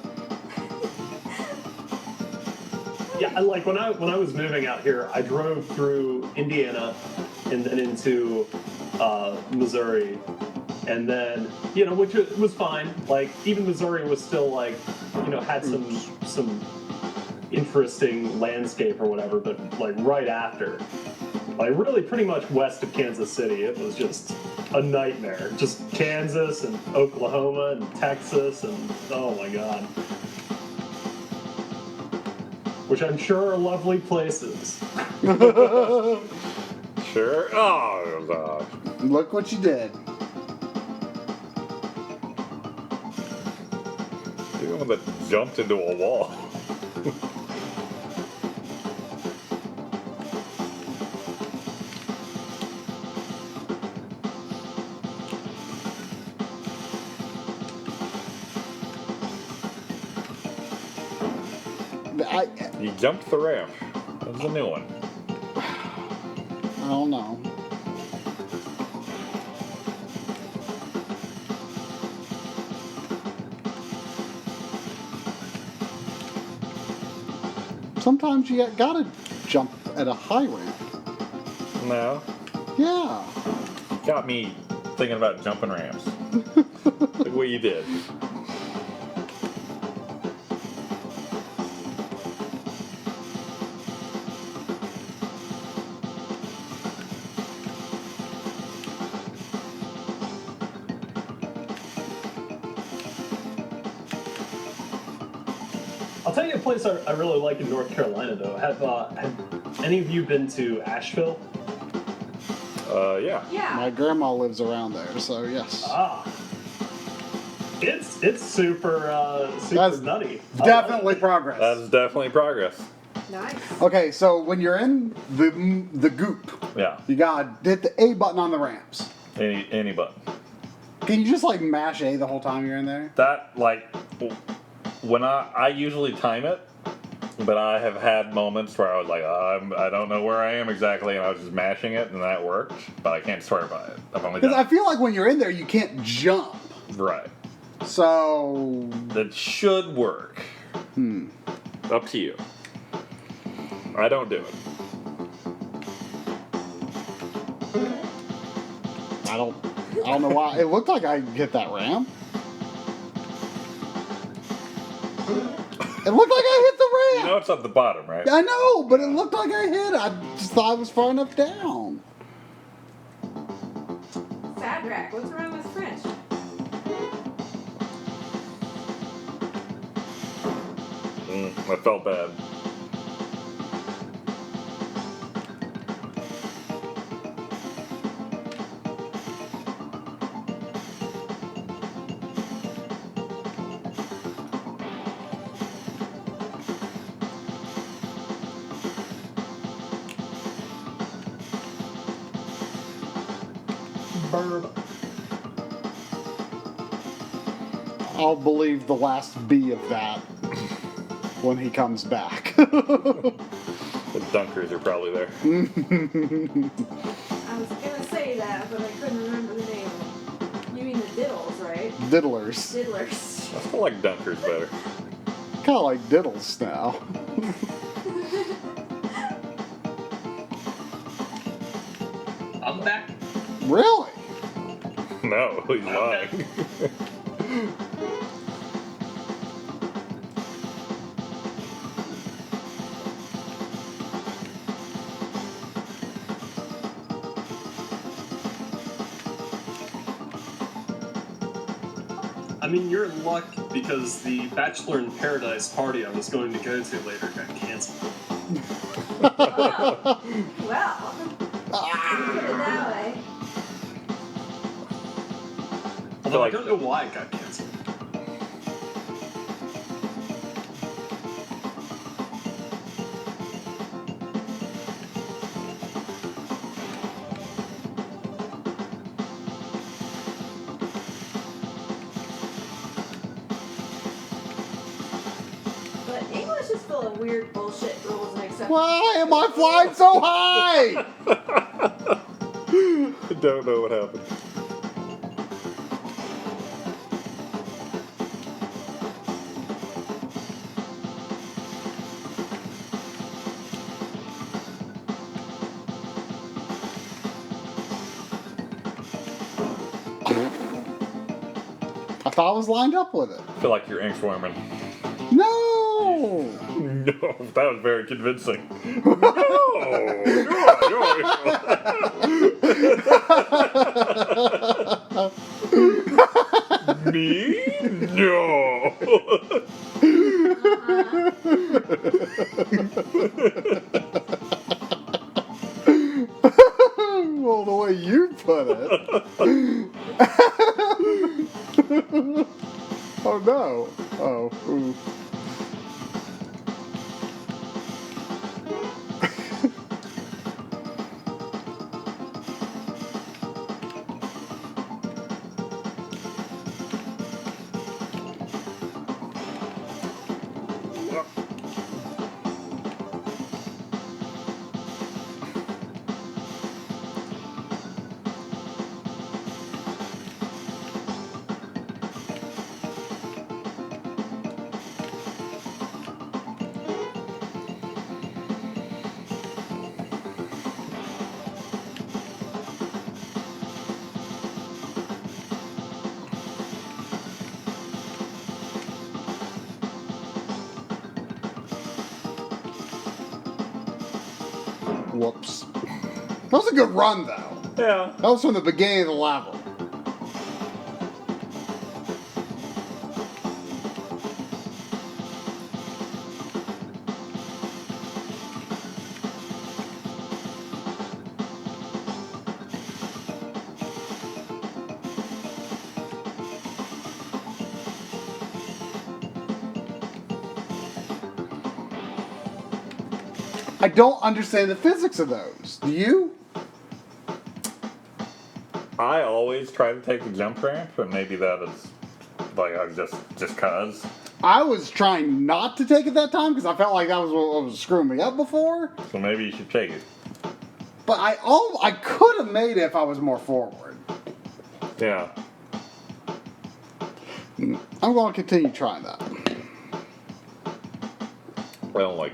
Yeah, like when I was moving out here, I drove through Indiana and then into Missouri, and then which was fine. Like even Missouri was still like had some interesting landscape or whatever, but like right after, like really pretty much west of Kansas City, it was just a nightmare. Just Kansas and Oklahoma and Texas and oh my god. Which I'm sure are lovely places. Sure. Oh, God. look what you did. You're the one that jumped into a wall. You jumped the ramp. That's a new one. I don't know. Sometimes you gotta jump at a high ramp. No. Yeah. Got me thinking about jumping ramps. Look what you did. I'll tell you a place I really like in North Carolina, though. Have any of you been to Asheville? Yeah. Yeah. My grandma lives around there, so yes. Ah, it's super That's nutty. Definitely progress. That's definitely progress. Nice. Okay, so when you're in the goop, Yeah. you gotta hit the A button on the ramps. Any button. Can you just like mash A the whole time you're in there? That, like, when I usually time it, but I have had moments where I was like, I don't know where I am exactly, and I was just mashing it, and that worked, but I can't swear by it. I've only Because I done feel like when you're in there, you can't jump. it. Right. So That should work. Up to you. I don't do it. I don't know why. It looked like I hit that ramp. It looked like I hit the You ramp. know it's at the bottom, right? I know, but it looked like I hit it. I just thought I was far enough down. Sadrack, what's wrong with French? I felt bad. Burb. I'll believe the last B of that when he comes back. The dunkers are probably there. I was gonna say that, but I couldn't remember the name. You mean the diddles, right? Diddlers. Diddlers. I still like dunkers better. Kind of like diddles now. I'm back. Really? No, he's lying. I mean, you're in luck because the Bachelor in Paradise party I was going to go to later got canceled. Well, put it that way. Although I like- don't know why it got canceled. But English is full of weird bullshit rules and exceptions. Why am I flying so high? I don't know what happened. I thought I was lined up with it. I feel like you're inchworming. No! No, that was very convincing. No. Me? No. Well, the way you put it. Oh no. Oh. Ooh. Whoops. That was a good run, though. Yeah. That was from the beginning of the level. I don't understand the physics of those. Do you? I always try to take the jump ramp, and maybe that is like I just cause. I was trying not to take it that time because I felt like that was what was screwing me up before. So maybe you should take it. But I could have made it if I was more forward. Yeah. I'm going to continue trying that. Well, like.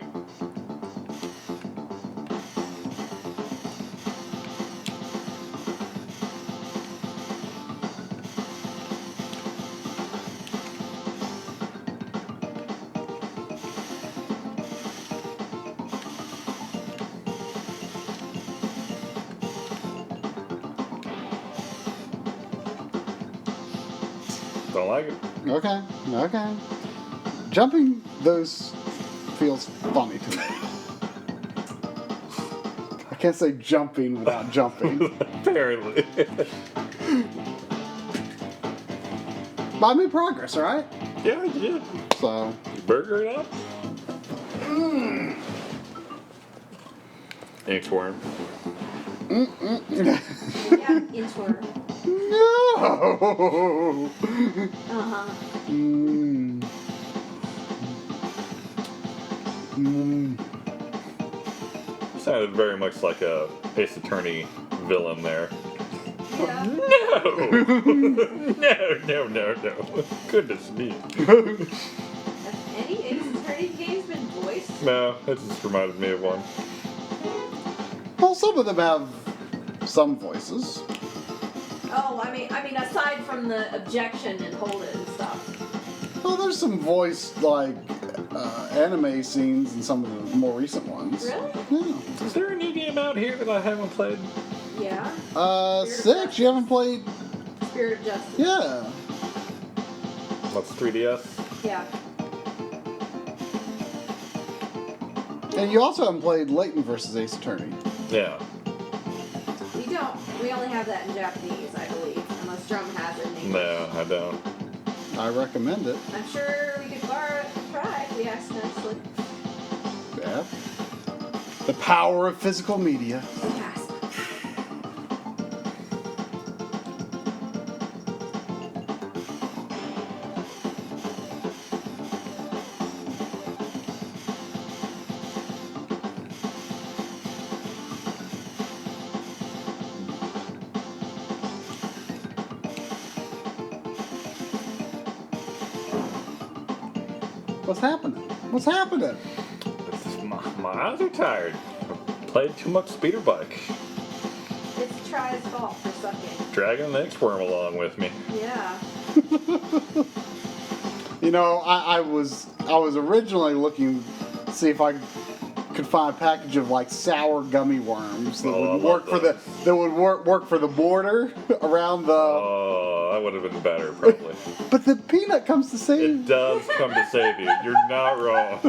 Don't like it. Okay. Jumping those feels funny to me. I can't say jumping without jumping. Apparently. But I made progress, alright? Yeah, you did. So, You burger it up? Inchworm. Yeah, inchworm. No. Uh-huh. Mm. Mm. Sounded very much like a Ace Attorney villain there. Yeah. No. Goodness me. Have any Ace Attorney games been voiced? No, it just reminded me of one. Well, some of them have some voices. Oh, I mean, aside from the objection and hold it and stuff. Well, there's some voiced, like, anime scenes in some of the more recent ones. Really? Yeah. Is there a new game out here that I haven't played? Yeah. 6? You haven't played? Spirit of Justice. Yeah. What's 3DS? Yeah. And you also haven't played Layton versus Ace Attorney. Yeah. We don't. We only have that in Japanese, I believe, unless Drum has it in English. No, I don't. I recommend it. I'm sure we could borrow it and try if we asked nicely. Yeah. The power of physical media. Yes. What's happening? What's happening? My eyes are tired. I played too much speeder bike. It's Try's fault for sucking. Dragging the next worm along with me. Yeah. You know, I was originally looking to see if I could find a package of like sour gummy worms that Oh, I would love work for work for the border around the. Oh, that would have been better, probably. But the peanut comes to save. It does come to save you. You're not wrong.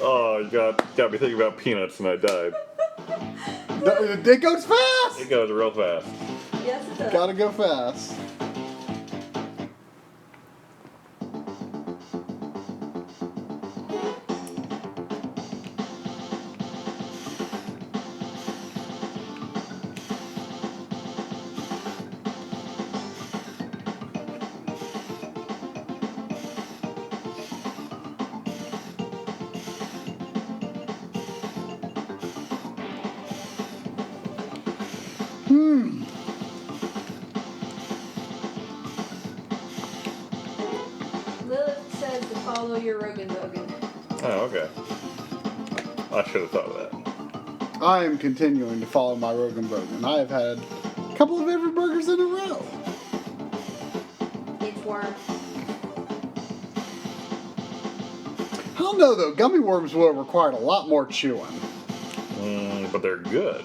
Oh, you got me thinking about peanuts and I died. It goes fast. It goes real fast. Yes, it does. Gotta go fast. Lilith says to follow your Rogan Bogan. Oh, okay. I should have thought of that. I am continuing to follow my Rogan Bogan. I have had a couple of every burgers in a row. Inchworm. I don't know though. Gummy worms will require a lot more chewing. But they're good.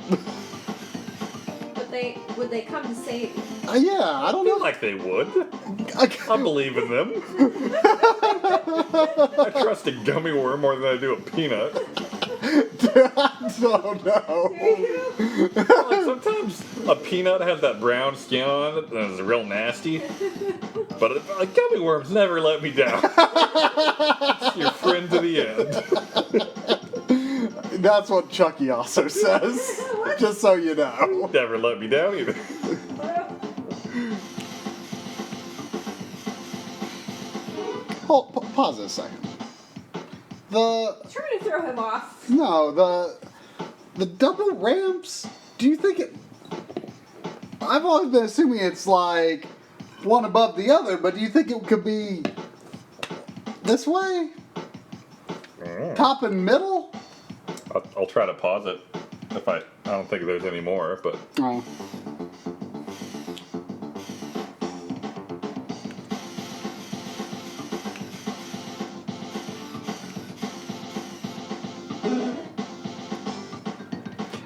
But would they come to save you? Yeah, I don't I feel know. like they would. I believe in them. I trust a gummy worm more than I do a peanut. I don't know. Like sometimes a peanut has that brown skin on it and it's real nasty. But a gummy worms never let me down. It's your friend to the end. That's what Chucky also says. Just so you know. Never let me down either. Hold, pause it a second. Trying to throw him off. The double ramps. Do you think it? I've always been assuming it's like one above the other, but do you think it could be this way? Top and middle? I'll try to pause it. If I don't think there's any more, but Oh.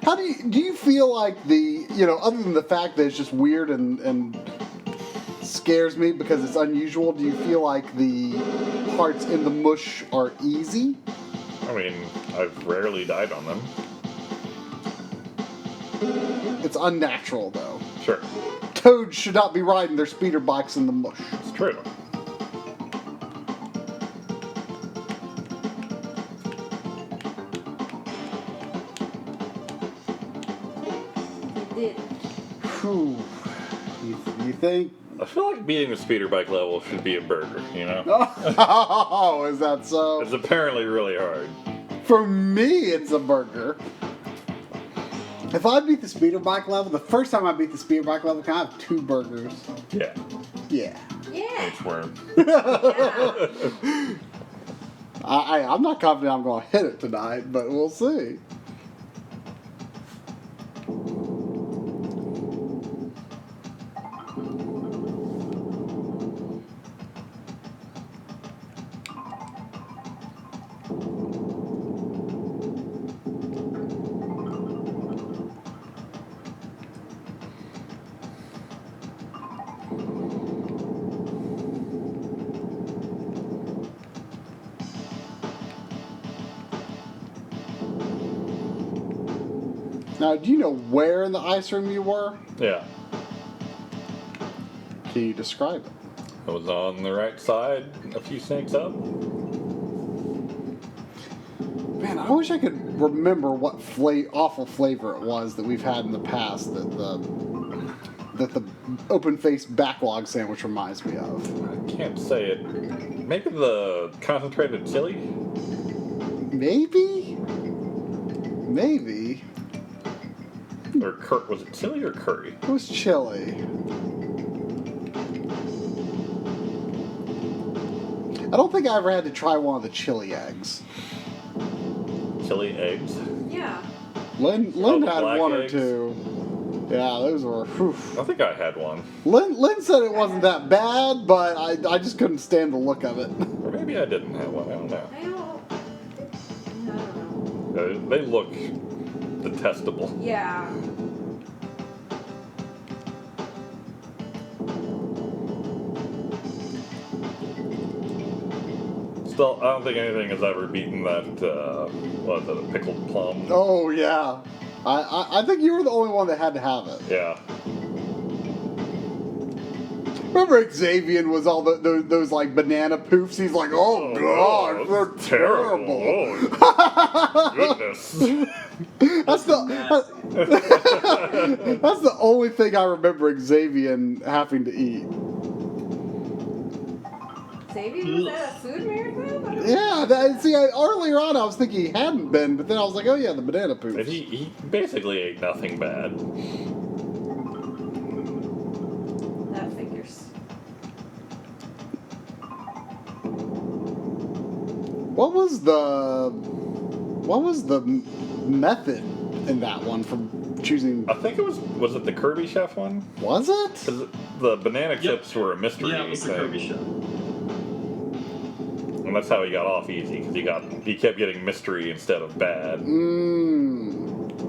How do you feel like other than the fact that it's just weird and scares me because it's unusual, do you feel like the parts in the mush are easy? I mean, I've rarely died on them. It's unnatural though. Sure, Toads should not be riding their speeder bikes in the mush. it's true. did. Whew. You think? I feel like beating the speeder bike level should be a burger, you know? Oh, is that so? It's apparently really hard. For me, it's a burger. If I beat the speeder bike level, the first time I beat the speeder bike level, can I have 2 burgers? Yeah. Yeah. Yeah. Inchworm. Yeah. I'm not confident I'm going to hit it tonight, but we'll see. Now, do you know where in the ice room you were? Yeah. Can you describe it? I was on the right side, a few snakes up. Man, I wish I could remember what awful flavor it was that we've had in the past that the open-faced backlog sandwich reminds me of. I can't say it. Maybe the concentrated chili? Maybe? Maybe. Or was it chili or curry? It was chili. I don't think I ever had to try one of the chili eggs. Chili eggs? Yeah. Lynn the had black one eggs? or two. Yeah, those were. Whew. I think I had one. Lynn said it wasn't that bad, but I just couldn't stand the look of it. Or maybe I didn't have one. I don't know. I don't know. They look detestable. Yeah. Still, I don't think anything has ever beaten that, what is it, a pickled plum? Oh yeah, I think you were the only one that had to have it. Yeah. Remember Xavier was all those like banana poofs? He's like, oh god, they're that's terrible. Oh, goodness. That's that's the only thing I remember Xavier having to eat. Xavier was at a food marathon? Yeah, earlier on I was thinking he hadn't been, but then I was like, oh yeah, the banana And poofs. he basically ate nothing bad. That figures. What was the method in that one for choosing? I think it was it the Kirby Chef one? Was it? 'Cause the banana chips were a mystery. Yeah, it was the thing. Kirby Chef. And that's how he got off easy, because he kept getting mystery instead of bad.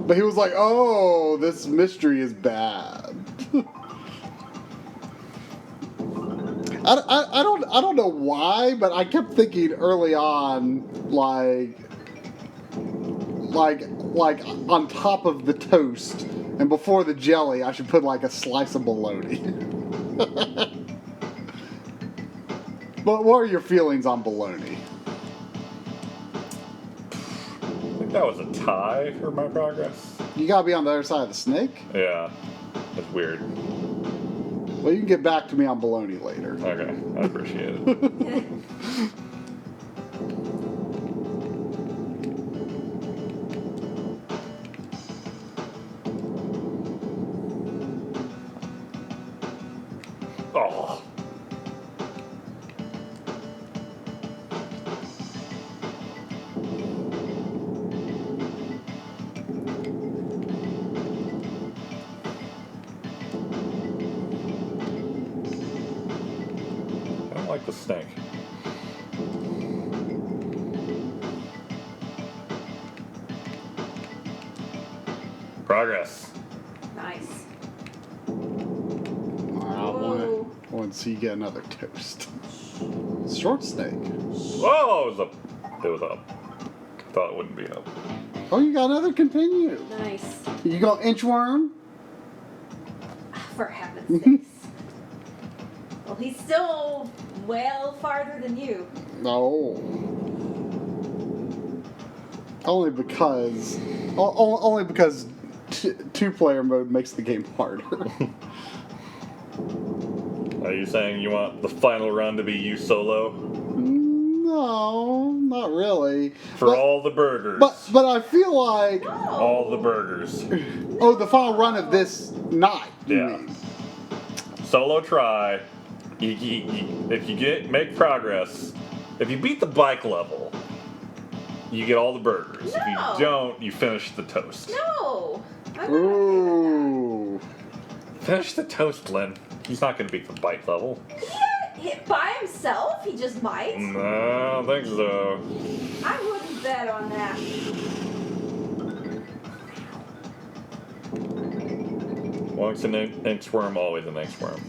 But he was like, oh, this mystery is bad. I don't know why, but I kept thinking early on, like on top of the toast and before the jelly, I should put like a slice of bologna. But what are your feelings on bologna? I think that was a tie for my progress. You gotta be on the other side of the snake? Yeah. That's weird. Well, you can get back to me on bologna later. Okay, I appreciate it. Oh. I don't like the snake. Progress. Nice. I want to see you get another toast. Short snake. Oh, it was up. I thought it wouldn't be up. Oh, you got another continue. Nice. You go inchworm? For heaven's sakes. Well, he's still well farther than you. No. Only because two-player mode makes the game harder. Are you saying you want the final run to be you solo? No, not really. For all the burgers. But I feel like All the burgers. the final run of this night. You Yeah. mean. Solo try. If you make progress, if you beat the bike level, you get all the burgers. If you No. don't, you finish the toast. No. I'm not Ooh. Finish the toast, Lynn. He's not going to beat the bike level. hit by himself? He just might? No, I don't think so. I wouldn't bet on that. Once an inchworm, always an inchworm.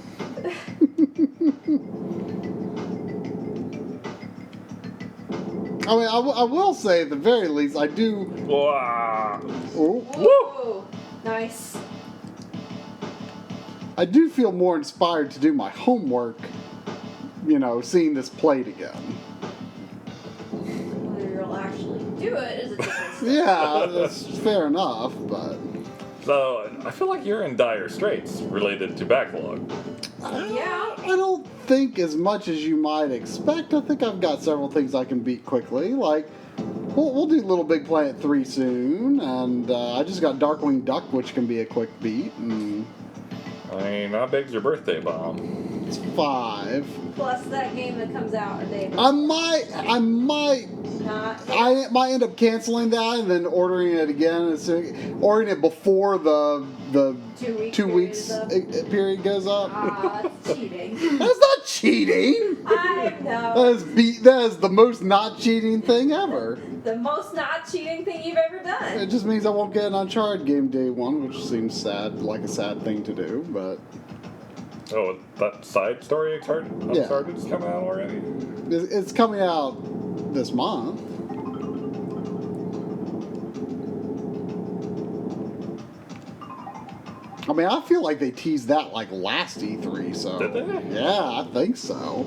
I mean, I will say, at the very least, I do. Wah. Ooh, Ooh. Nice. I do feel more inspired to do my homework. Seeing this played again. Whether you'll actually do it is a different story. Yeah, that's fair enough, but. So, I feel like you're in dire straits related to backlog. Yeah. I don't think as much as you might expect. I think I've got several things I can beat quickly. Like, we'll do Little Big Planet 3 soon, and I just got Darkwing Duck, which can be a quick beat, and I mean, how big's your birthday bomb? it's 5. Plus that game that comes out a day before. I might end up canceling that and then ordering it again. Ordering it before the 2 weeks period goes up. That's cheating. That's not cheating. I know. That is the most not cheating thing ever. The most not cheating thing you've ever It done. just means I won't get an Uncharted game day one, which seems sad, like a sad thing to do, but Oh, that side story Uncharted is coming out already? it's coming out this month. I mean, I feel like they teased that like last E3, so. Did they? Yeah, I think so.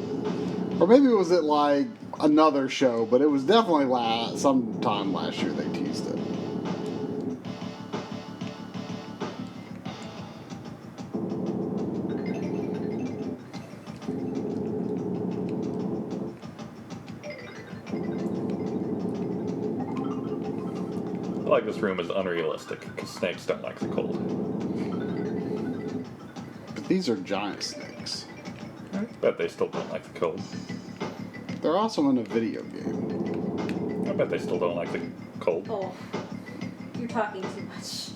Or maybe it was at like another show, but it was definitely sometime last year they teased it. I feel like this room is unrealistic because snakes don't like the cold. But these are giant snakes. I bet they still don't like the cold. They're also in a video game. I bet they still don't like the cold. Oh, you're talking too much.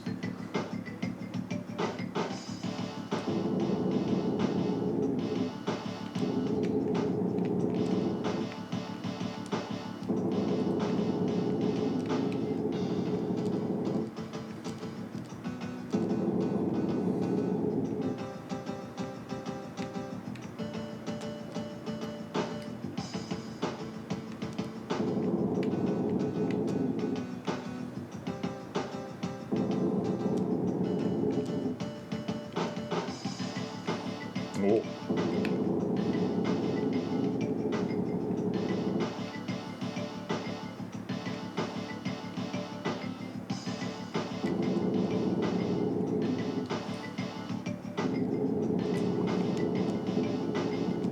Ooh.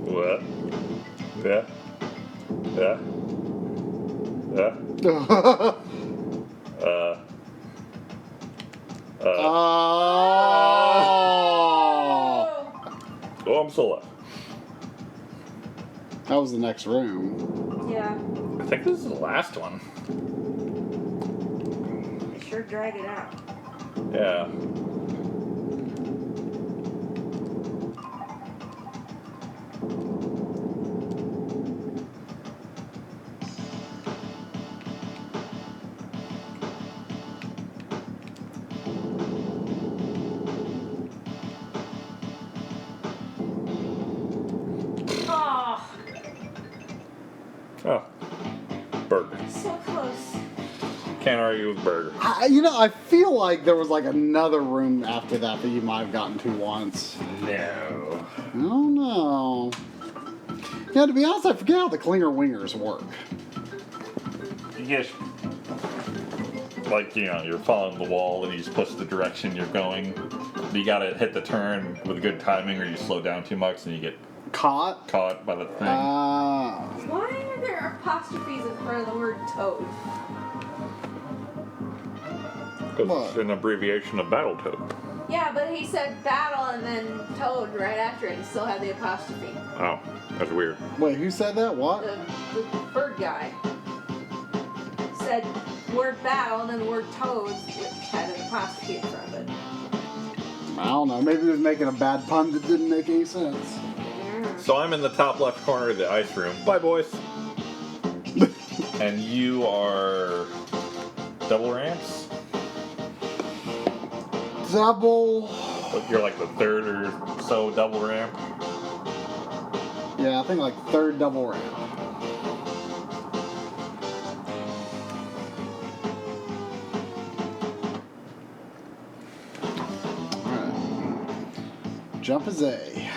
What? Yeah. Yeah. Yeah. Oh, I'm still left. That was the next room. Yeah, I think this is the last one. they sure drag it out. Yeah. Oh, Oh. Burger. so close. Can't argue with burger. I feel like there was like another room after that you might have gotten to once. No. I don't know. To be honest, I forget how the clinger wingers work. You guess. like, you know, you're following the wall and you just push the direction you're going. You gotta hit the turn with good timing or you slow down too much and you get Caught? caught by the thing. Why are there apostrophes in front of the word toad? It's what? an abbreviation of Battletoad. Yeah, but he said battle and then toad right after it. He still had the apostrophe. Oh, that's weird. Wait, who said that? What? The bird guy said word battle and then the word toad had an apostrophe in front of it. I don't know. Maybe he was making a bad pun that didn't make any sense. So I'm in the top left corner of the ice room. Bye, boys. And you are double ramps? Double. You're like the third or so double ramp. Yeah, I think like third double ramp. Alright. Jump is A.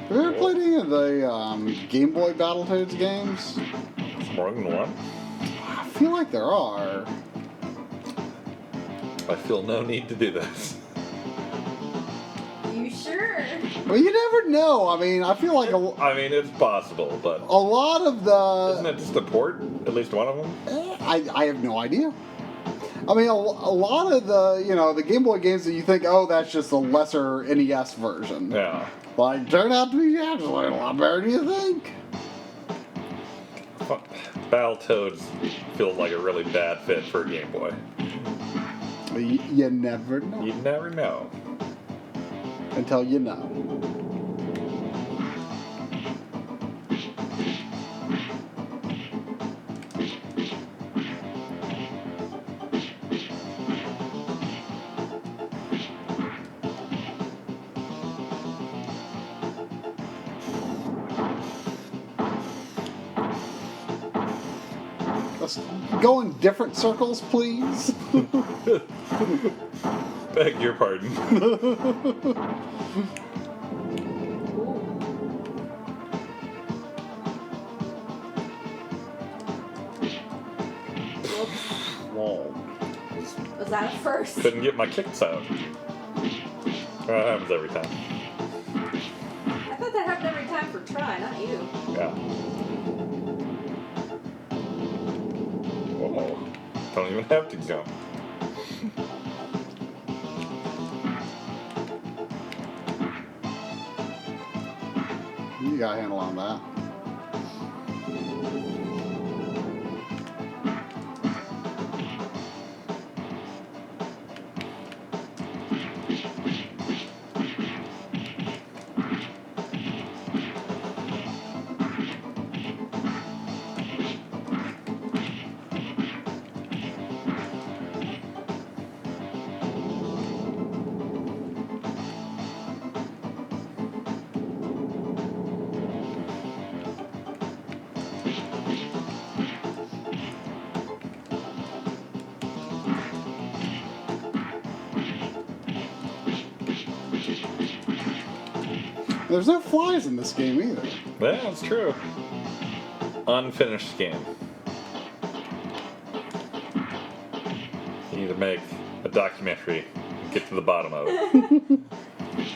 Have you ever played any of the Game Boy Battletoads games? More than one. I feel like there are. I feel no need to do this. You sure? Well, you never know. I mean, I feel like I mean, it's possible, but a lot of isn't the... it just a port? At least one of them? I have no idea. I mean, a lot of the, you know, the Game Boy games that you think, oh, that's just a lesser NES version. Yeah. Like, turned out to be actually a lot better than you think. Battletoads feels like a really bad fit for a Game Boy. You never know. You never know. Until you know. Let's go in different circles, please. Beg your pardon. Whoa. Was that a first? Couldn't get my kicks out. That happens every time. I thought that happened every time for try, not you. Yeah. Whoa. Don't even have to jump. You got a handle on that. There's no flies in this game either. Yeah, that's true. Unfinished game. You need to make a documentary and get to the bottom of it. You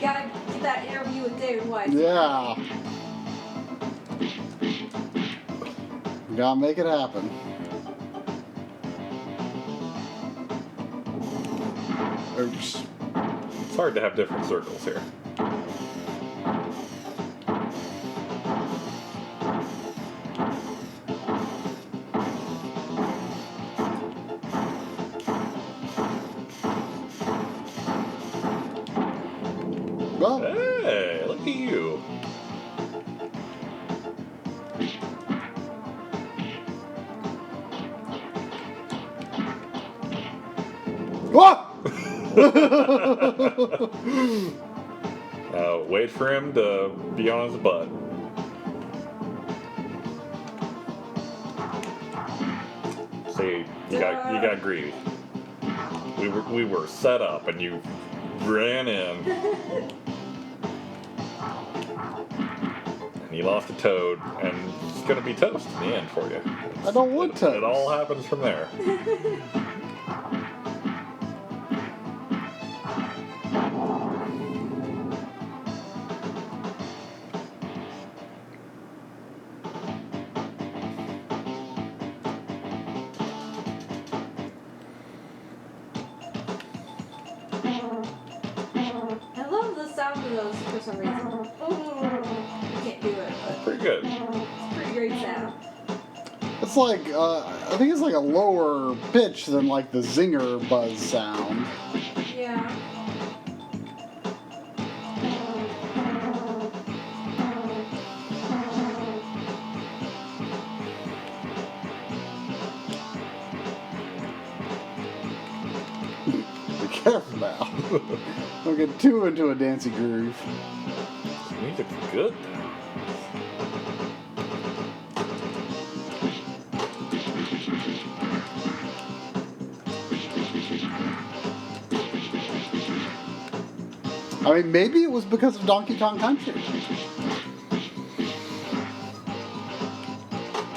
gotta get that interview with David White. Yeah. Gotta make it happen. Oops. It's hard to have different circles here. Well, Hey, look at you. what? Wait for him to be on his butt. See, you got greedy. We were set up, and you ran in, and you lost a toad, and it's gonna be toast in the end for you. I don't want toast. It all happens from there. I love the sound of those for some reason. I can't do it, but Pretty good. it's a pretty great sound. It's like, I think it's like a lower pitch than like the zinger buzz sound. Yeah. Be careful now. Don't get too into a dancey groove. The music's good. I mean, maybe it was because of Donkey Kong Country.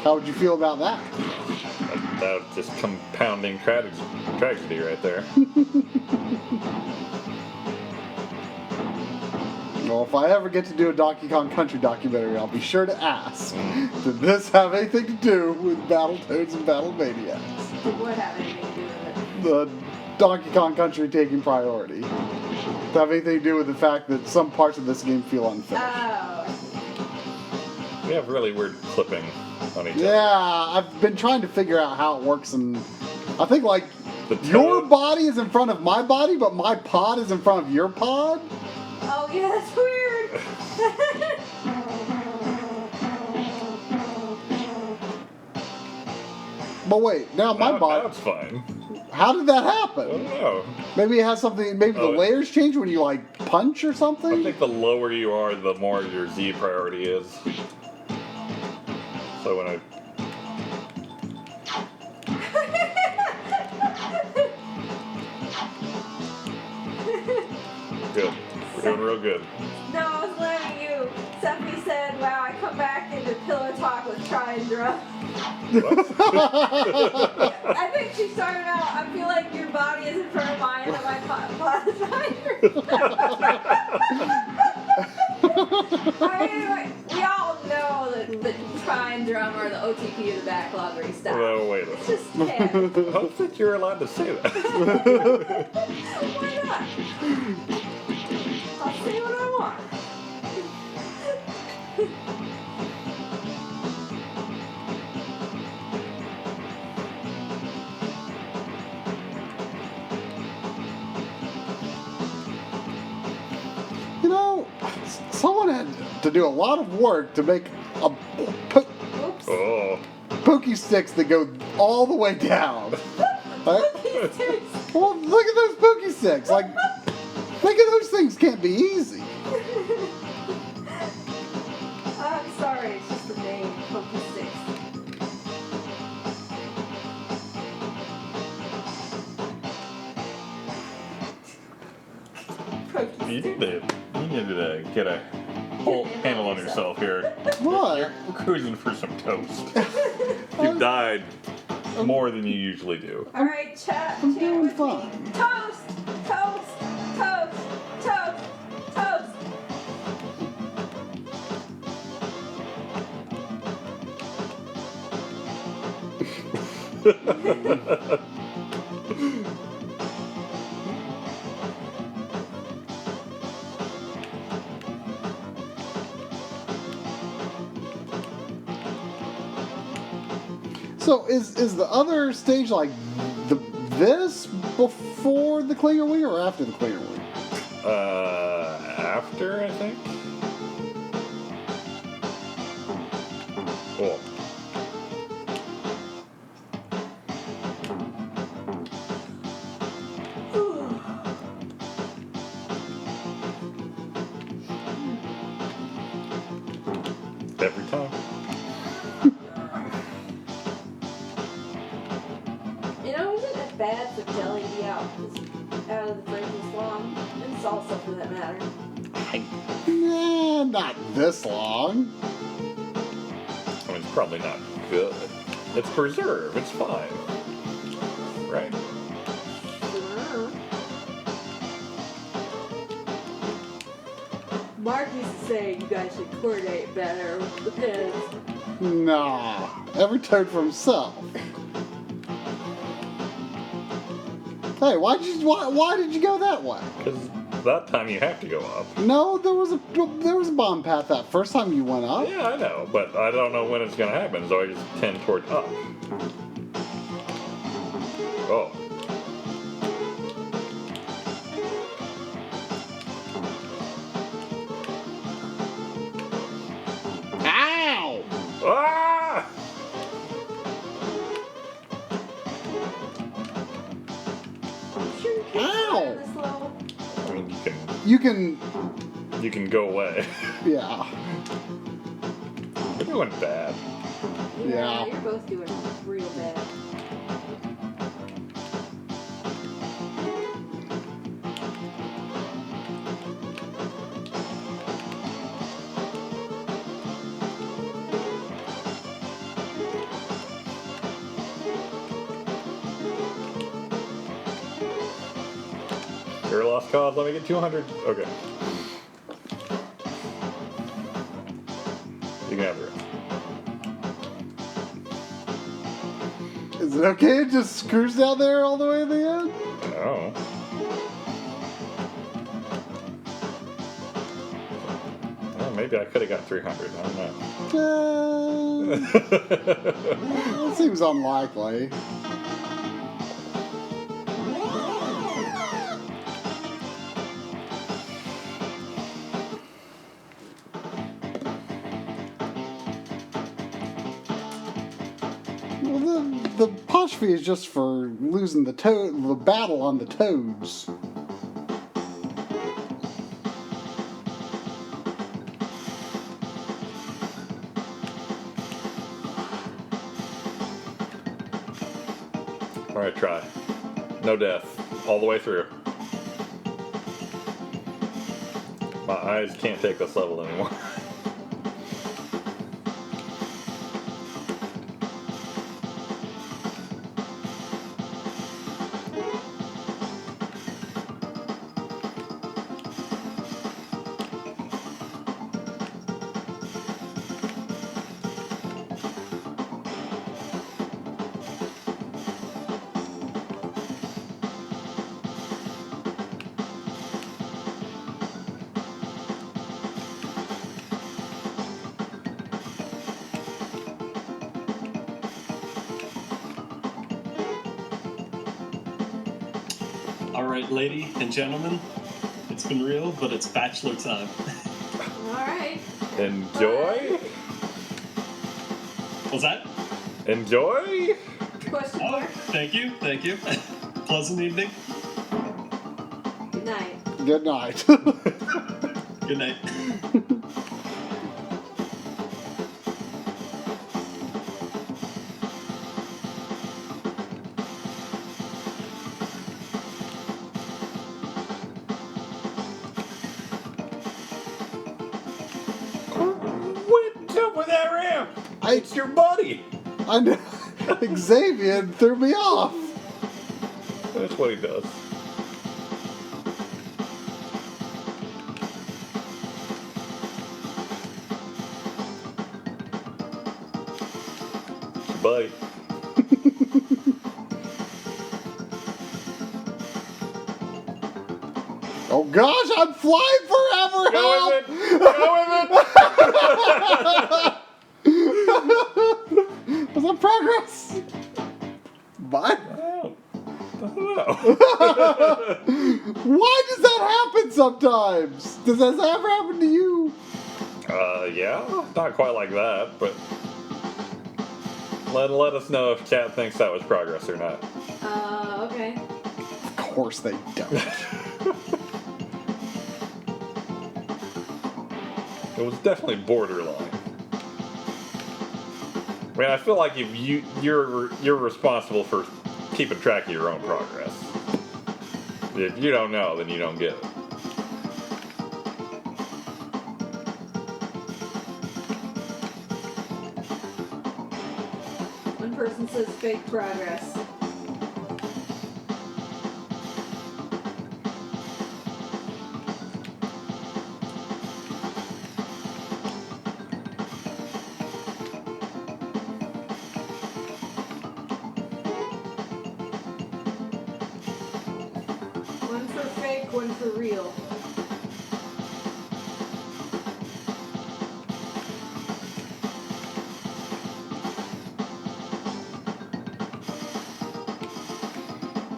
How would you feel about that? That's just compounding tragedy right there. Well, if I ever get to do a Donkey Kong Country documentary, I'll be sure to ask, did this have anything to do with Battletoads and Battlemaniacs? It would have anything to do with it. The Donkey Kong Country taking priority. To have anything to do with the fact that some parts of this game feel unfinished. Oh. We have really weird clipping on each other. Yeah, I've been trying to figure out how it works, and I think like The your toad- body is in front of my body, but my pod is in front of your pod. Oh, yeah, that's weird. But wait, now my Now body. it's fine. How did that I happen? don't know. Maybe it has something. Maybe the Oh. layers change when you like punch or I something. think the lower you are, the more your Z priority is. So when I good, we're doing real good. No, I was letting you. Stephanie said, wow, I come back into pillow talk with try and drum. I think she's talking about, I feel like your body is in front of mine and my pod is behind yours. I mean, like, we all know that the try and drum are the OTP of the Backloggery stuff. Oh wait. It's just canon. I hope that you're allowed to say that. Why not? I'll say what I want. You know, someone had to do a lot of work to make a po- Oops. Oh. pokey sticks that go all the way down. Right? Well, look at those pokey sticks. Like, making those things can't be easy. I'm sorry, it's just the name, Pokey Sticks. You need to get a whole handle on yourself here. What? You're cruising for some toast. You've died more than you usually do. All right, chat. I'm chant doing with me. fine. Toast, toast, toast, toast, toast. So is the other stage like this before the Klinger Wing or after the Klinger Wing? After, I think? Cool. Every time. get bad for jelly to be out of the fridge this long, and salsa for that matter. Nah, not this long. I mean, it's probably not good. It's preserved. It's fine. Right? Mark used to say you guys should coordinate better with the pins. Nah, every toad for himself. Hey, why did you go that way? Because that time you have to go up. No, there was a bomb path that first time you went up. Yeah, I know, but I don't know when it's going to happen, so I just tend toward up. Oh. Ow! Ah! I'm sure you can Ow! fly this level. I mean, You can, go away. yeah. You're doing bad. Yeah. You're both doing real bad. You're a lost cause. Let me get 200. Okay. You can have the rest. Is it okay? It just screws down there all the way to the end? Oh. Well, maybe I could have got 300. I don't know. That seems unlikely. Well, the apostrophe is just for losing the battle on the toads. Alright, try. No death. All the way through. My eyes can't take this level anymore. All right, lady and gentlemen, it's been real, but it's bachelor time. Alright. Enjoy? What's that? Enjoy? Question Oh, mark. thank you. Pleasant evening. Good night. Good night. Good night. What's up with that ramp? It's your buddy. I know. Xavier threw me off. That's what he does. Buddy. Oh gosh, I'm flying forever! Go Help! with it! Go with it! Was that progress? Bye. Oh, I don't know. Why does that happen sometimes? Does that ever happen to you? Yeah, not quite like that, but let us know if chat thinks that was progress or not. Okay. Of course they don't. It was definitely borderline. I mean, I feel like if you're responsible for keeping track of your own progress. If you don't know, then you don't get it. One person says fake progress. One for fake, one for real.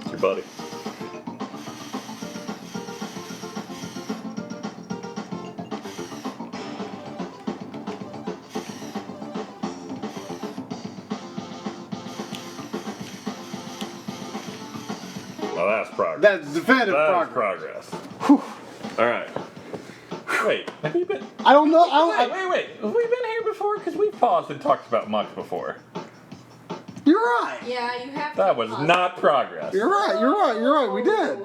It's your buddy. Now that's progress. That's definitive That's progress. progress. All right. Wait, have you been? I don't know. Wait. Have we been here before? Because we've paused and talked about muck before. You're right. Yeah, you have to. That was not progress. You're right. We did.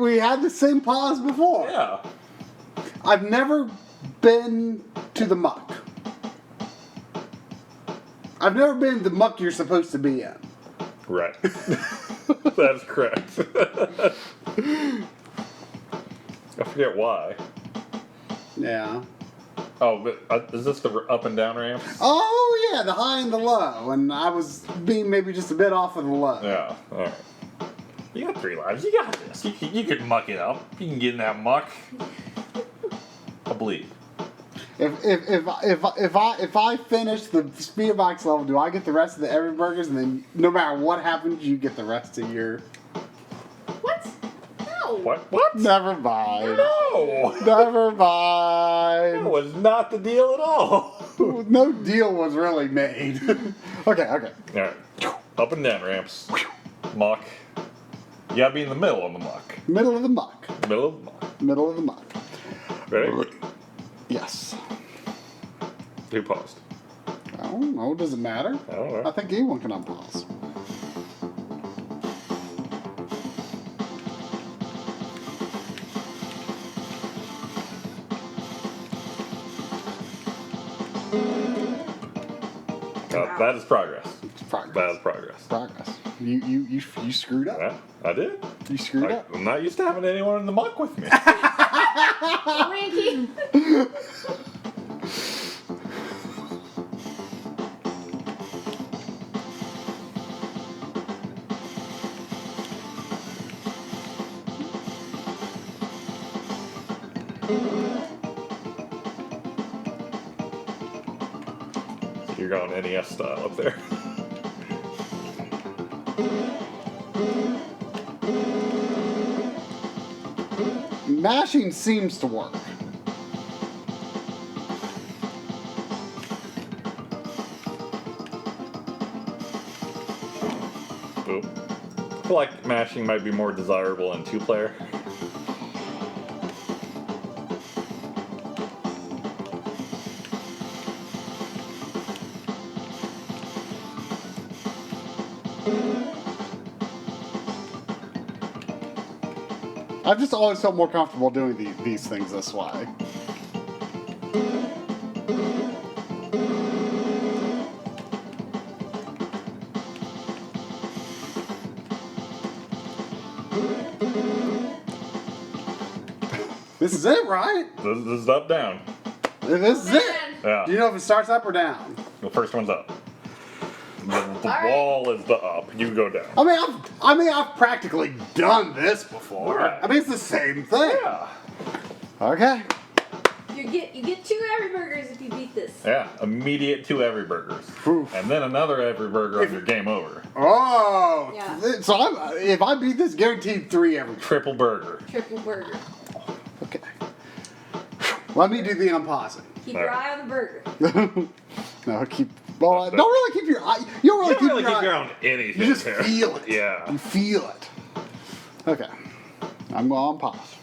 We had the same pause before. Yeah. I've never been to the muck. I've never been the muck you're supposed to be in. Right. That's correct. I forget why. Yeah. Oh, but is this the up and down ramps? Oh yeah, the high and the low, and I was being maybe just a bit off of the low. Yeah. All right. You got 3 lives. You got this. You can muck it up. You can get in that muck. I believe. If I finish the speed box level, do I get the rest of the every burgers, and then no matter what happens, you get the rest of your? What? No. What? Never mind. No. Never That mind. was not the deal at all. No deal was really made. Okay. All right. Up and down ramps. Muck. You gotta be in the middle of the muck. Middle of the muck. Middle of the muck. Middle of the muck. Ready? Yes. Who paused? I don't know. Does it matter? I don't know. I think anyone can unpause. That is progress. Progress. That is progress. Progress. You screwed up. Yeah, I did. You screwed up. I'm not used to having anyone in the muck with me. Winky. You're going NES style up there. Mashing seems to work. Ooh. I feel like mashing might be more desirable in 2-player. I've just always felt more comfortable doing these things this way. This is it, right? This is up down. This is it. Yeah. Do you know if it starts up or down? The first one's up. The right. wall is the up. You go down. I mean, I've practically done this before. Right. I mean, it's the same thing. Yeah. Okay. You get 2 every burgers if you beat this. Yeah. Immediate 2 every burgers. Oof. And then another every burger on your game over. Oh. Yeah. So if I beat this, guaranteed 3 every. Triple burger. Triple burger. Okay. Let me do the unpausing. Keep your eye on the burger. No, keep. Well, don't really keep your eye. You don't really You keep don't really your keep eye. your own anything. You just there. feel it. Yeah. You feel it. Okay. I'm going on pause.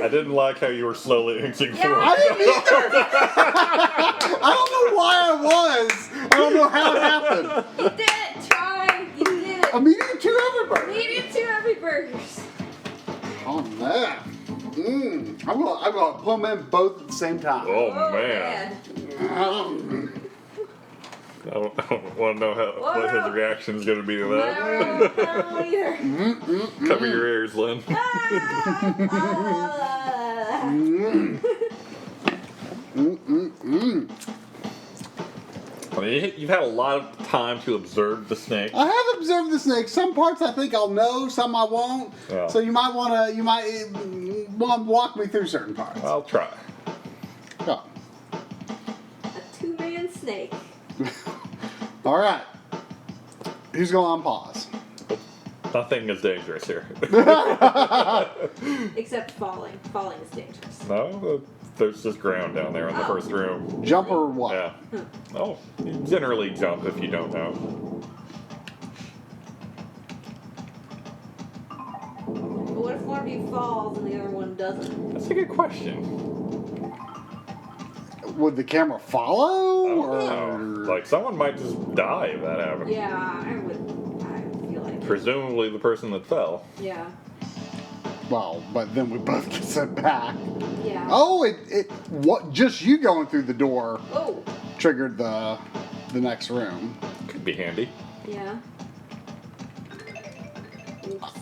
I didn't like how you were slowly inching Yeah. forward. I didn't either. I don't know why I was. I don't know how it happened. You did it, Troy. You did it. A medium two everybody. Medium 2 every burgers. Oh man. I'm gonna put them in both at the same time. Oh, man. I don't want to know what his reaction's going to be to that. I don't either. Cover your ears, Lynn. I mean, you've had a lot of time to observe the snake. I have observed the snake. Some parts I think I'll know, some I won't. Yeah. So you might want to walk me through certain parts. I'll try. Yeah. A 2-man snake. All right. Who's going on pause? Nothing is dangerous here. Except falling. Falling is dangerous. No, there's just ground down there in the Oh. first room. Jump or what? Yeah. Oh, you generally jump if you don't know. But what if one of you falls and the other one doesn't? That's a good question. Would the camera follow? I Or don't know. Like, someone might just die if that happened. Yeah, I feel like. Presumably the person that fell. Yeah. well, but then we both get sent back. Yeah. Oh, what? Just you going through the door Oh. triggered the next room. Could be handy. Yeah. Oops.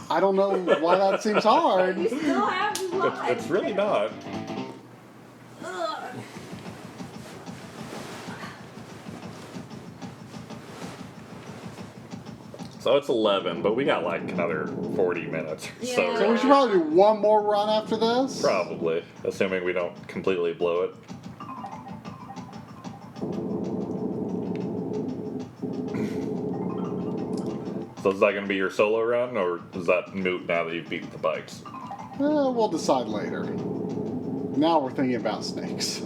I don't know why that seems hard. You still have life. It's really not. Ugh. So it's 11, but we got like another 40 minutes. Yeah. So we should probably do one more run after this. Probably, assuming we don't completely blow it. So is that going to be your solo run, or is that moot now that you've beaten the bikes? We'll decide later. Now we're thinking about snakes.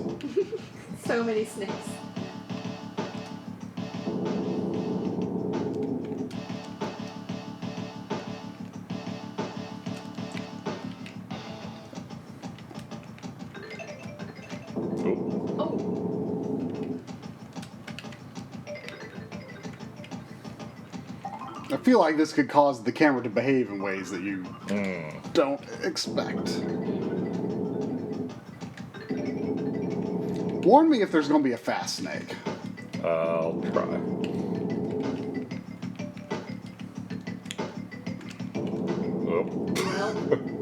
So many snakes. Ooh. Oh. I feel like this could cause the camera to behave in ways that you don't expect. Warn me if there's going to be a fast snake. I'll try. Oh. Nope.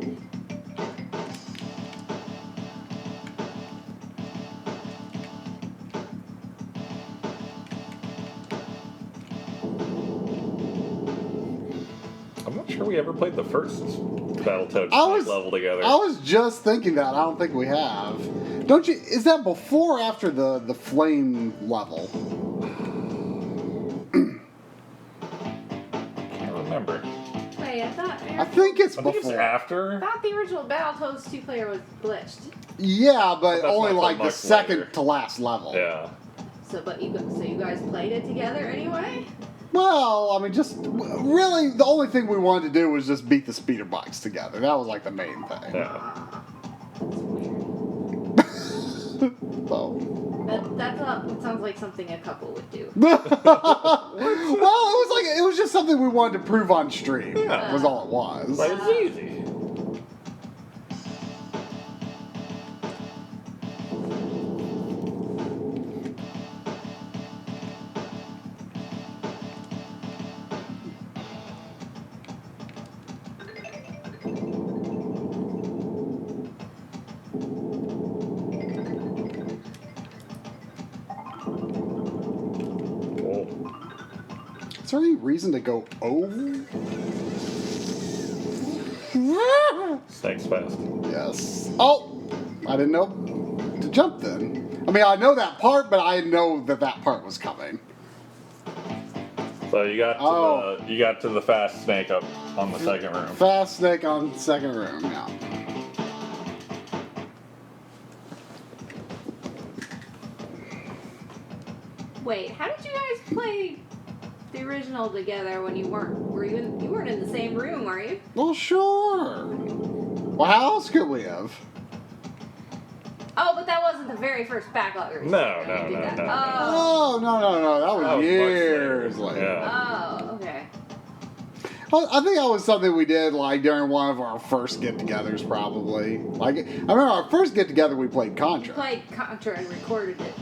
I'm not sure we ever played the first Battletoads I was- level together. I was just thinking that. I don't think we have. Don't you? Is that before or after the flame level? can't remember. Wait, I thought. I think it's I think it's before. after. I thought the original Battletoads 2-player was glitched. Yeah, but That's only not like so the much second later. to last level. Yeah. So you guys played it together anyway? Well, I mean, just really, the only thing we wanted to do was just beat the speeder bikes together. That was like the main thing. Yeah. That's weird. So. That sounds like something a couple would do. Well, it was just something we wanted to prove on stream. Yeah. Was all it was. But it's easy. Oh. Is there any reason to go over? Snake's fast. Yes. Oh, I didn't know to jump then. I mean, I know that part, but I didn't know that part was coming. So you got to Oh. the fast snake up on the second room. Fast snake on second room, yeah. Wait, how did you guys play the original together when you weren't. You weren't in the same room, were you? Well, sure. Well, how else could we have? Oh, but that wasn't the very first Backloggery. No. Oh, no. That was That was years much later. later. Yeah. Oh, okay. Well, I think that was something we did like during one of our first get-togethers, probably. Like, I remember our first get-together we played Contra. Played Contra and recorded it.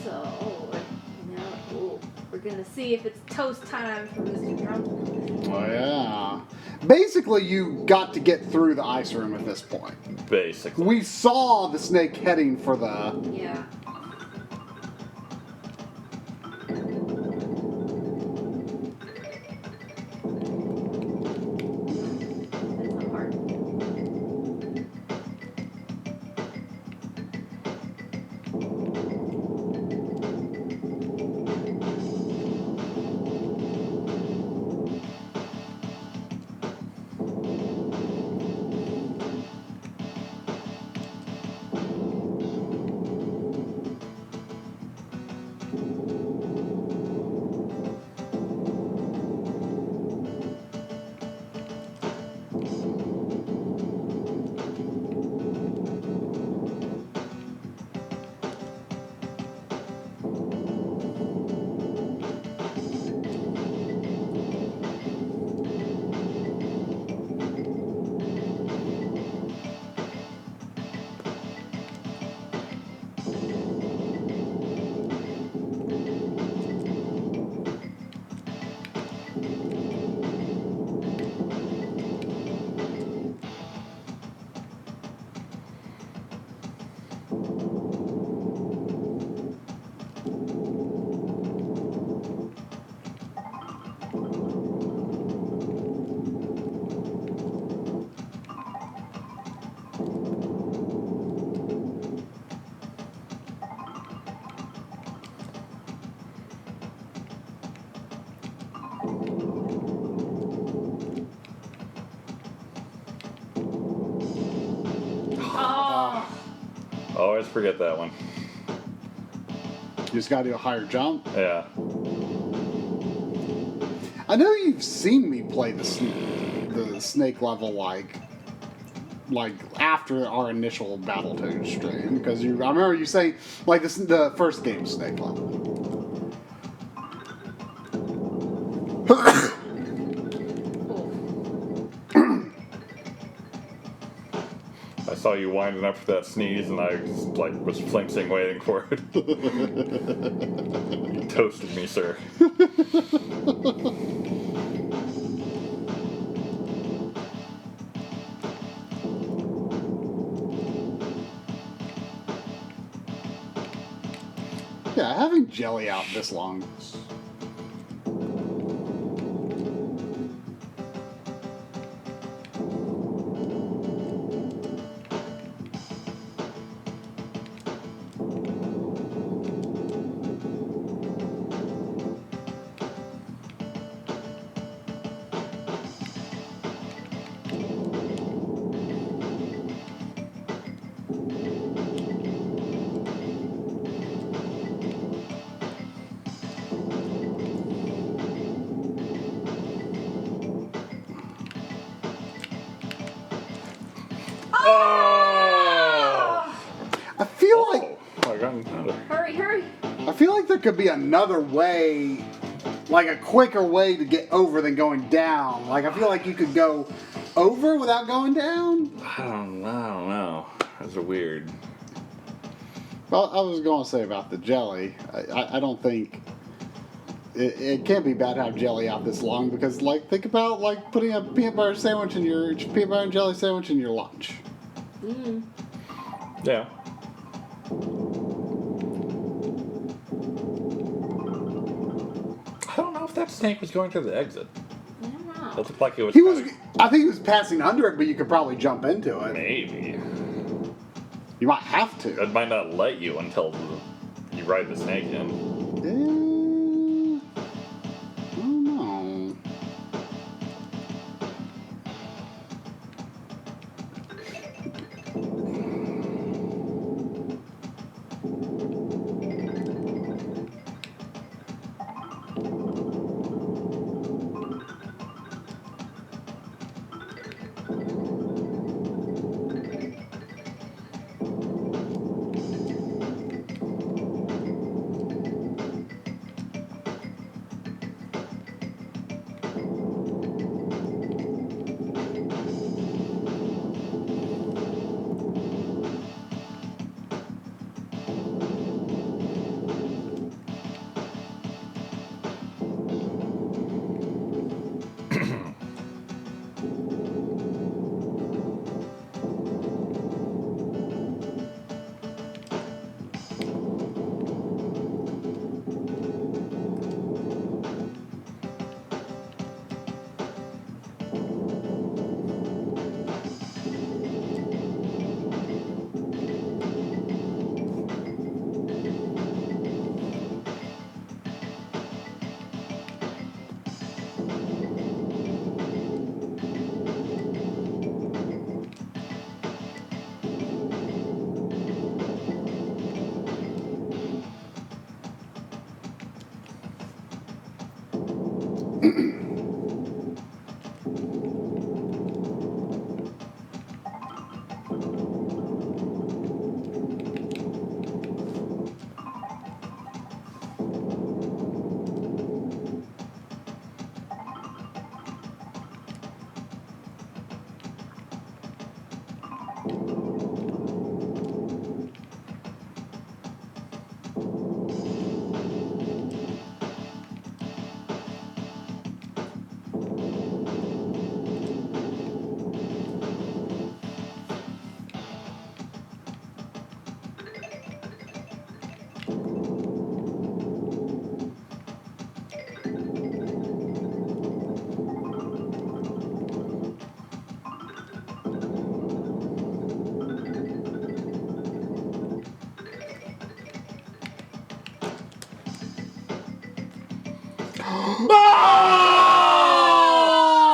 So, now we're gonna see if it's toast time for Mr. Trump. Oh yeah. Basically, you got to get through the ice room at this point. Basically. We saw the snake heading for the. Yeah. That's not hard. Always forget that one. You just got to do a higher jump. Yeah. I know you've seen me play the snake level like after our initial Battletoads stream because I remember you saying like the first game snake level. I saw you winding up for that sneeze, and I just, was flinching, waiting for it. You toasted me, sir. Yeah, having jelly out this long. I feel like Oh, I got another. Hurry. I feel like there could be another way, like a quicker way to get over than going down. Like I feel like you could go over without going down. I don't know. Those are weird. Well, I was going to say about the jelly. I don't think it can't be bad to have jelly out this long because, think about putting a peanut butter and jelly sandwich in your lunch. Mm. Yeah. I don't know if that snake was going through the exit. I don't know. It looked like it was. I think he was passing under it, but you could probably jump into it. Maybe. You might have to. It might not let you until you ride the snake in. I don't know.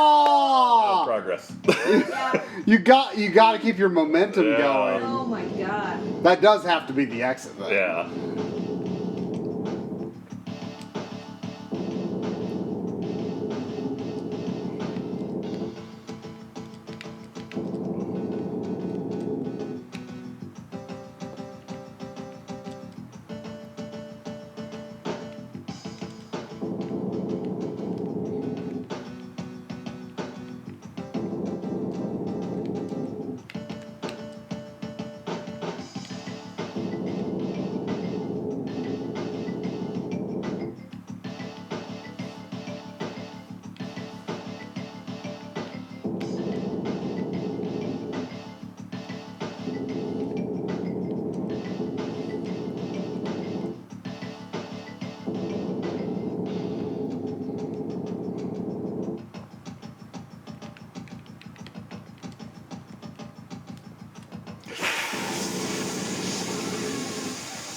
Ah! Progress. Yeah. You got to keep your momentum Yeah. going. Oh my god. That does have to be the exit, though. Yeah.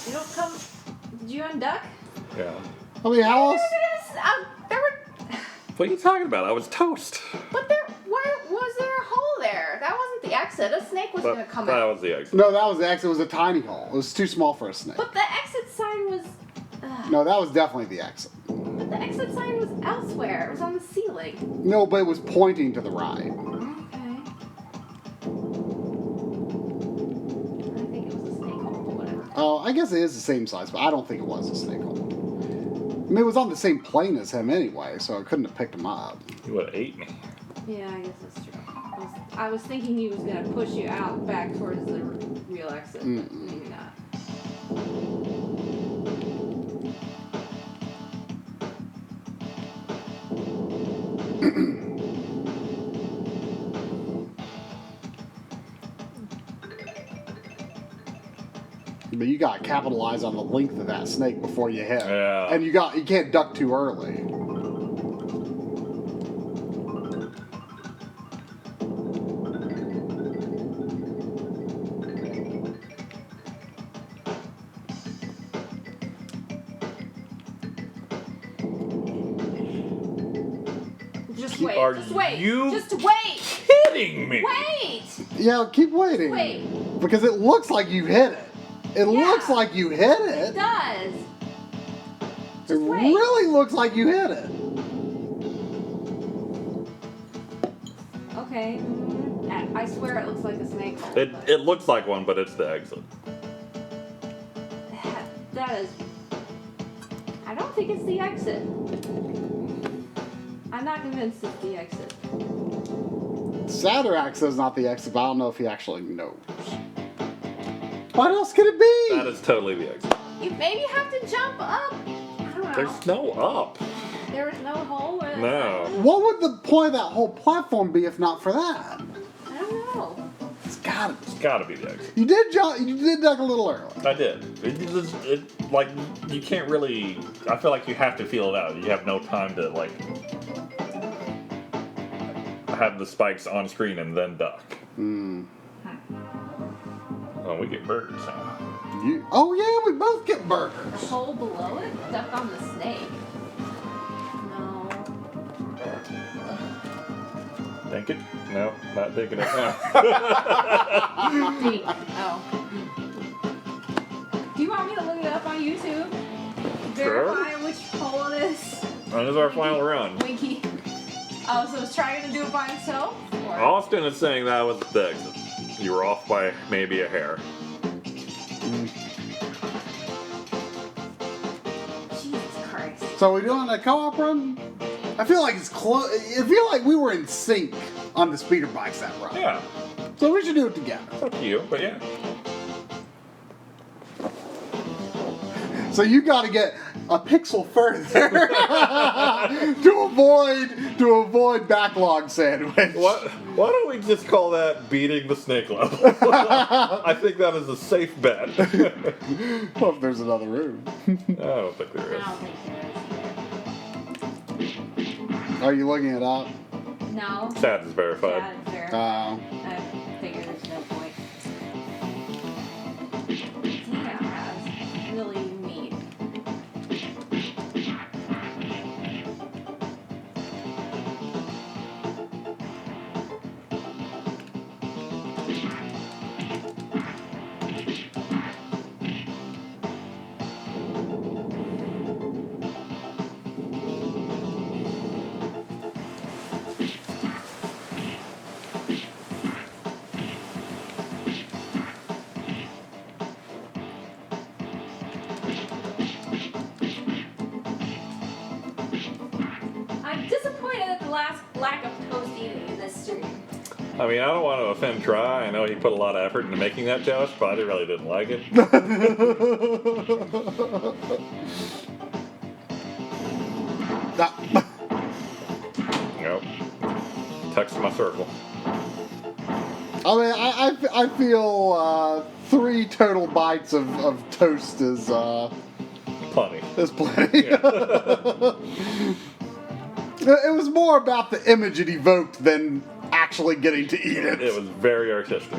You don't come. Did you unduck? Yeah. I mean, how else? There were. What are you talking about? I was toast. But there. Why was there a hole there? That wasn't the exit. A snake was gonna come That out. was the exit. No, that was the exit. It was a tiny hole. It was too small for a snake. But the exit sign was. No, that was definitely the exit. But the exit sign was elsewhere. It was on the ceiling. No, but it was pointing to the right. Okay. I think it was a snake hole, but whatever. Oh, I guess it is the same size, but I don't think it was a snake hole. I mean, it was on the same plane as him anyway, so I couldn't have picked him up. You would have ate me. Yeah, I guess that's true. I was thinking he was gonna push you out back towards the real exit, but maybe not. But you got to capitalize on the length of that snake before you hit. Yeah. And you can't duck too early. Just You- wait. are Just wait. you- Just wait. Kidding me. Wait. Yeah, keep waiting. Wait. Because it looks like you hit it. It Yeah. looks like you hit It it. does. It Just wait. really looks like you hit it. Okay. I swear it looks like a snake hole. It looks like one, but it's the exit. That is. I don't think it's the exit. I'm not convinced it's the exit. Saderac says not the exit, but I don't know if he actually knows. What else could it be? That is totally the exit. You maybe have to jump up. I don't know. There's no up. There was no hole where the No. sign was? What would the point of that whole platform be if not for that? I don't know. It's gotta be. It's gotta be the exit. You did jump. You did duck a little early. I did. Like, you can't really. I feel like you have to feel it out. You have no time to, like, have the spikes on screen and then duck. Oh, we get burgers now. Oh yeah, we both get The burgers. hole below it? Duck on the snake. No. Think it? No, not thinking it now. Wait. Oh. Do you want me to look it up on YouTube? Verify which hole it is? And this is our final run. Winky. Oh, so it's trying to do it by itself? Or? Austin is saying that was the exit. You were off by maybe a hair. Jesus Christ. So we doing a co-op run? I feel like it's close. I feel like we were in sync on the speeder bikes that run. Yeah. So we should do it together. It's up to you, but yeah. So you got to get a pixel further to avoid backlog sandwich. Why don't we just call that beating the snake level? I think that is a safe bet. Well, if there's another room. I don't think there I is. don't think there is. Are you looking it up? No. Sad is verified. Yeah, it's fair. I figure there's no point. Damn, that's really neat. I'm disappointed at the lack of toast eating in this stream. I mean, I don't want to offend Try. I know he put a lot of effort into making that toast, but I really didn't like it. Nope. Text my circle. I mean, I feel 3 total bites of toast is Plenty. plenty. Yeah. It was more about the image it evoked than actually getting to eat it. It was very artistic.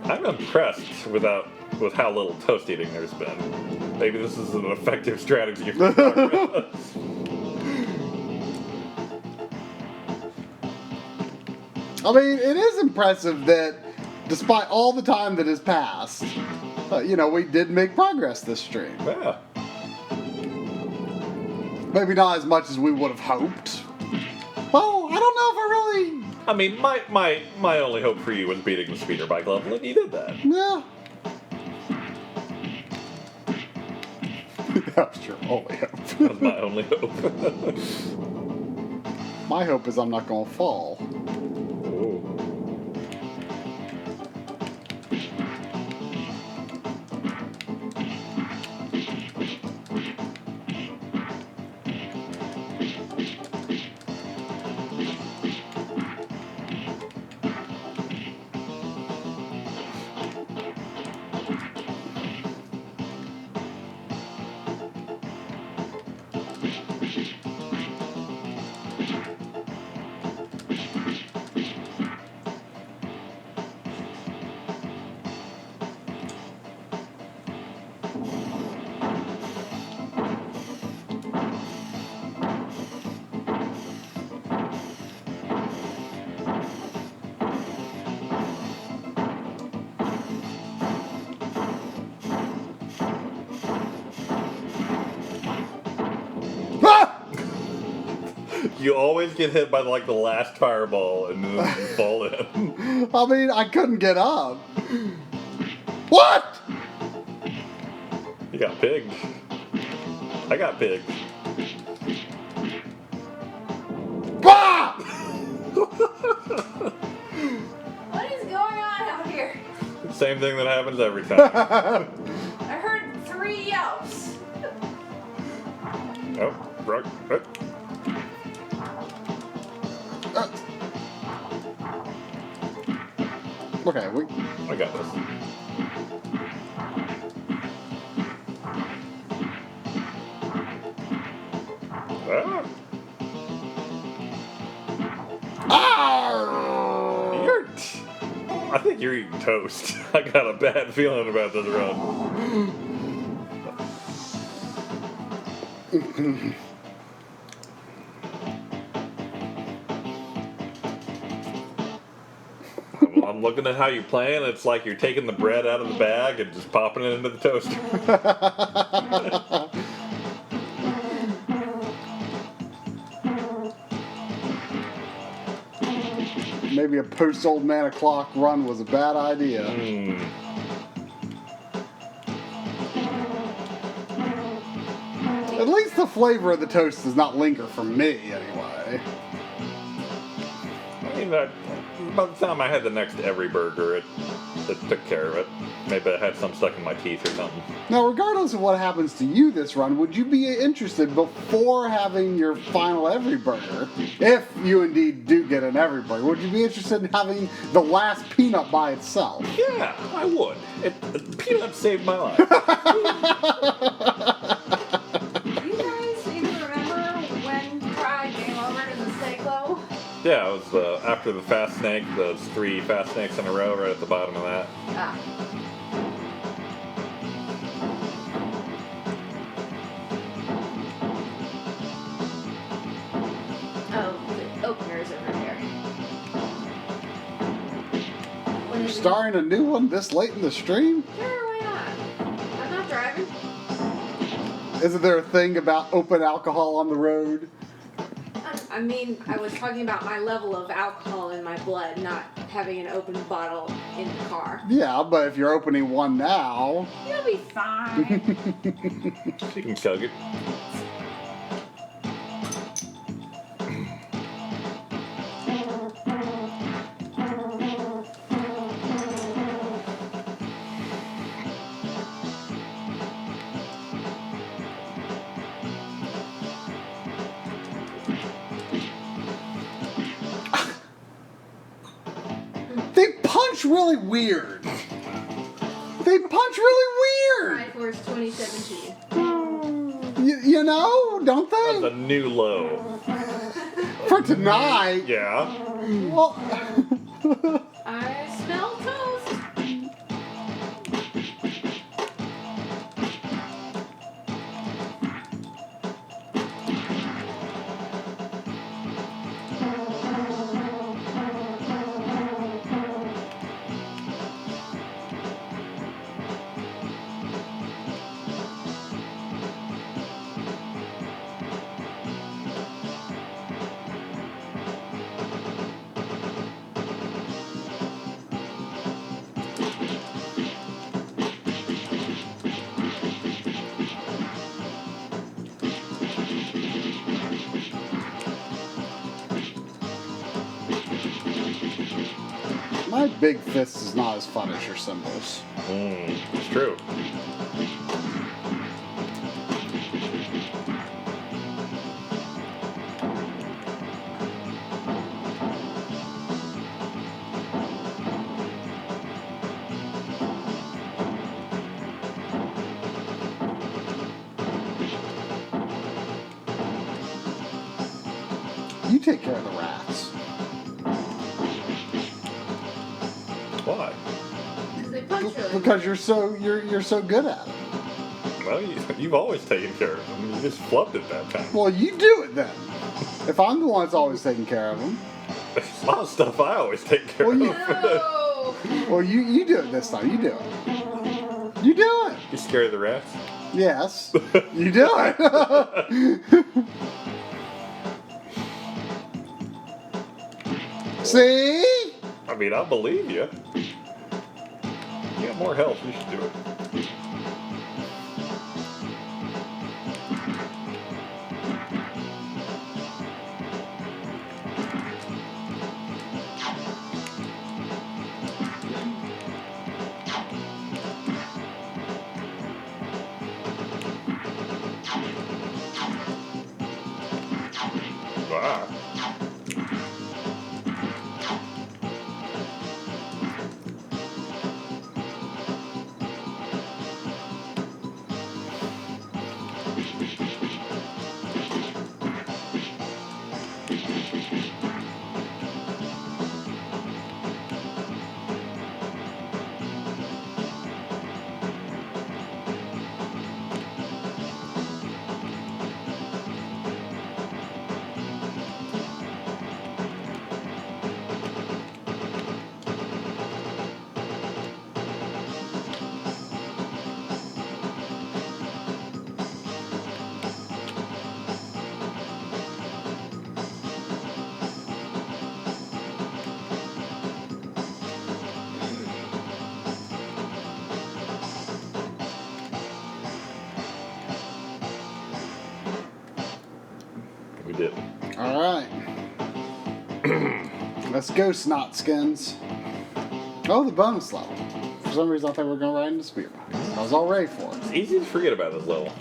I'm impressed with how little toast eating there's been. Maybe this is an effective strategy for progress. I mean, it is impressive that despite all the time that has passed, we did make progress this stream. Yeah. Maybe not as much as we would have hoped. Well, I don't know if I really... I mean, my only hope for you was beating the speeder bike level, and you did that. Yeah. That was your only hope. That was my only hope. My hope is I'm not going to fall. Ooh. You always get hit by the last fireball and then you fall in. I mean, I couldn't get up. What? You got pigged. I got pigged. Bah! What is going on out here? Same thing that happens every time. I heard 3 yelps. Oh, right. Okay, I got this. Ah, I think you're eating toast. I got a bad feeling about this run. I'm looking at how you're playing. It's like you're taking the bread out of the bag and just popping it into the toaster. Maybe a post-Old Man O'Clock run was a bad idea. At least the flavor of the toast does not linger for me, anyway. I mean, by the time I had the next Every Burger, it took care of it. Maybe I had some stuck in my teeth or something. Now, regardless of what happens to you this run, would you be interested before having your final Every Burger, if you indeed do get an Every Burger, would you be interested in having the last peanut by itself? Yeah, I would. Peanut saved my life. Do you guys even remember when Pride came over to the Seiko? Yeah, it was after the Fast Snake, those 3 Fast Snakes in a row, right at the bottom of that. Ah. Oh, the opener's over here. When You're is it? starring a new one this late in the stream? Sure, why not? I'm not driving. Isn't there a thing about open alcohol on the road? I mean, I was talking about my level of alcohol in my blood, not having an open bottle in the car. Yeah, but if you're opening one now... You'll be fine. You can chug it. They punch really weird. They punch really weird. Pride Force 2017. You know, don't That's a they? new low. For tonight. Yeah. Well, I smell toast. my big fist is not as fun as your cymbals. It's true. You take care of the rats. Why? They punch really. Because you're so good at it. Well, you've always taken care of them. You just flubbed it that time. Well, you do it then. If I'm the one that's always taking care of them. There's a lot of stuff I always take care Well, of. you- No. Well, you do it this time. You do it. You do it. You scared of the rats? Yes. You do it. See? I mean, I believe you. You got more health. You should do it. Ah. we did. Alright. Let's go, snot skins. Oh, the bonus level. For some reason, I thought we were going right into Spear Box. I was all ready for it. It's easy to forget about this level.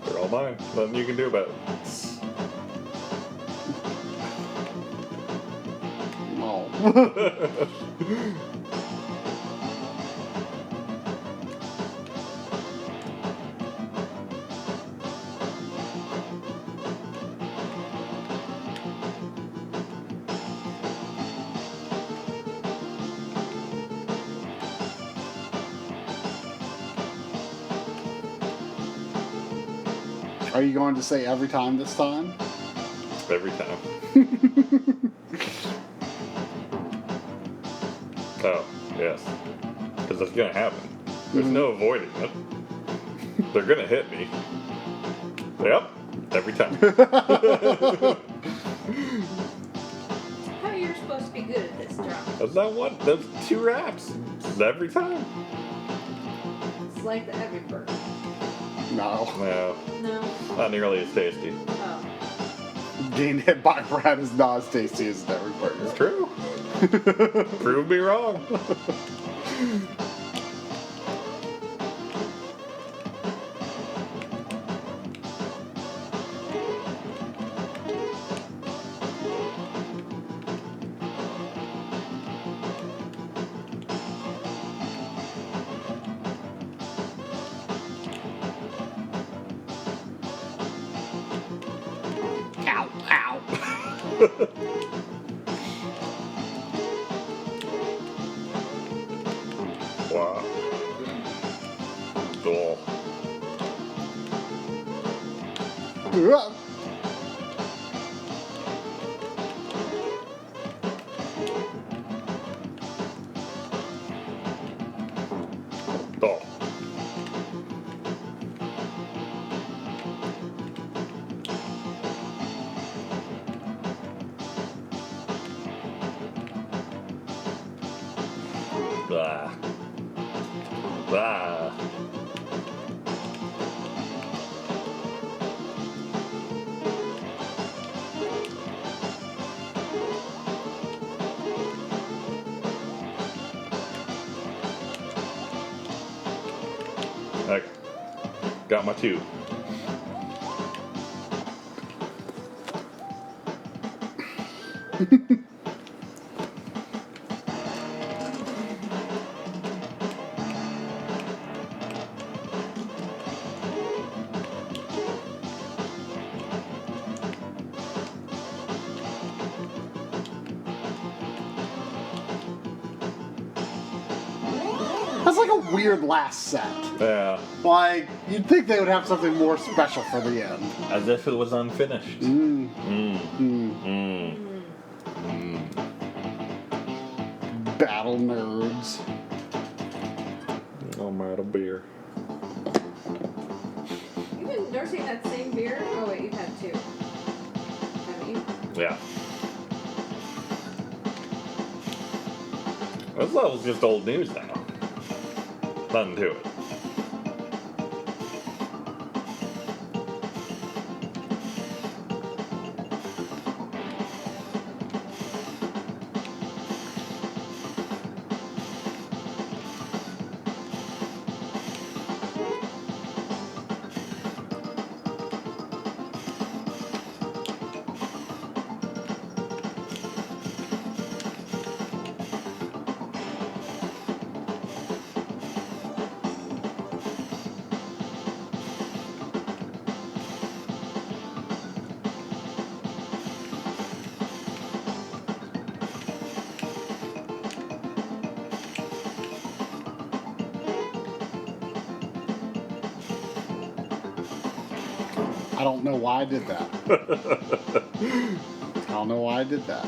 They're all mine. Nothing you can do about it. No. Are you going to say every time this time? Every time. Oh, yes. Because it's going to happen. There's no avoiding it. They're going to hit me. Yep. Every time. How are you supposed to be good at this, John? That's not one. That's 2 raps. It's every time. It's like the every burger. No. No. No. Not nearly as tasty. Oh. Getting hit by a rat is not as tasty as every burger. It's true. Prove me wrong. Ow, ow. Wow. Cool. Oh. Ah. Ah. I got my 2. That's like a weird last set. Yeah. Like, you'd think they would have something more special for the end. As if it was unfinished. Mm. Mm. Mm. Mm. Battle nerds. I'm out of beer. You've been nursing that same beer? Oh wait, you've had 2. Haven't you? Yeah. This level's just old news now. Nothing to it. I don't know why I did that. I don't know why I did that.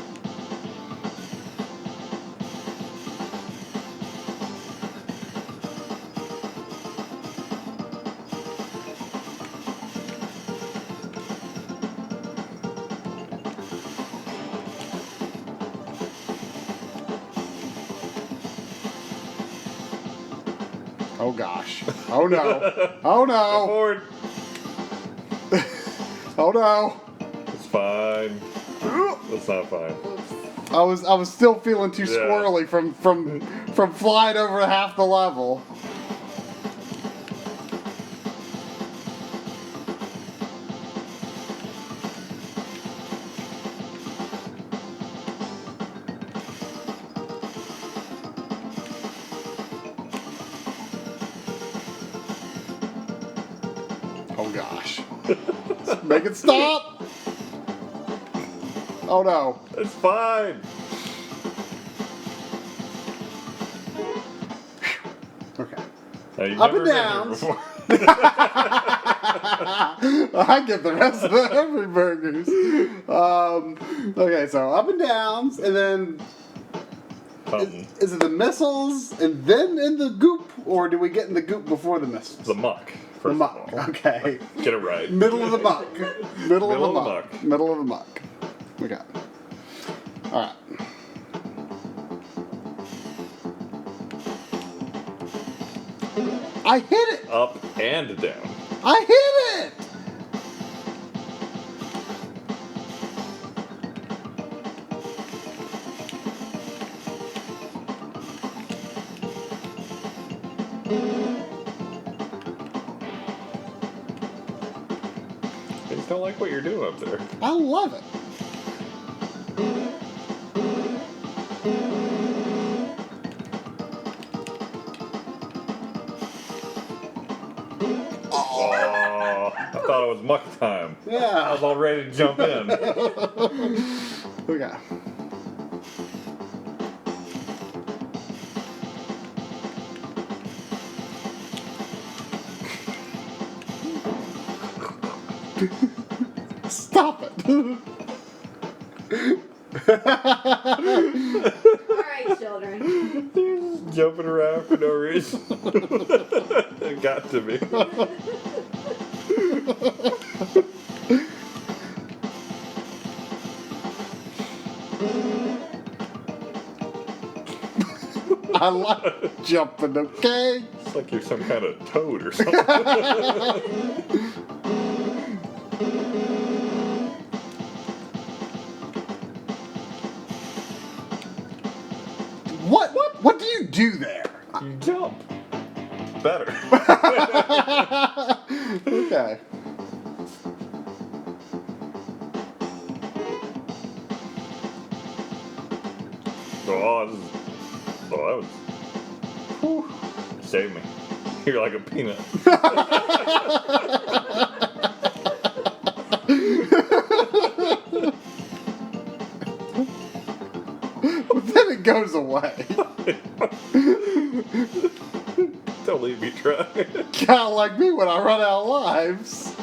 Oh gosh. Oh no. Oh no. Forward. Oh no. It's fine. That's not fine. Oops. I was still feeling too Yeah. squirrely from flying over half the level. Oh gosh. Make it stop. Oh no. It's fine. Okay. Now, you've Up never and been here downs. before. I get the rest of the every burgers. Okay, so up and downs, and then Something. is it the missiles and then in the goop, or do we get in the goop before the missiles? The muck. The First muck. of all. Okay. Get it right. Middle of the muck. Middle of the Middle of the muck. muck. Middle of the muck. Okay. All right. I hit it. Up and down. I hit it. I just don't like what you're doing up there. I love it. Oh, I thought it was muck time. I Yeah. was all ready to jump in. Okay. Stop it. Alright, children. Jumping around for no reason. It got to me. I like jumping, okay? It's like you're some kind of toad or something. What do you do there? You jump. Better. Okay. Oh, that was. Whew. Save me. You're like a peanut. Then it goes away. Don't leave me try. Kind of like me when I run out of lives.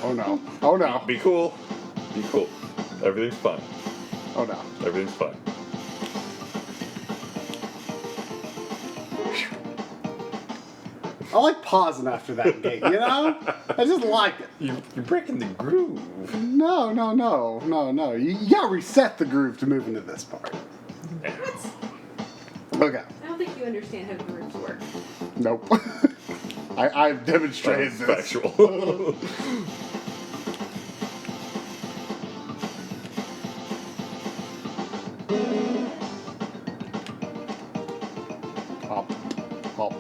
Oh no. Oh no. Be cool. Be cool. Everything's fine. Oh no. Everything's fine. I like pausing after that gate, you know? I just like it. You're breaking the groove. No. You gotta reset the groove to move into this part. Okay. I don't think you understand how groups work. Nope. I've demonstrated That's this. factual. Hop. Hop.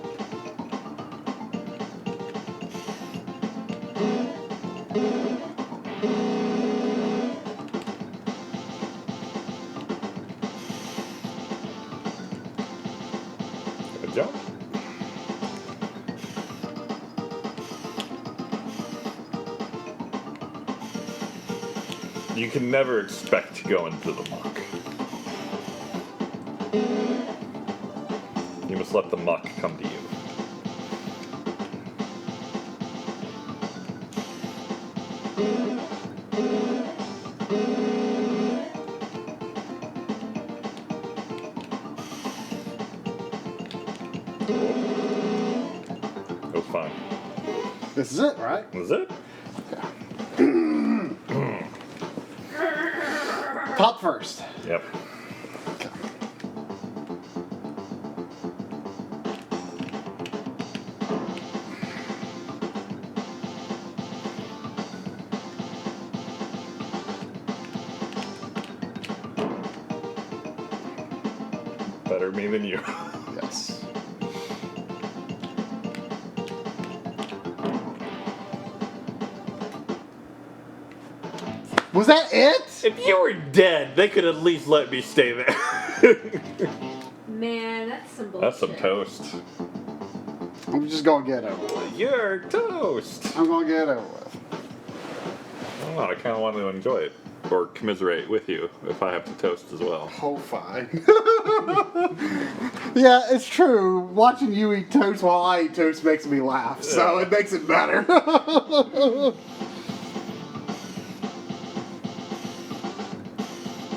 You can never expect to go into the muck. You must let the muck come to you. Oh, fine. This is it, right? Is it? Top first. Yep. Okay. Better me than you. Yes. Was that it? If you were dead, they could at least let me stay there. Man, that's some bullshit. That's some toast. I'm just gonna get over with. You're toast. I'm gonna get over with. Oh, I kind of want to enjoy it. Or commiserate with you if I have to toast as well. Oh, fine. Yeah, it's true. Watching you eat toast while I eat toast makes me laugh, so Yeah. it makes it better.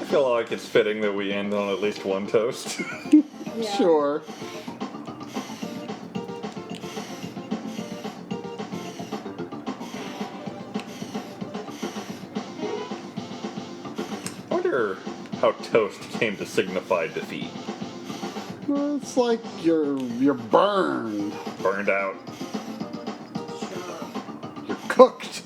I feel like it's fitting that we end on at least one toast. Yeah. Sure. I wonder how toast came to signify defeat. Well, it's like you're burned. Burned out. Sure. You're cooked.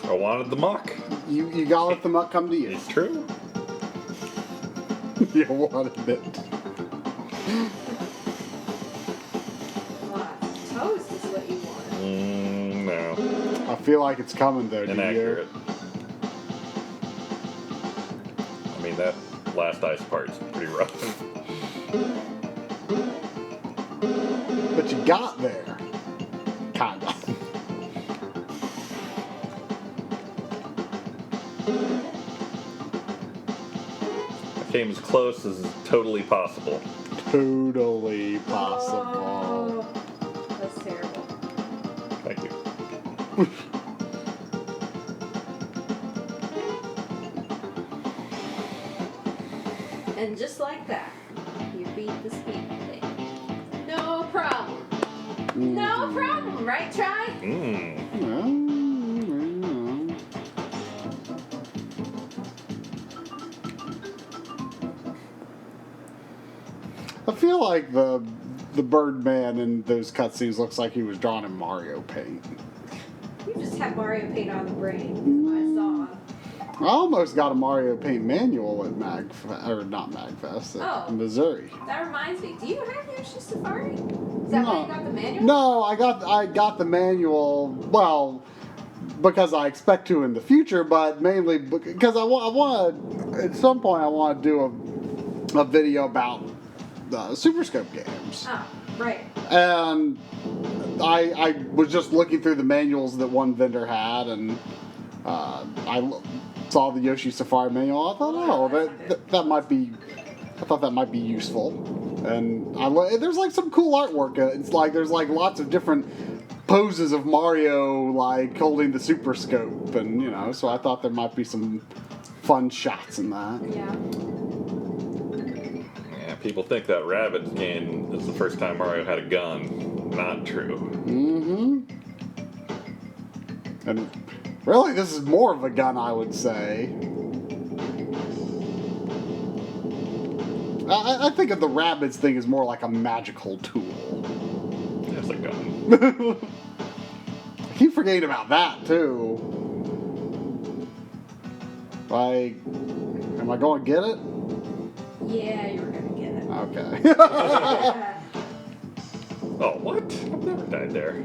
I wanted the muck. You gotta let the muck come to you. It's true. You wanted it. Lots of toast is what you want. No. I feel like it's coming though, do you? Inaccurate. I mean, that last ice part's pretty rough. But you got there. Kinda. I came as close as is totally possible. Totally possible. Oh, that's terrible. Thank you. And just like that, you beat the speed thing. No problem. No problem, right, Try? Mmm. I feel like the Birdman in those cutscenes looks like he was drawn in Mario paint. You just have Mario paint on the brain. I saw. I almost got a Mario Paint manual at not Magfest, at Oh. Missouri. That reminds me. Do you have Yoshi Safari? Is that why you got the manual? No, I got the manual. Well, because I expect to in the future, but mainly because I want at some point I want to do a video about the Super Scope games. Oh, right. And I was just looking through the manuals that one vendor had, and saw the Yoshi Safari manual. I thought, that might be. I thought that might be useful, and there's like some cool artwork. It's like there's like lots of different poses of Mario, like holding the Super Scope, and so I thought there might be some fun shots in that. Yeah. Yeah, people think that Rabbids game is the first time Mario had a gun. Not true. Mm-hmm. And really, this is more of a gun, I would say. I think of the Rabbids thing as more like a magical tool. That's a gun. I keep forgetting about that, too. Like, am I going to get it? Yeah, you were gonna get it. Okay. Oh, what? I've never died there. I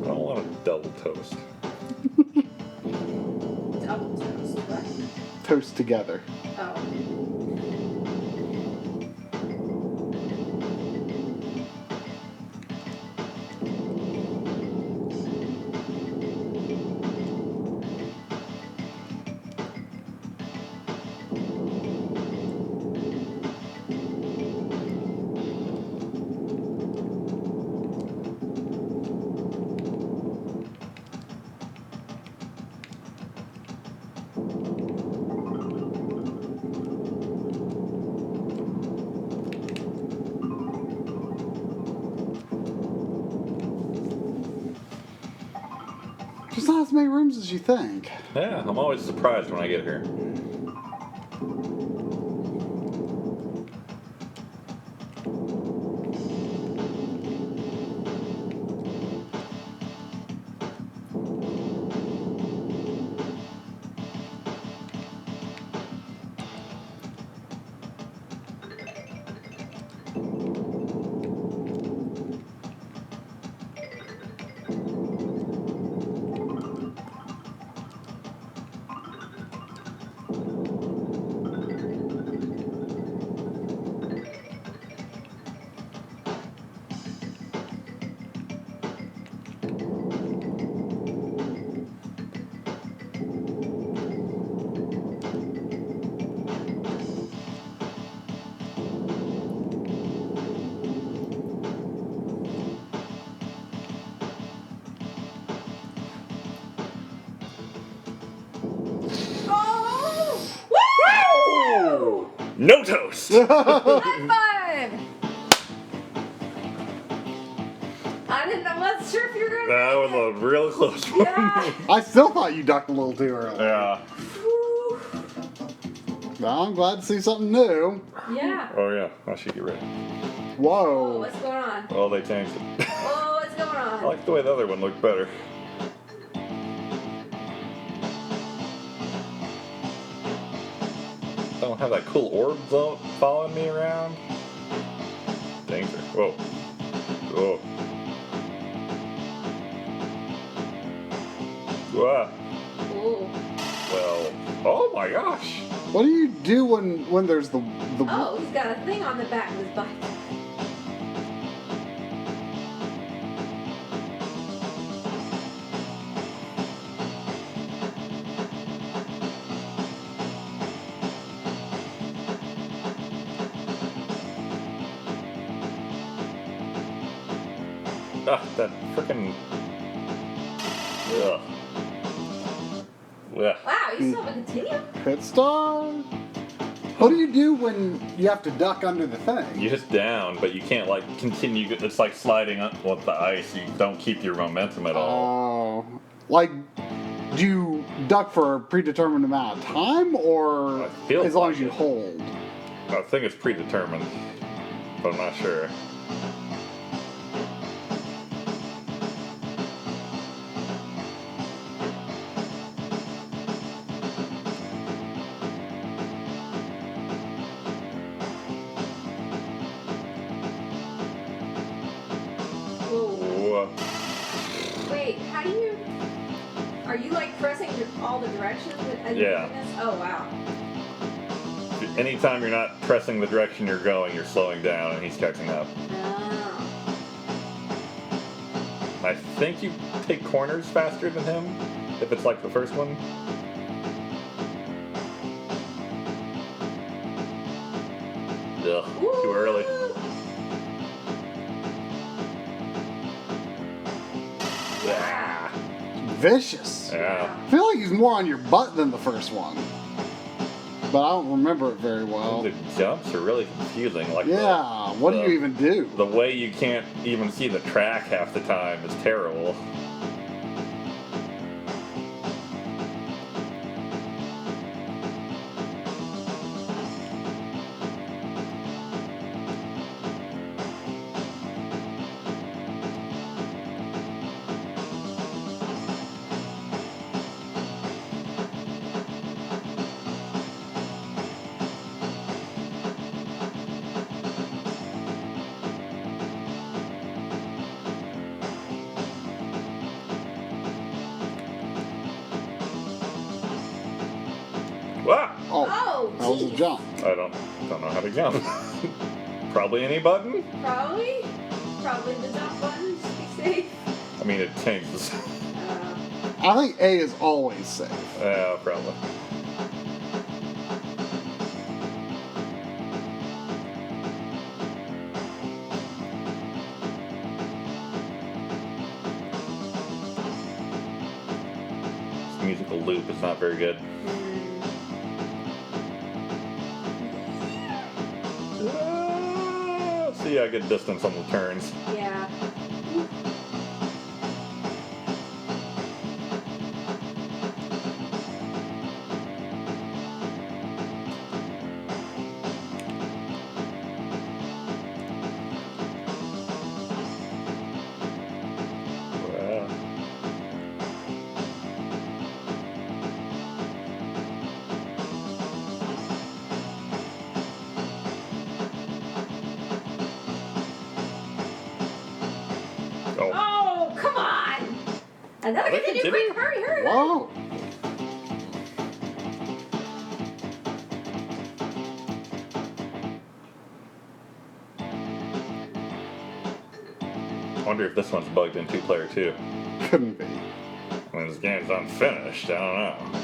don't want a double toast. Double toast. What? Toast together. Oh. There's not as many rooms as you think. Yeah, I'm always surprised when I get here. Oh! Woo! No toast! High five! I wasn't sure if you were gonna. That was a real close one. Yeah. I still thought you ducked a little too early. Yeah. Woo. Well, I'm glad to see something new. Yeah. Oh, yeah. I should get ready. Oh, Whoa. what's going on? Oh, they changed it. Oh, what's going I on? like the way the other one looked better. Don't have that cool orb following me around. Danger. Whoa. Whoa. Wow. Ooh. Well, oh my gosh. What do you do when there's the Oh, he's got a thing on the back of his bike. Ah, that frickin'. Ugh. Ugh. Wow, you still have a continue? pit stop? What do you do when you have to duck under the thing? You just down, but you can't like continue. It's like sliding on with the ice. You don't keep your momentum at all. Oh, like, do you duck for a predetermined amount of time, or I feel as long like as you it. hold? I think it's predetermined, but I'm not sure. Whoa. Whoa. Wait, how do you... Are you like pressing all the directions as you're Yeah. doing this? Oh, wow. Anytime you're not pressing the direction you're going, you're slowing down, and he's catching up. Oh. I think you take corners faster than him, if it's like the first one. Ugh, too early. Ah, Vicious. yeah. I feel like he's more on your butt than the first one. But I don't remember it very well. The jumps are really confusing. Like Yeah, what do you even do? the way you can't even see the track half the time is terrible. Wow. Oh, Oh, that was a jeez. jump. I don't know how to jump. Probably any button. Probably the jump button to be safe. I mean, it changes. I think A is always safe. Yeah, probably. This musical loop is not very good. See, I get distance on the turns. Yeah. Wow. Oh. Oh, come on! Another Another continue. continue? Quick, hurry. Whoa. I wonder if this one's bugged in 2-player too. Couldn't be. When this game's unfinished, I don't know.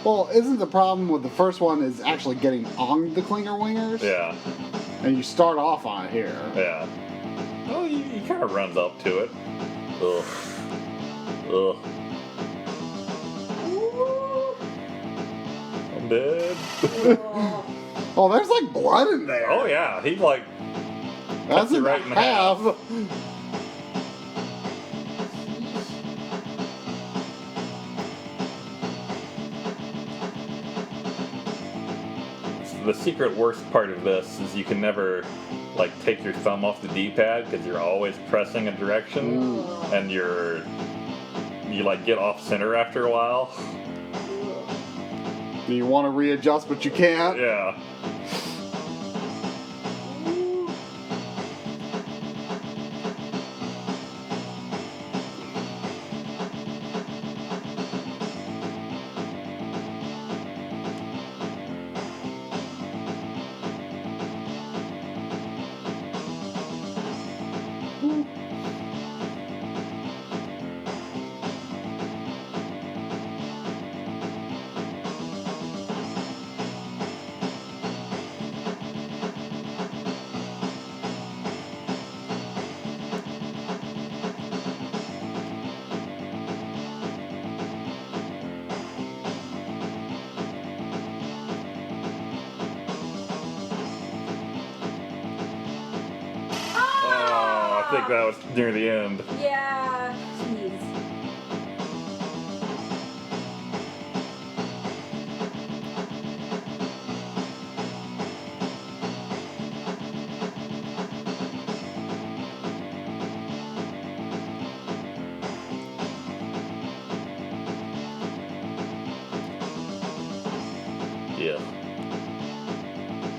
Well, isn't the problem with the first one is actually getting on the clinger wingers? Yeah, And you start off on it here. yeah. Well, he kind of runs up to it. Ugh. Ugh. Ooh. I'm dead. Oh. Oh, there's like blood in there. Oh yeah, he like That's it in right in half. The secret worst part of this is you can never like take your thumb off the D-pad because you're always pressing a direction and you like get off center after a while. You want to readjust, but you can't. Yeah. I think that was near the end. Yeah. Jeez. Yeah.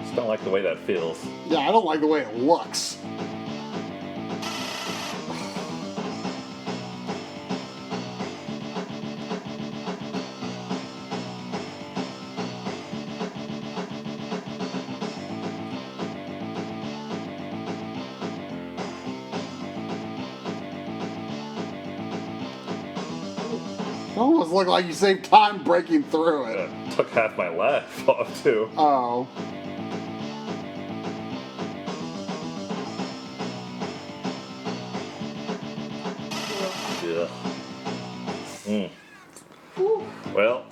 Just don't like the way that feels. Yeah, I don't like the way it looks. almost looked like you saved time breaking through it. Took half my laugh off, too. Oh. Yeah. Mm. Whew. Well,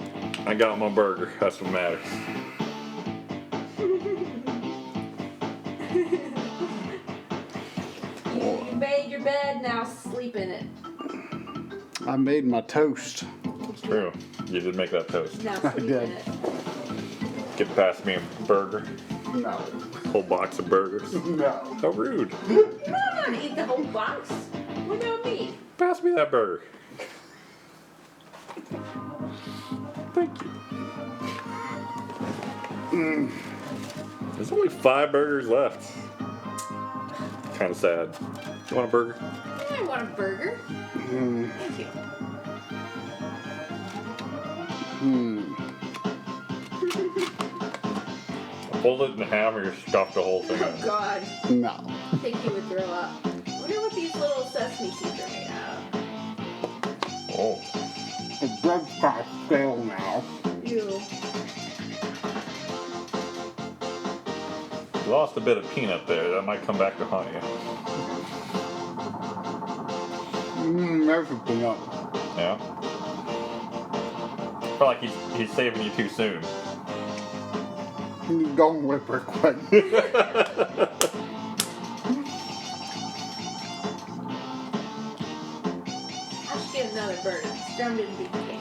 I got my burger. That's what matters. You made your bed, now sleep in it. I made my toast. It's true. You did make that toast. Now I sleep did. in it. Get past me a burger. No. Whole box of burgers. No. How rude. No, I'm not eat the whole box. What about me? Pass me that burger. Thank you. There's only 5 burgers left. Kind of sad. You want a burger? I want a burger. Thank you. Fold it in half or just stuff the whole thing Oh in. God. No. I think he would throw up. I wonder what these little sesame seeds are made out Oh. The bread's kind of stale now. of. Ew. You lost a bit of peanut there. That might come back to haunt you. There's a peanut. Yeah. I feel like he's saving you too soon. Don't whip her quick. I should get another burger. Drummed in beef cake.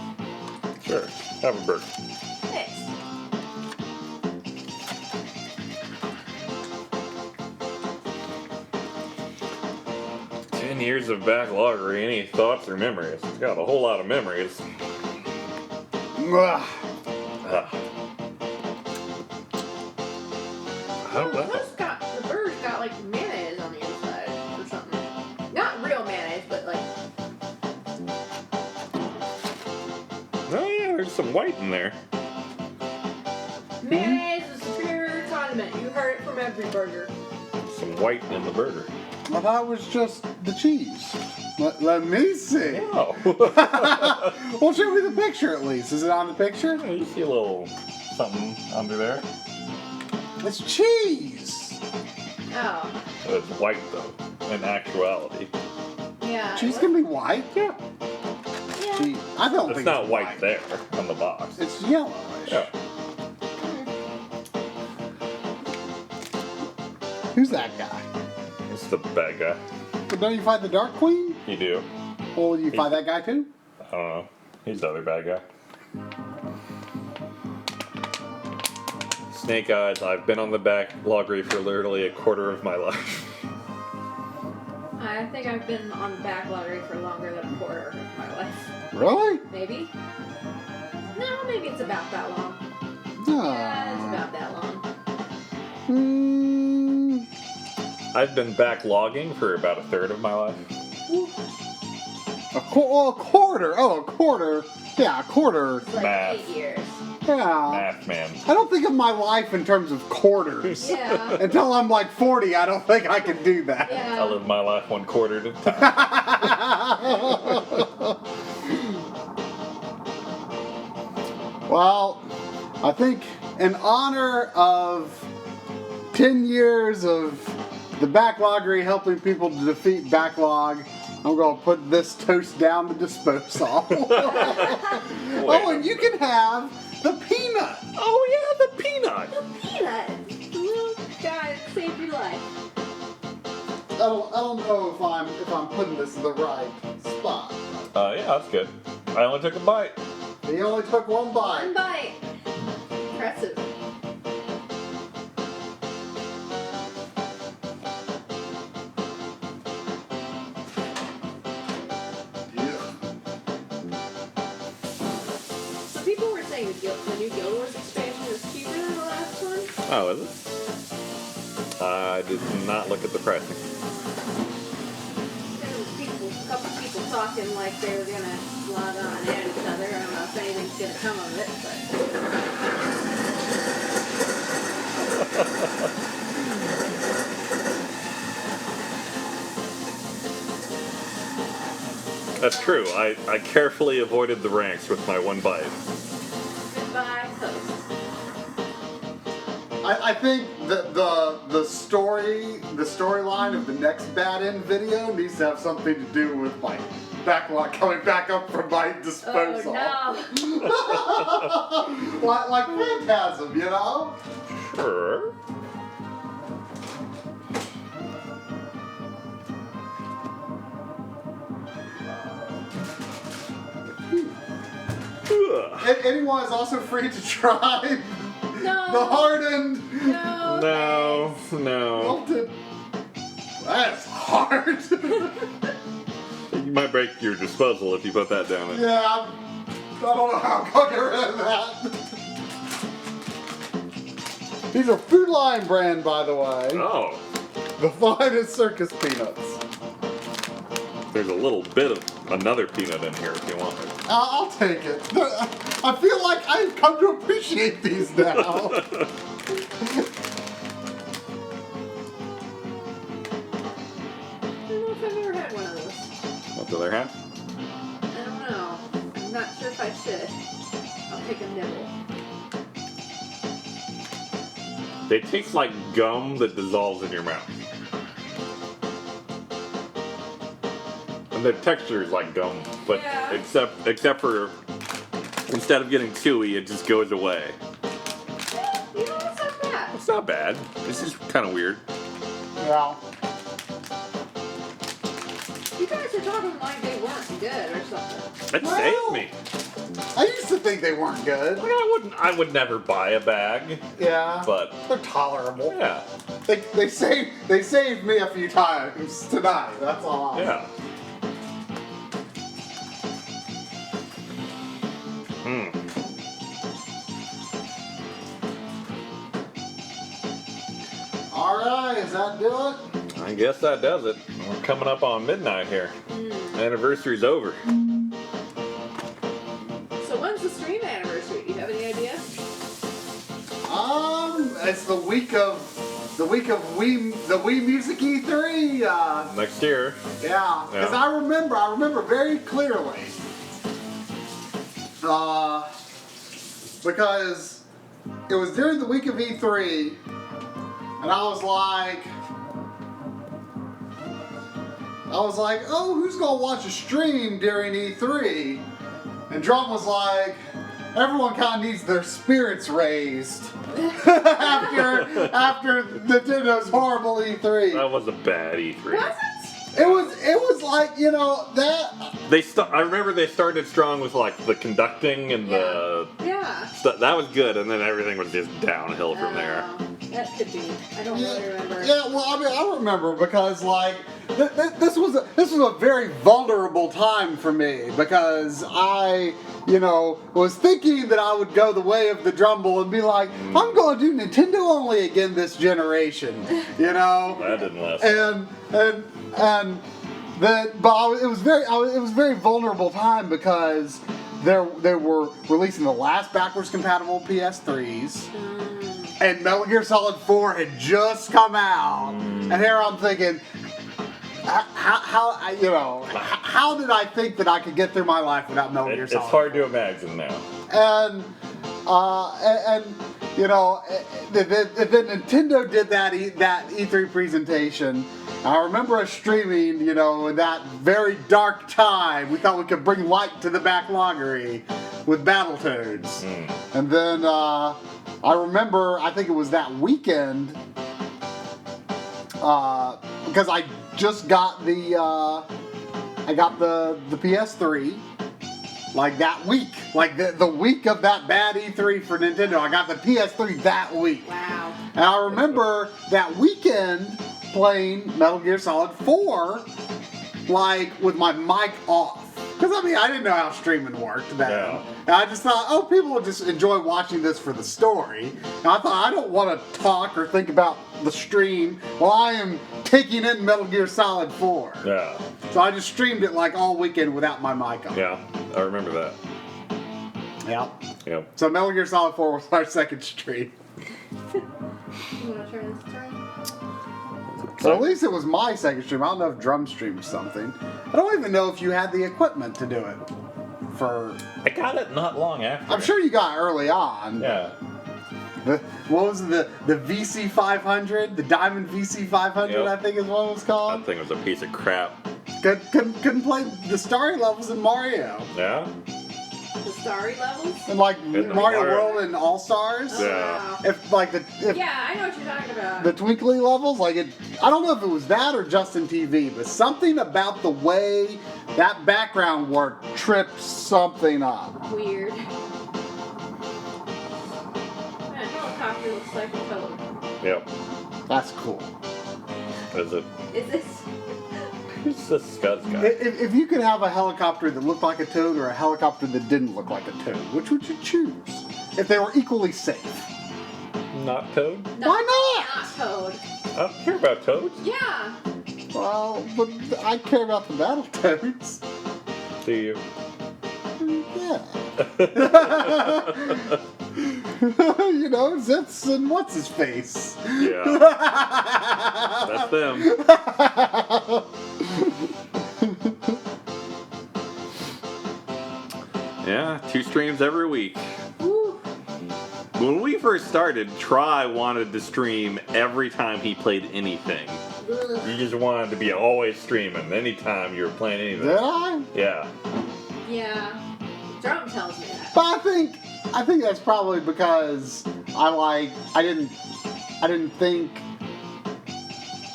Sure. Have a burger. Thanks. Years of backloggery. Any thoughts or memories? It's got a whole lot of memories. Ugh. Ah. I don't know. The burger's got like mayonnaise on the inside or something. Not real mayonnaise, but like. Oh yeah, there's some white in there. Mayonnaise is a superior condiment. You heard it from every burger. Some white in the burger. I thought it was just the cheese. Let me see. Oh. Well, show me the picture at least. Is it on the picture? You see a little something under there. It's cheese. Oh. It's white though, in actuality. Yeah. Cheese can be white. Yeah. Yeah. Gee, I don't It's think not it's white there on the box. It's yellowish. Yeah. Who's that guy? It's the bad guy. But don't you fight the Dark Queen? You do. Well, you fight that guy too? I don't know. He's the other bad guy. Snake Eyes, I've been on the backloggery for literally a quarter of my life. I think I've been on the backloggery for longer than a quarter of my life. Really? Maybe. No, maybe it's about that long. No. Yeah, it's about that long. I've been backlogging for about a third of my life. A quarter. Oh, a quarter. Yeah, a quarter. It's like Math. 8 years. Yeah. Math man. I don't think of my life in terms of quarters. Yeah. Until I'm like 40, I don't think I can do that. I Yeah. live my life 1 quarter at a time. Well, I think in honor of 10 years of the backloggery helping people to defeat backlog, I'm going to put this toast down to disposal. Oh, and you can have the peanut. Oh yeah, the peanut. Peanut. The little guy that saved your life. I don't know if I'm putting this in the right spot. Yeah, that's good. I only took a bite. He only took one One bite. bite. Impressive. So people were saying the new Guild Wars expansion is cheaper than the last one. Oh, is it? I did not look at the pricing. There was a couple people talking like they were gonna log on and at each other. I don't know if anything's gonna come of it, but That's true. I carefully avoided the ranks with my one bite. Goodbye, toast. I think that the storyline of the next bad end video needs to have something to do with my backlog coming back up from my disposal. Oh no. like Phantasm, you know? Sure. And anyone is also free to try No. the hardened, No. melted. That's hard. You might break your disposal if you put that down. Yeah, I don't know how I'm gonna get rid of that. These are Food Line brand, by the way. Oh, The finest circus peanuts. there's a little bit of another peanut in here if you want it. I'll take it. I feel like I've come to appreciate these now. I don't know if I've ever had one of those. What's the other half? I don't know. I'm not sure if I should. I'll take a nibble. They taste like gum that dissolves in your mouth. And the texture is like gum, but Yeah. except for instead of getting chewy, it just goes away. Yeah, you know, it's not bad. It's not bad. It's just kind of weird. Yeah. You guys are talking like they weren't good or something. It saved me. I used to think they weren't good. Like, I would never buy a bag, Yeah. but They're tolerable. yeah, They saved me a few times tonight. That's all. yeah. Hmm. All right, does that do it? I guess that does it. We're coming up on midnight here. Anniversary's over. So when's the stream anniversary? Do you have any idea? It's the week of Wii Music E3. Next year. Yeah, because Yeah. I remember very clearly. Because it was during the week of E3, and I was like, oh, who's gonna watch a stream during E3? And Drum was like, everyone kind of needs their spirits raised after Nintendo's horrible E3. That was a bad E3. Was it? It was like, you know, that. I remember they started strong with like the conducting and the Yeah. stuff. That was good, and then everything was just downhill from there. That could be. I don't really remember. Yeah, well, I mean, I remember because like this was a very vulnerable time for me because I, you know, was thinking that I would go the way of the Drumble and be like, I'm going to do Nintendo only again this generation, you know. That didn't last. And then, but it was very vulnerable time because they were releasing the last backwards compatible PS3s. And Metal Gear Solid 4 had just come out, and here I'm thinking, how did I think that I could get through my life without Metal Gear It's Solid? hard to imagine now. And you know, then Nintendo did that E3 presentation. I remember us streaming, you know, in that very dark time. We thought we could bring light to the Backloggery with Battletoads. And then I remember, I think it was that weekend, because I just got the PS3. Like that week, like the week of that bad E3 for Nintendo, I got the PS3 that week. Wow. And I remember that weekend playing Metal Gear Solid 4, like with my mic off. Because I mean, I didn't know how streaming worked then. Yeah. And I just thought, oh, people will just enjoy watching this for the story. And I thought, I don't want to talk or think about the stream while I am taking in Metal Gear Solid 4. Yeah. So I just streamed it like all weekend without my mic on. Yeah. I remember that. Yeah. Yep. So Metal Gear Solid 4 was our second stream. You want to turn this around? So at least it was my second stream. I don't know if Drum streamed something. I don't even know if you had the equipment to do it. I got it not long after. I'm sure you got early on. Yeah. What was it, the VC500? The Diamond VC500, Yep. I think is what it was called. That thing was a piece of crap. Couldn't play the starry levels in Mario. Yeah? The starry levels? And like the Mario Mario- World and All Stars. Oh, Yeah. wow. If Yeah, I know what you're talking about. the twinkly levels, I don't know if it was that or Justin TV, but something about the way that background work tripped something up. Weird. That helicopter looks like a toad. Yep. That's cool. Is it? Is this? Who's the Scuds guy? If you could have a helicopter that looked like a toad or a helicopter that didn't look like a toad, which would you choose? If they were equally safe. Not Toad? No, Why not? Not toad. I don't care about Toads. Yeah. Well, but I care about the battle toads. Do you? Yeah. You know, Zips and what's his face. Yeah. That's them. Yeah, 2 streams every week. Woo. When we first started, Try wanted to stream every time he played anything. Ugh. You just wanted to be always streaming anytime you were playing anything. Did I? Yeah. Yeah. Drum tells me that. But I think that's probably because I didn't think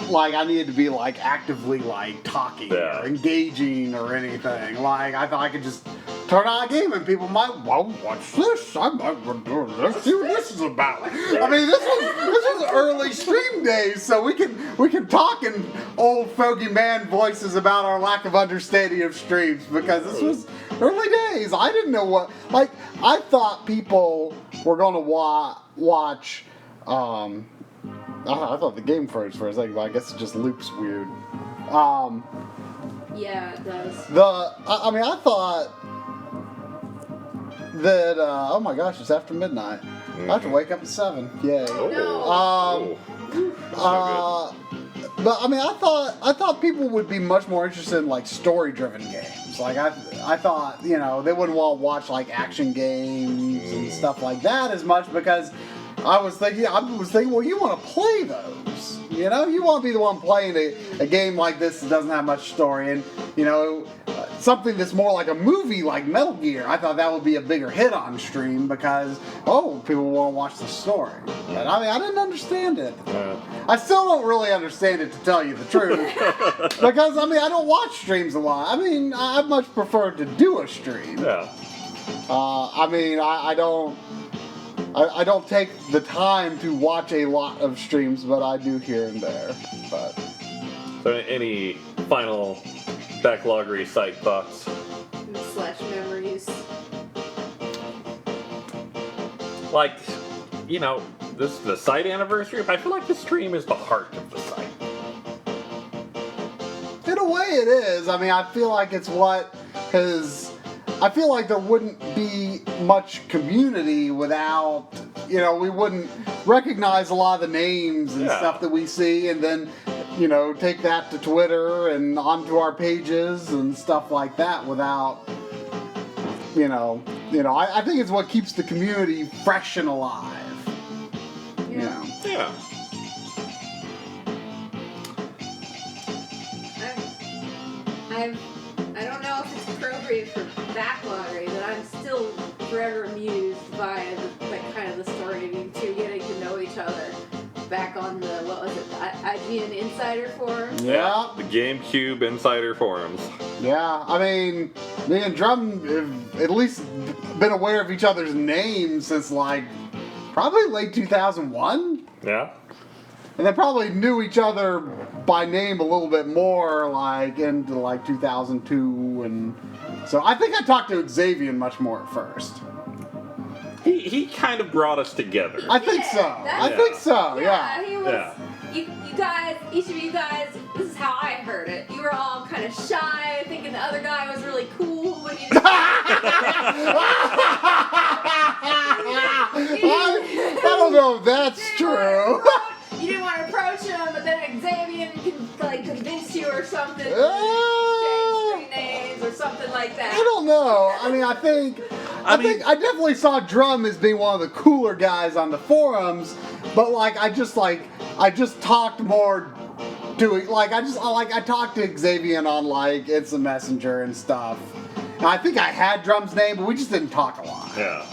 like I needed to be like actively like talking Yeah. or engaging or anything. Like I thought I could just turn on a game and people might, well, what's this? Let's see what this is about. I mean, this was early stream days, so we can talk in old fogey man voices about our lack of understanding of streams because this was early days. I didn't know what, like, I thought people were gonna watch. I thought the game froze for a second, but I guess it just loops weird. Yeah, it does. I mean, I thought that, oh my gosh, it's after midnight. I have to wake up at 7. Yay. No. But I mean, I thought people would be much more interested in like story-driven games. Like I thought, you know, they wouldn't want to watch like action games and stuff like that as much because I was thinking, well, you want to play those. You know, you want to be the one playing a game like this that doesn't have much story, and you know, something that's more like a movie, like Metal Gear. I thought that would be a bigger hit on stream because people want to watch the story. But I mean, I didn't understand it. I still don't really understand it, to tell you the truth, because I mean, I don't watch streams a lot. I mean, I much prefer to do a stream. Yeah. I mean, I don't take the time to watch a lot of streams, but I do here and there. But So any final Backloggery site thoughts? / memories. Like, you know, this is the site anniversary, but I feel like the stream is the heart of the site. in a way, it is. I mean, I feel like it's what has. I feel like there wouldn't be much community without, you know, we wouldn't recognize a lot of the names and stuff that we see, and then, you know, take that to Twitter and onto our pages and stuff like that without, you know, I think it's what keeps the community fresh and alive. You know. Yeah. I don't know if it's appropriate for Backloggery, but I'm still forever amused by the kind of the story of you two getting to know each other back on the, what was it, the IGN Insider Forum? Yeah. The GameCube Insider Forums. Yeah, I mean, me and Drum have at least been aware of each other's names since like probably late 2001. Yeah. And they probably knew each other by name a little bit more like into like 2002, and so I think I talked to Xavier much more at first. He kind of brought us together. I think so. I think so. Yeah. He was. You guys, each of you guys. This is how I heard it. You were all kind of shy, thinking the other guy was really cool when you. I don't know if that's true. You didn't want to approach him, but then Xavier convinced you or something. Uh, Exchange names or something like that. I don't know. I mean, I think I definitely saw Drum as being one of the cooler guys on the forums, but I just talked more to it. I talked to Xavier on Instant Messenger and stuff. And I think I had Drum's name, but we just didn't talk a lot. Yeah.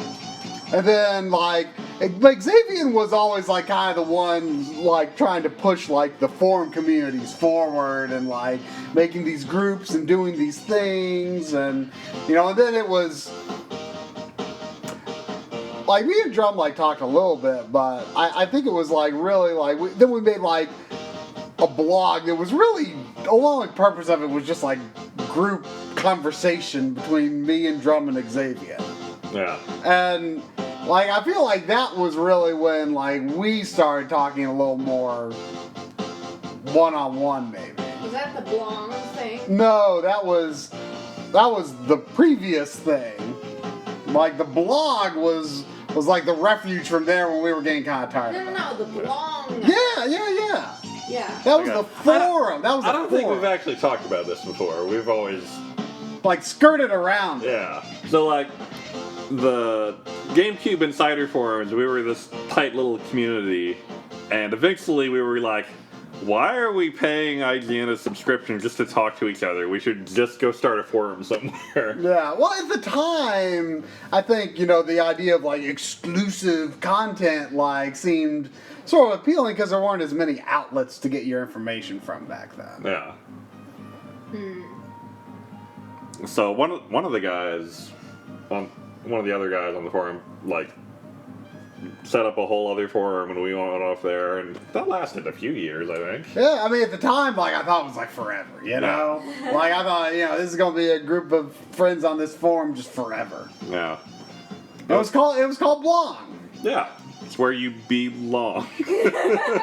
And then but Xavier was always kind of the one trying to push the forum communities forward and making these groups and doing these things and and then it was me and Drum talked a little bit, but I think it was really then we made a blog that was really the only purpose of it was just group conversation between me and Drum and Xavier. Yeah. And I feel that was really when we started talking a little more one-on-one maybe. Was that the blonde thing? No, that was the previous thing. The blog was the refuge from there when we were getting kind of tired. No, the blonde. Yeah. Yeah. That was the forum. I don't think we've actually talked about this before. We've always skirted around. Yeah. So the GameCube Insider forums, we were this tight little community, and eventually we were why are we paying IGN a subscription just to talk to each other? We should just go start a forum somewhere. Yeah, well, at the time, I think, the idea of, exclusive content, seemed sort of appealing because there weren't as many outlets to get your information from back then. Yeah. So one of the guys, one of the other guys on the forum, set up a whole other forum, and we went off there, and that lasted a few years, I think. Yeah, I mean, at the time, I thought it was forever, I thought, this is gonna be a group of friends on this forum just forever. Yeah. It was called Blonde. Yeah. It's where you belong.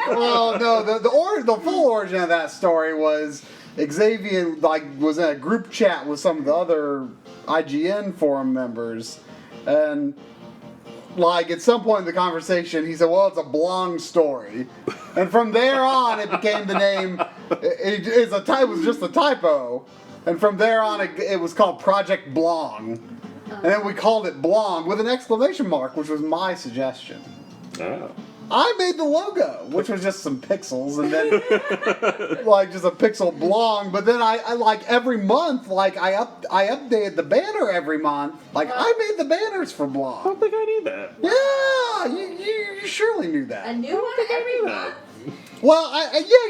Well, no, the full origin of that story was Xavier was in a group chat with some of the other IGN forum members, and at some point in the conversation, he said, "Well, it's a Blong story," and from there on, it became the name. It was just a typo, and from there on, it was called Project Blong, and then we called it Blong with an exclamation mark, which was my suggestion. Oh. I made the logo, which was just some pixels, and then just a pixel Blong. But then I every month, I updated the banner every month. I made the banners for Blong. I don't think I knew that. Yeah, you surely knew that. A new one every month? Well,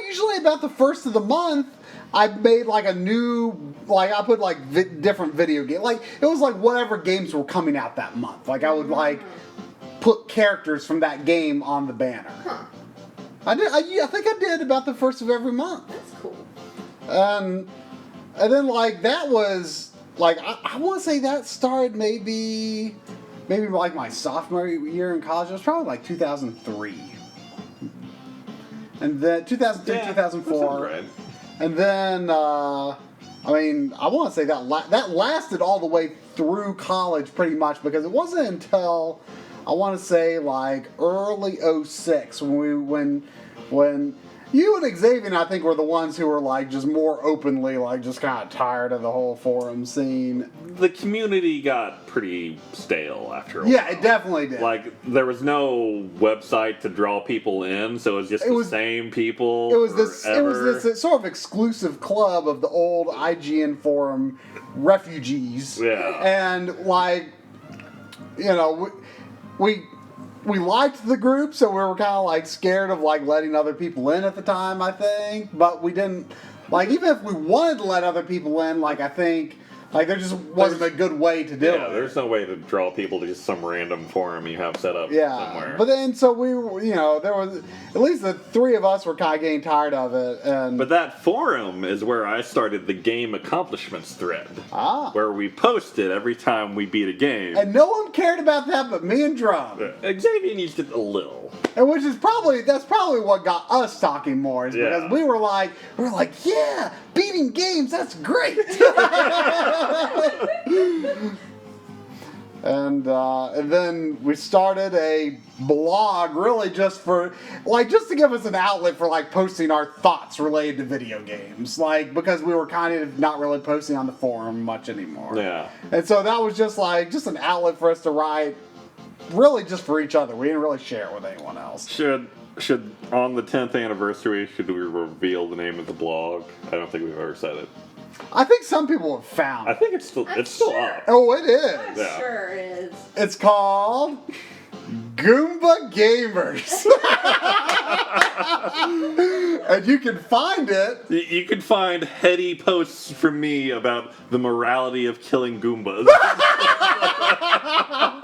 usually about the first of the month, I made a new, I put different video game, it was whatever games were coming out that month. I would put characters from that game on the banner. Huh. I think I did about the first of every month. That's cool. And then that was I want to say that started maybe my sophomore year in college. It was probably 2003. And then 2003, 2004. Right. And then I want to say that lasted all the way through college pretty much, because it wasn't until I want to say early 06 when you and Xavier, I think, were the ones who were just more openly just kind of tired of the whole forum scene. The community got pretty stale after a while. Yeah, it definitely did. There was no website to draw people in, so it was just the same people. It was this sort of exclusive club of the old IGN forum refugees. Yeah. And we liked the group, so we were kind of scared of letting other people in at the time, I think. But we didn't even if we wanted to let other people in, I think there just wasn't a good way to do it. Yeah, there's no way to draw people to just some random forum you have set up somewhere. But then so we were, there was at least the three of us were kind of getting tired of it, and But that forum is where I started the game accomplishments thread. Where we posted every time we beat a game. And no one cared about that but me and Drum. Xavier used it a little. And that's probably what got us talking more, is because we were like, yeah, beating games, that's great. And then we started a blog really just to give us an outlet for like posting our thoughts related to video games. Like, because we were kind of not really posting on the forum much anymore. Yeah. And so that was just an outlet for us to write really just for each other. We didn't really share it with anyone else. Should on the 10th anniversary, should we reveal the name of the blog? I don't think we've ever said it. I think some people have found I it. think it's still up. Oh, it is. I'm Yeah. sure it is. It's called Goomba Gamers. And you can find it. You can find heady posts from me about the morality of killing Goombas.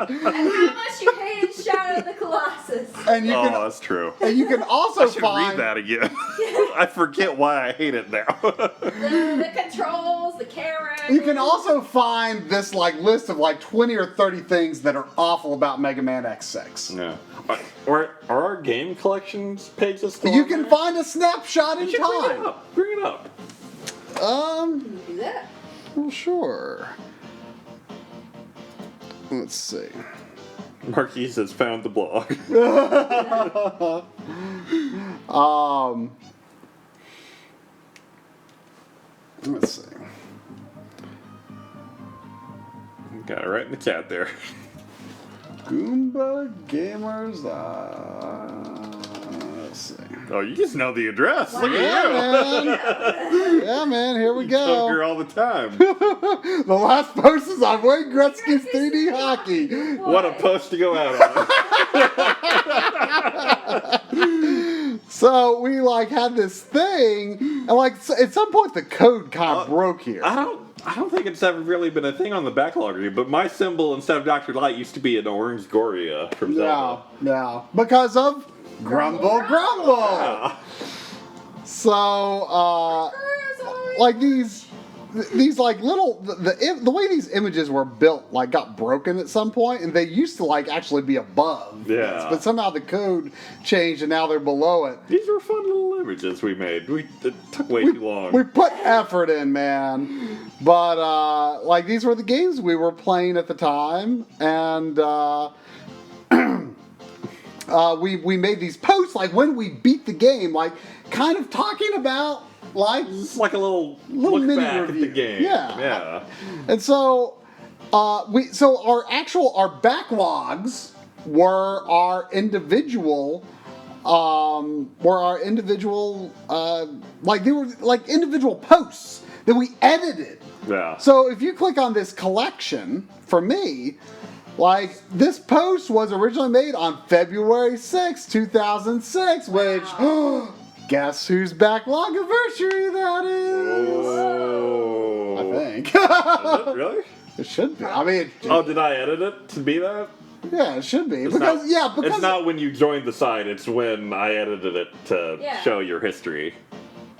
And how much you hated Shadow of the Colossus. And you can That's true. and you can also I should find read that again. I forget why I hate it now. The controls, the camera. You can also find this list of 20 or 30 things that are awful about Mega Man X6. Yeah. Are our game collections pages still You on can there? find a snapshot in You should bring it time. up. Bring it up. Do that. Well, sure. Let's see. Marquise has found the blog. Let's see. Got it right in the chat there. Goomba Gamers. Let's see. Oh, you just know the address. Look Yeah, at you. man. Yeah, man. Here we You come here go. all the time. The last post is on Wayne Gretzky's 3D hockey. What a post to go out on. So we had this thing, and at some point the code kind of broke here. I don't think it's ever really been a thing on the Backloggery, but my symbol instead of Dr. Light used to be an orange Goria from Zelda. Yeah, because of Grumble. Yeah. So, these little the way these images were built got broken at some point, and they used to actually be above. Yeah. this, but somehow the code changed and now they're below it. These were fun little images we made. It took way too long. We put effort in, man. But these were the games we were playing at the time, and we made these posts when we beat the game, kind of talking about It's like a little Little look mini back review. at the game. Yeah. Yeah. And so our backlogs were our individual they were individual posts that we edited. Yeah. So if you click on this collection for me, this post was originally made on February 6, 2006, which guess whose backlog anniversary that is? Oh. I think. Is it really? It should be. I mean, Oh, did I edit it to be that? yeah, it should be. It's Because it's not when you joined the site. It's when I edited it to Yeah. show your history.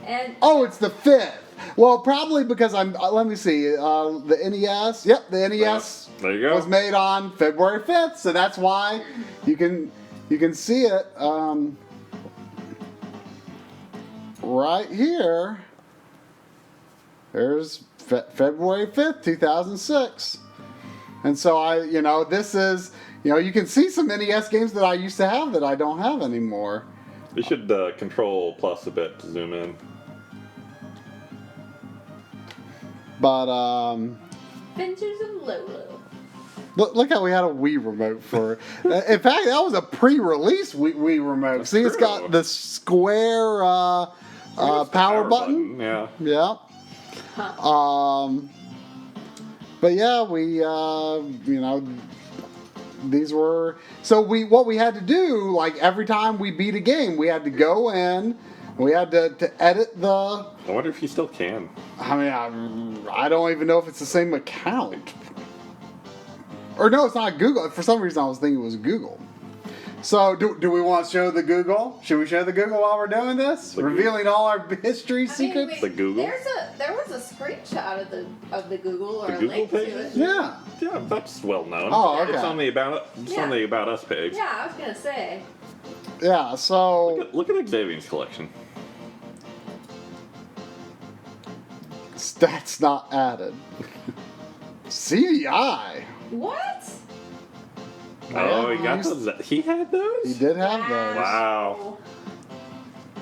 And oh, it's the 5th. Well, probably because let me see, the NES. Yep, the NES There you go. was made on February 5th, so that's why you can see it right here. There's February 5th, 2006. And so this is, you can see some NES games that I used to have that I don't have anymore. You should control plus a bit to zoom in. But Adventures of Lolo. look how we had a Wii remote for. In fact, that was a pre-release Wii remote. That's See, it's true. got the square power button. Yeah. Yeah. But yeah, we these were what we had to do every time we beat a game, we had to go in, we had to edit the. I wonder if you still can. I mean, I don't even know if it's the same account. Or no, it's not Google. For some reason, I was thinking it was Google. So, do we want to show the Google? Should we show the Google while we're doing this? The Revealing all our history secrets? The Google? There was a screenshot of the Google or The a Google link pages? to it. Yeah. Yeah, that's well known. Oh, okay. It's on the about us page. Yeah, I was gonna say. Yeah, so Look at Xavier's collection. stats not added. CDI. What? Oh, he got Yeah, those. He had those? He did have those. Wow.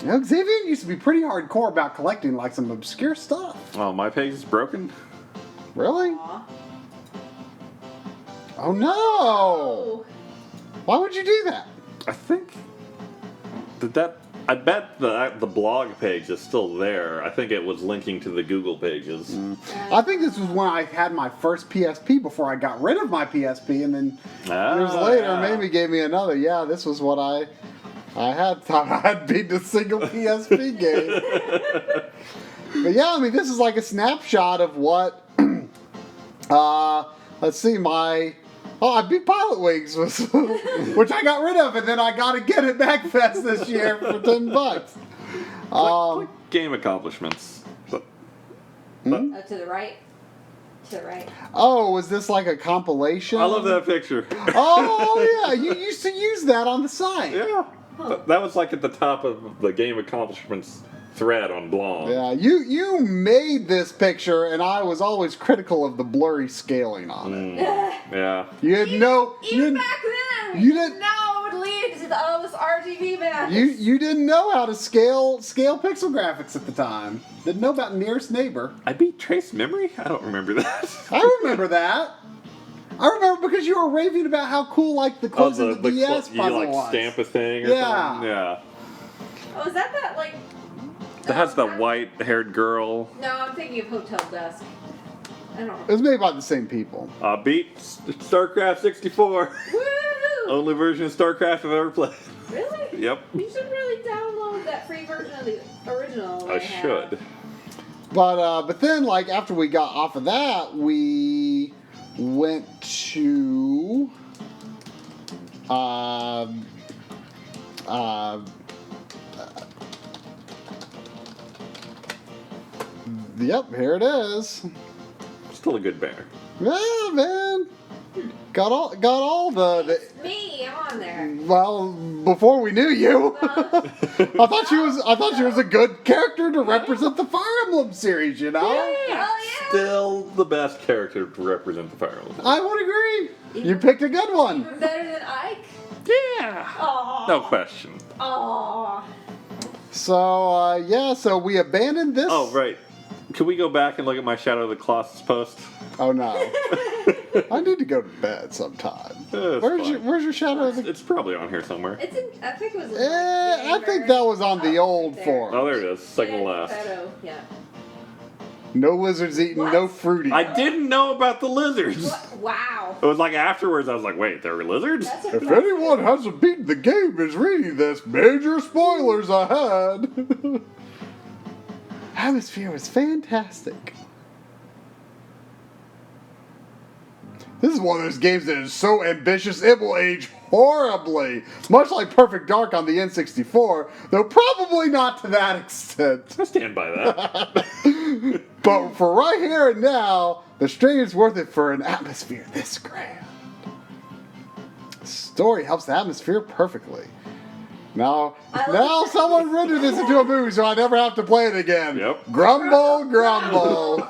You know, Xavier used to be pretty hardcore about collecting like some obscure stuff. Oh, my page is broken? Really? Aw. Oh no! Oh. Why would you do that? I think that I bet the blog page is still there. I think it was linking to the Google pages. I think this was when I had my first PSP before I got rid of my PSP, and then years later, yeah. Mamie gave me another. Yeah, this was what I had thought I had beat a single PSP game. But yeah, I mean, this is like a snapshot of what. Let's see, I beat Pilot Wings, which I got rid of, and then I got to get it back fest this year for $10. Click game accomplishments. Oh, to the right. To the right. Oh, was this like a compilation? I love that picture. Oh yeah, you used to use that on the site. Yeah. That was like at the top of the game accomplishments thread on Blog. Yeah, you made this picture, and I was always critical of the blurry scaling on it. Yeah. You had no, Even back then, you we didn't- didn't know it would lead to this RGB mess. you didn't know how to scale pixel graphics at the time. Didn't know about nearest neighbor. I beat Trace Memory? I don't remember that. I remember that. I remember because you were raving about how cool like the closing the DS you puzzle like was. stamp a thing or Yeah. something? Yeah. Oh, is that like? That has the white-haired girl. No, I'm thinking of Hotel Dusk. I don't It know. was made by the same people. Beat StarCraft 64. Woo! Only version of StarCraft I've ever played. Really? Yep. You should really download that free version of the original. I they have. should. But then like after we got off of that, we went to yep, here it is. Still a good bear. Yeah, man. Got all the Me, I'm on there. well, before we knew you. I thought she was a good character to represent the Fire Emblem series, you know? Hell yeah! Still the best character to represent the Fire Emblem. I would agree. You picked a good one. Even better than Ike. Yeah. Aww. No question. Aww. So so we abandoned this. Oh, right. Can we go back and look at my Shadow of the Colossus post? Oh no. I need to go to bed sometime. It's Where's your Shadow of the It's probably on here somewhere. It's in, I think it was in I think that was on the old forum. Oh, there it is. Second to last. Photo, yeah. No lizards eating, What? no fruity. I didn't know about the lizards. Wow. It was like afterwards, I was like, wait, there were lizards? That's If anyone hasn't beaten the game is reading this, major spoilers ahead. Atmosphere was fantastic. This is one of those games that is so ambitious it will age horribly. Much like Perfect Dark on the N64, though probably not to that extent. I stand by that. But for right here and now, the strain is worth it for an atmosphere this grand. The story helps the atmosphere perfectly. Now someone rendered this into a movie so I never have to play it again. Yep. Grumble, grumble.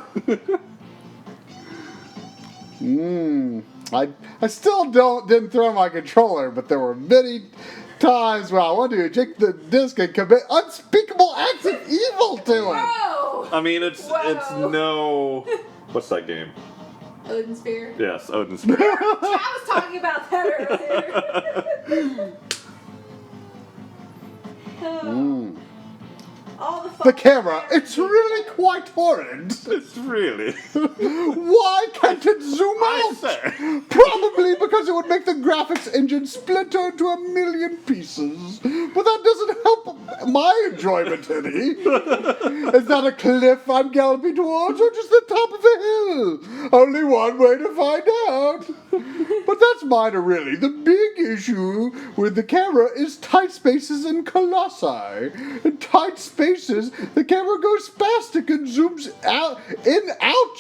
I still didn't throw my controller, but there were many times where I wanted to eject the disc and commit unspeakable acts of evil to it. Whoa! I mean, it's no... What's that game? Odin Spear. Yes, Odin Spirit. I was talking about that earlier. All the The camera, it's really quite horrid. It's really... Why can't it zoom I out? say. Probably because it would make the graphics engine splinter into a million pieces. But that doesn't help my enjoyment any. Is that a cliff I'm galloping towards or just the top of a hill? Only one way to find out. But that's minor really. The big issue with the camera is tight spaces and colossi. In tight spaces, the camera goes spastic and zooms out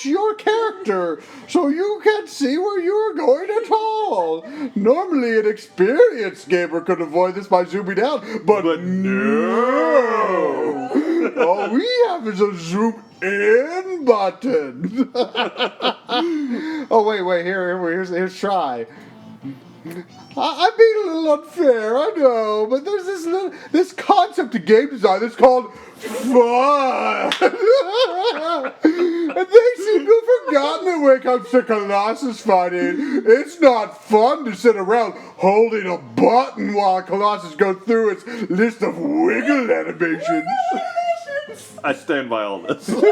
your character, so you can't see where you're going at all. Normally, an experienced gamer could avoid this by zooming out, but no. All we have is a zoom in button. Oh wait, here's try. I'm being a little unfair, I know, but there's this concept of game design that's called fun. And they seem to have forgotten that when it comes to Colossus fighting, it's not fun to sit around holding a button while Colossus goes through its list of wiggle animations. I stand by all this. Shrine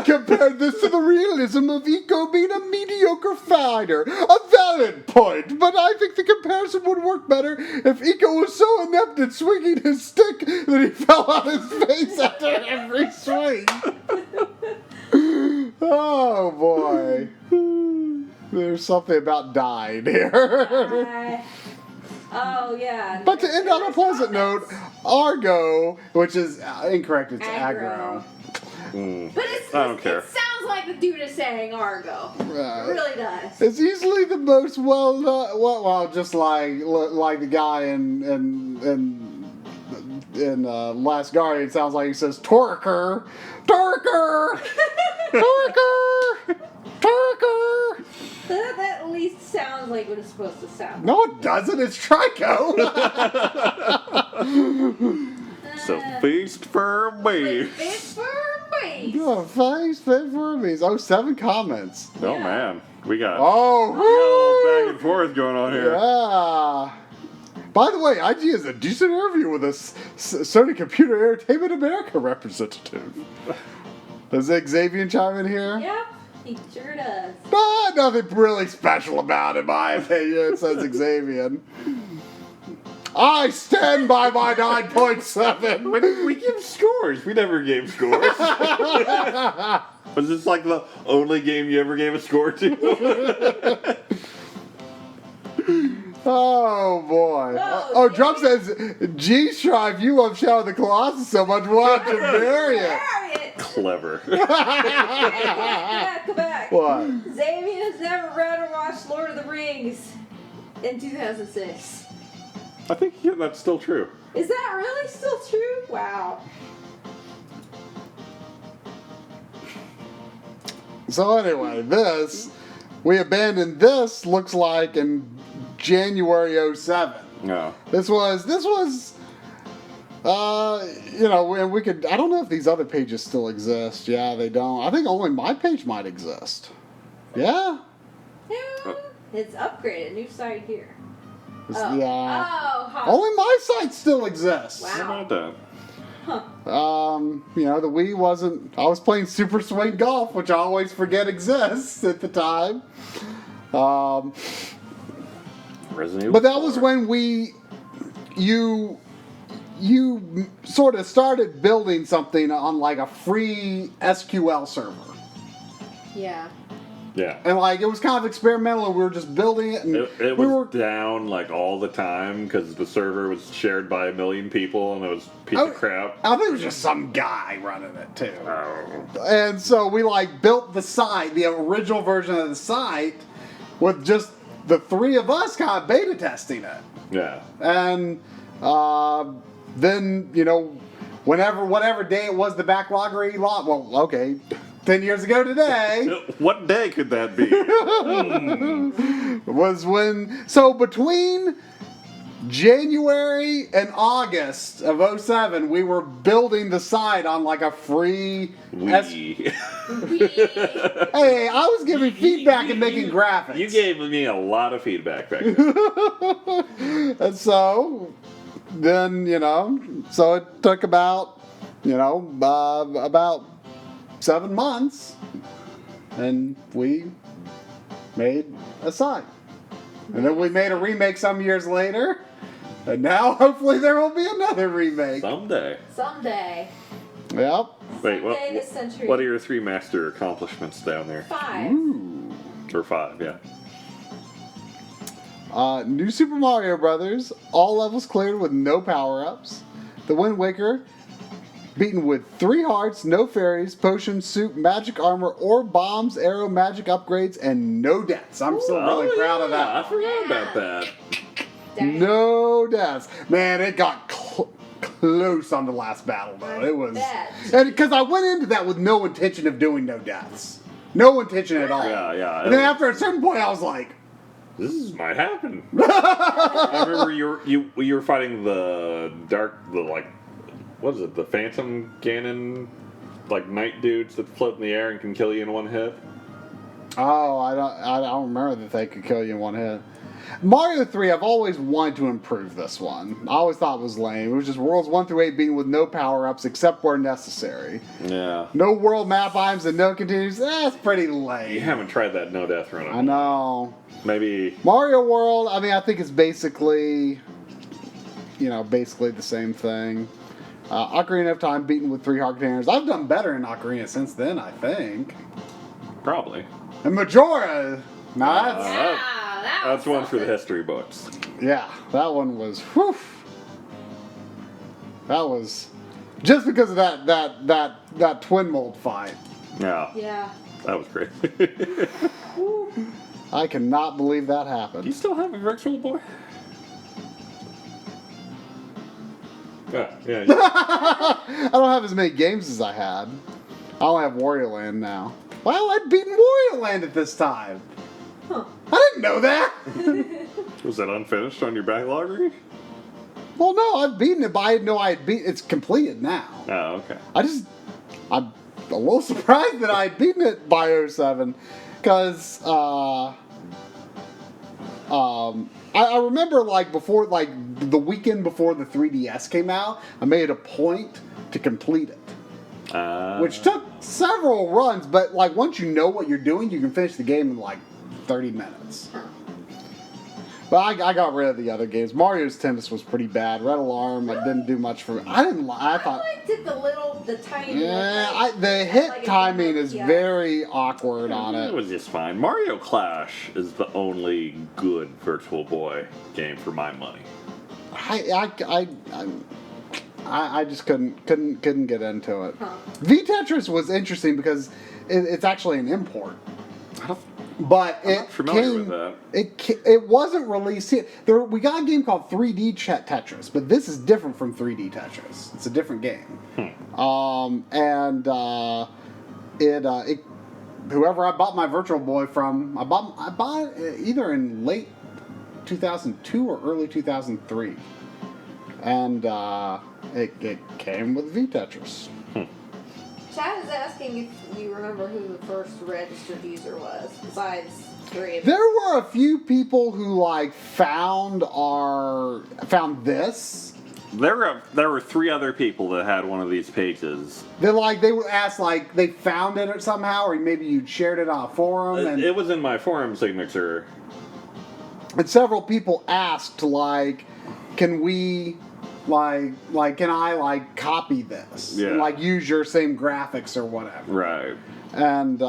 compared this to the realism of Eco being a mediocre fighter. A valid point, but I think the comparison would work better if Eco was so inept at swinging his stick that he fell on his face after every swing. Oh boy. There's something about dying here. Oh, yeah. But to end on a pleasant note, Argo, which is incorrect, it's aggro. But I don't care. It sounds like the dude is saying Argo. It really does. It's easily the most well, just like the guy in Last Guardian. It sounds like he says Torker, Torker, Torker, Torker. That at least sounds like what it's supposed to sound. No, it doesn't. It's Trico. So feast for me. It's for me. Oh, thanks, for me. Oh, 7 comments. Oh man, we got a Oh, little back and forth going on here. yeah. By the way, IG is a decent interview with a Sony Computer Entertainment America representative. Does Xavier chime in here? Yep, he sure does. Nothing really special about it, in my opinion, says Xavier. I stand by my 9.7. We give scores. We never gave scores. Was this like the only game you ever gave a score to? Oh boy. Oh, Drum says, G-Strive, you love Shadow of the Colossus so much, watch him bury it. Clever. Come back. What? Xavier has never read or watched Lord of the Rings in 2006. I think that's still true. Is that really still true? Wow. So anyway, we abandoned this, looks like, in January 07. No. This was, and we could, I don't know if these other pages still exist. Yeah, they don't. I think only my page might exist. Yeah? Yeah, it's upgraded. New site here. Yeah. Oh, huh. Only my site still exists. Wow. How about that? The Wii wasn't, I was playing Super Swing Golf, which I always forget exists at the time. Resident Evil But that 4. was when you sort of started building something on like a free SQL server. Yeah. Yeah. And like it was kind of experimental, and we were just building it, and It was down like all the time because the server was shared by 1 million people and it was a piece of crap. I think it was just some guy running it too. Oh. And so we like built the site, the original version of the site, with just the 3 of us kind of beta testing it. Yeah. And then, whatever day it was, the Backloggery lot, well, okay, 10 years ago today, What day could that be? was when, so between January and August of 07, we were building the site on like a free... Hey, I was giving feedback and making graphics. You gave me a lot of feedback back then. And so, then, so it took about 7 months, and we made a site. And then we made a remake some years later, and now hopefully there will be another remake. Someday. Someday. Yep. Wait, Someday this century. what are your 3 master accomplishments down there? 5. Ooh. Or 5, yeah. New Super Mario Brothers, all levels cleared with no power-ups. The Wind Waker, beaten with 3 hearts, no fairies, potions, soup, magic armor, or bombs, arrow, magic upgrades, and no deaths. I'm still really proud of that. I forgot about that. Dang. No deaths. Man, it got close on the last battle, though. It was... bet. And because I went into that with no intention of doing no deaths. No intention at all. Yeah. And then after a certain point, I was like, This might happen. I remember you were fighting the what is it? The Phantom Ganon, like night dudes that float in the air and can kill you in one hit. Oh, I don't remember that they could kill you in one hit. Mario 3, I've always wanted to improve this one. I always thought it was lame. It was just worlds 1 through 8 being with no power-ups except where necessary. Yeah. No world map items and no continues. That's pretty lame. You haven't tried that no death run. I know. Maybe Mario World, I mean, I think it's basically, basically the same thing. Ocarina of Time beaten with 3 heart containers. I've done better in Ocarina since then, I think. probably. And Majora, now That's one for the history books. yeah, that one was, whew. That was, just because of that twin mold fight. Yeah. Yeah. That was great. I cannot believe that happened. Do you still have a virtual boy? Yeah. I don't have as many games as I had. I only have Wario Land now. Well, I'd beaten Wario Land at this time. Huh. I didn't know that. Was that unfinished on your backloggery? Well, no, I've beaten it, but I didn't know I had beaten. It's completed now. Oh, okay. I'm a little surprised that I had beaten it by 07, because I remember before the weekend before the 3DS came out, I made a point to complete it, which took several runs. But once you know what you're doing, you can finish the game in 30 minutes. But I got rid of the other games. Mario's Tennis was pretty bad. Red Alarm, I didn't do much for. I thought. I liked it the tiny. Yeah, the hit timing is very awkward on It it. was just fine. Mario Clash is the only good Virtual Boy game for my money. I just couldn't get into it. Huh. V Tetris was interesting because it's actually an import. But I'm not familiar with that. It wasn't released here. We got a game called 3D Tetris, but this is different from 3D Tetris. It's a different game. Whoever I bought my Virtual Boy from, I bought it either in late 2002 or early 2003, and it came with V Tetris. Chad is asking if you remember who the first registered user was, besides 3 of There were a few people who found this. There were 3 other people that had one of these pages. They would ask they found it or somehow, or maybe you shared it on a forum. And It was in my forum signature. And several people asked can we can I copy this? Yeah. And, use your same graphics or whatever. Right. And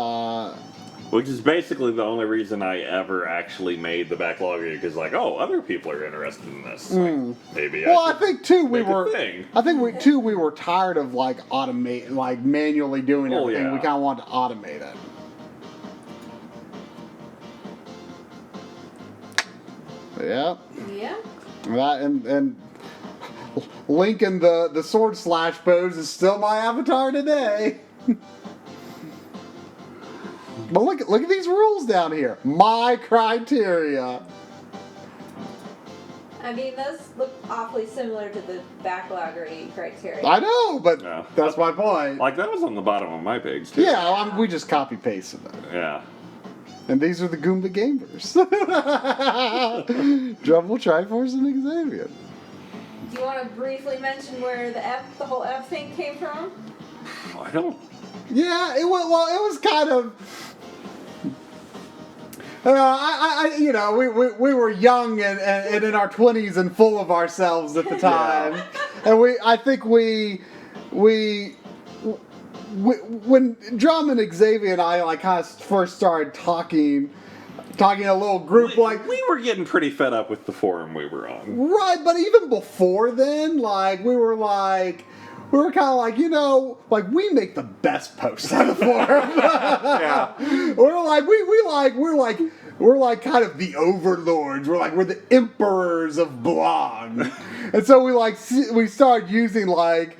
Which is basically the only reason I ever actually made the Backloggery, because other people are interested in this. Maybe I think too we make a were. thing. I think we were tired of automate manually doing everything. Yeah. We kind of wanted to automate it. Yeah. Yeah. That and Link in the sword slash pose is still my avatar today. But look at these rules down here. My criteria. I mean, those look awfully similar to the Backloggery criteria. I know, but Yeah. that's my point. That was on the bottom of my page, too. Yeah, we just copy pasted it. Yeah. And these are the Goomba Gamers. Drumble, Triforce, and Xavier. Do you want to briefly mention where the whole F thing came from? I don't. Yeah, it was kind of. We were young and in our 20s and full of ourselves at the time, and I think we when Drum and Xavier and I kind of first started talking a little group We were getting pretty fed up with the forum we were on. right, but even before then, we were kind of we make the best posts on the forum. Yeah. We're kind of the overlords. We're the emperors of blog. And so we started using there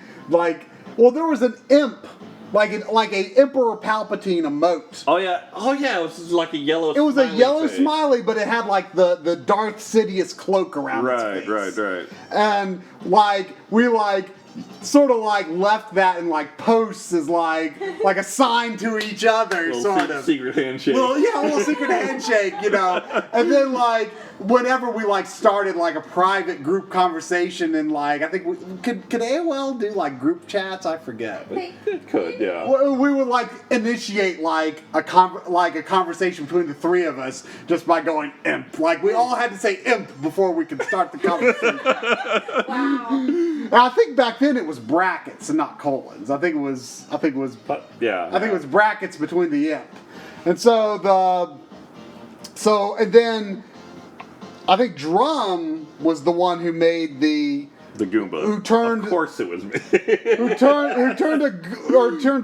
was an imp like a Emperor Palpatine emote. Oh yeah, it was like a yellow. It was a smiley yellow face. smiley, but it had like the Darth Sidious cloak around its face. Right. And like we like sort of like left that in like posts as like a sign to each other, Little sort of. secret handshake. Well, yeah, a little secret handshake, you know. And then like whenever we like started like a private group conversation, and like I think could AOL do like group chats? I forget. It could, yeah. We would like initiate like a conversation between the three of us just by going imp. Like we all had to say imp before we could start the conversation. Wow. And I think back then it was brackets and not colons. I think it was Yeah. I think it was brackets between the imp. And and then I think Drum was the one who made the Goomba. Who turned- Of course it was me. who turned a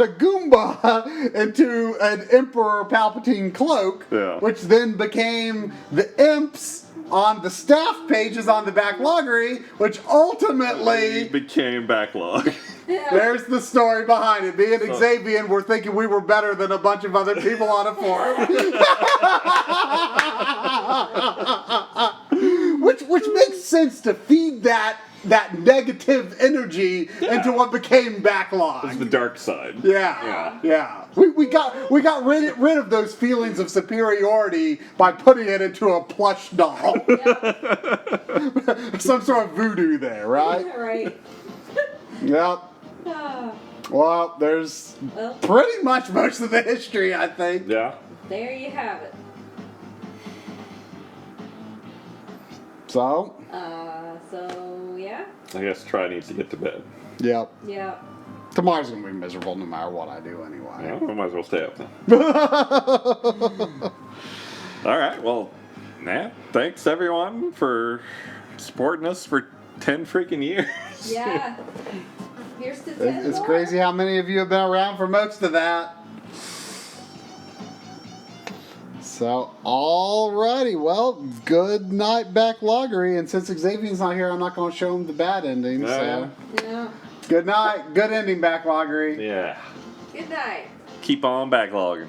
Goomba into an Emperor Palpatine cloak, Yeah. which then became the imps on the staff pages on the Backloggery, which ultimately Became backlog. there's the story behind it. Me and So- Xavier were thinking we were better than a bunch of other people on a forum. which makes sense to feed that negative energy into what became Backlog. It's the dark side. Yeah. We got rid of those feelings of superiority by putting it into a plush doll. Some sort of voodoo there, right? Right. Yep. Ah, Well, there's well, pretty much most of the history, I think. Yeah. there you have it. So, So yeah. I guess Try needs to get to bed. yep. Yeah. Tomorrow's gonna be miserable no matter what I do anyway. Yeah, we might as well stay up then. All right. Well, Nat, thanks everyone for supporting us for 10 freaking years. Yeah. Here's to 10 It's more. crazy how many of you have been around for most of that. So, alrighty, well, good night, Backloggery. And since Xavier's not here, I'm not going to show him the bad ending. Oh, So, Yeah. good night, good ending, Backloggery. Yeah. Good night. Keep on backlogging.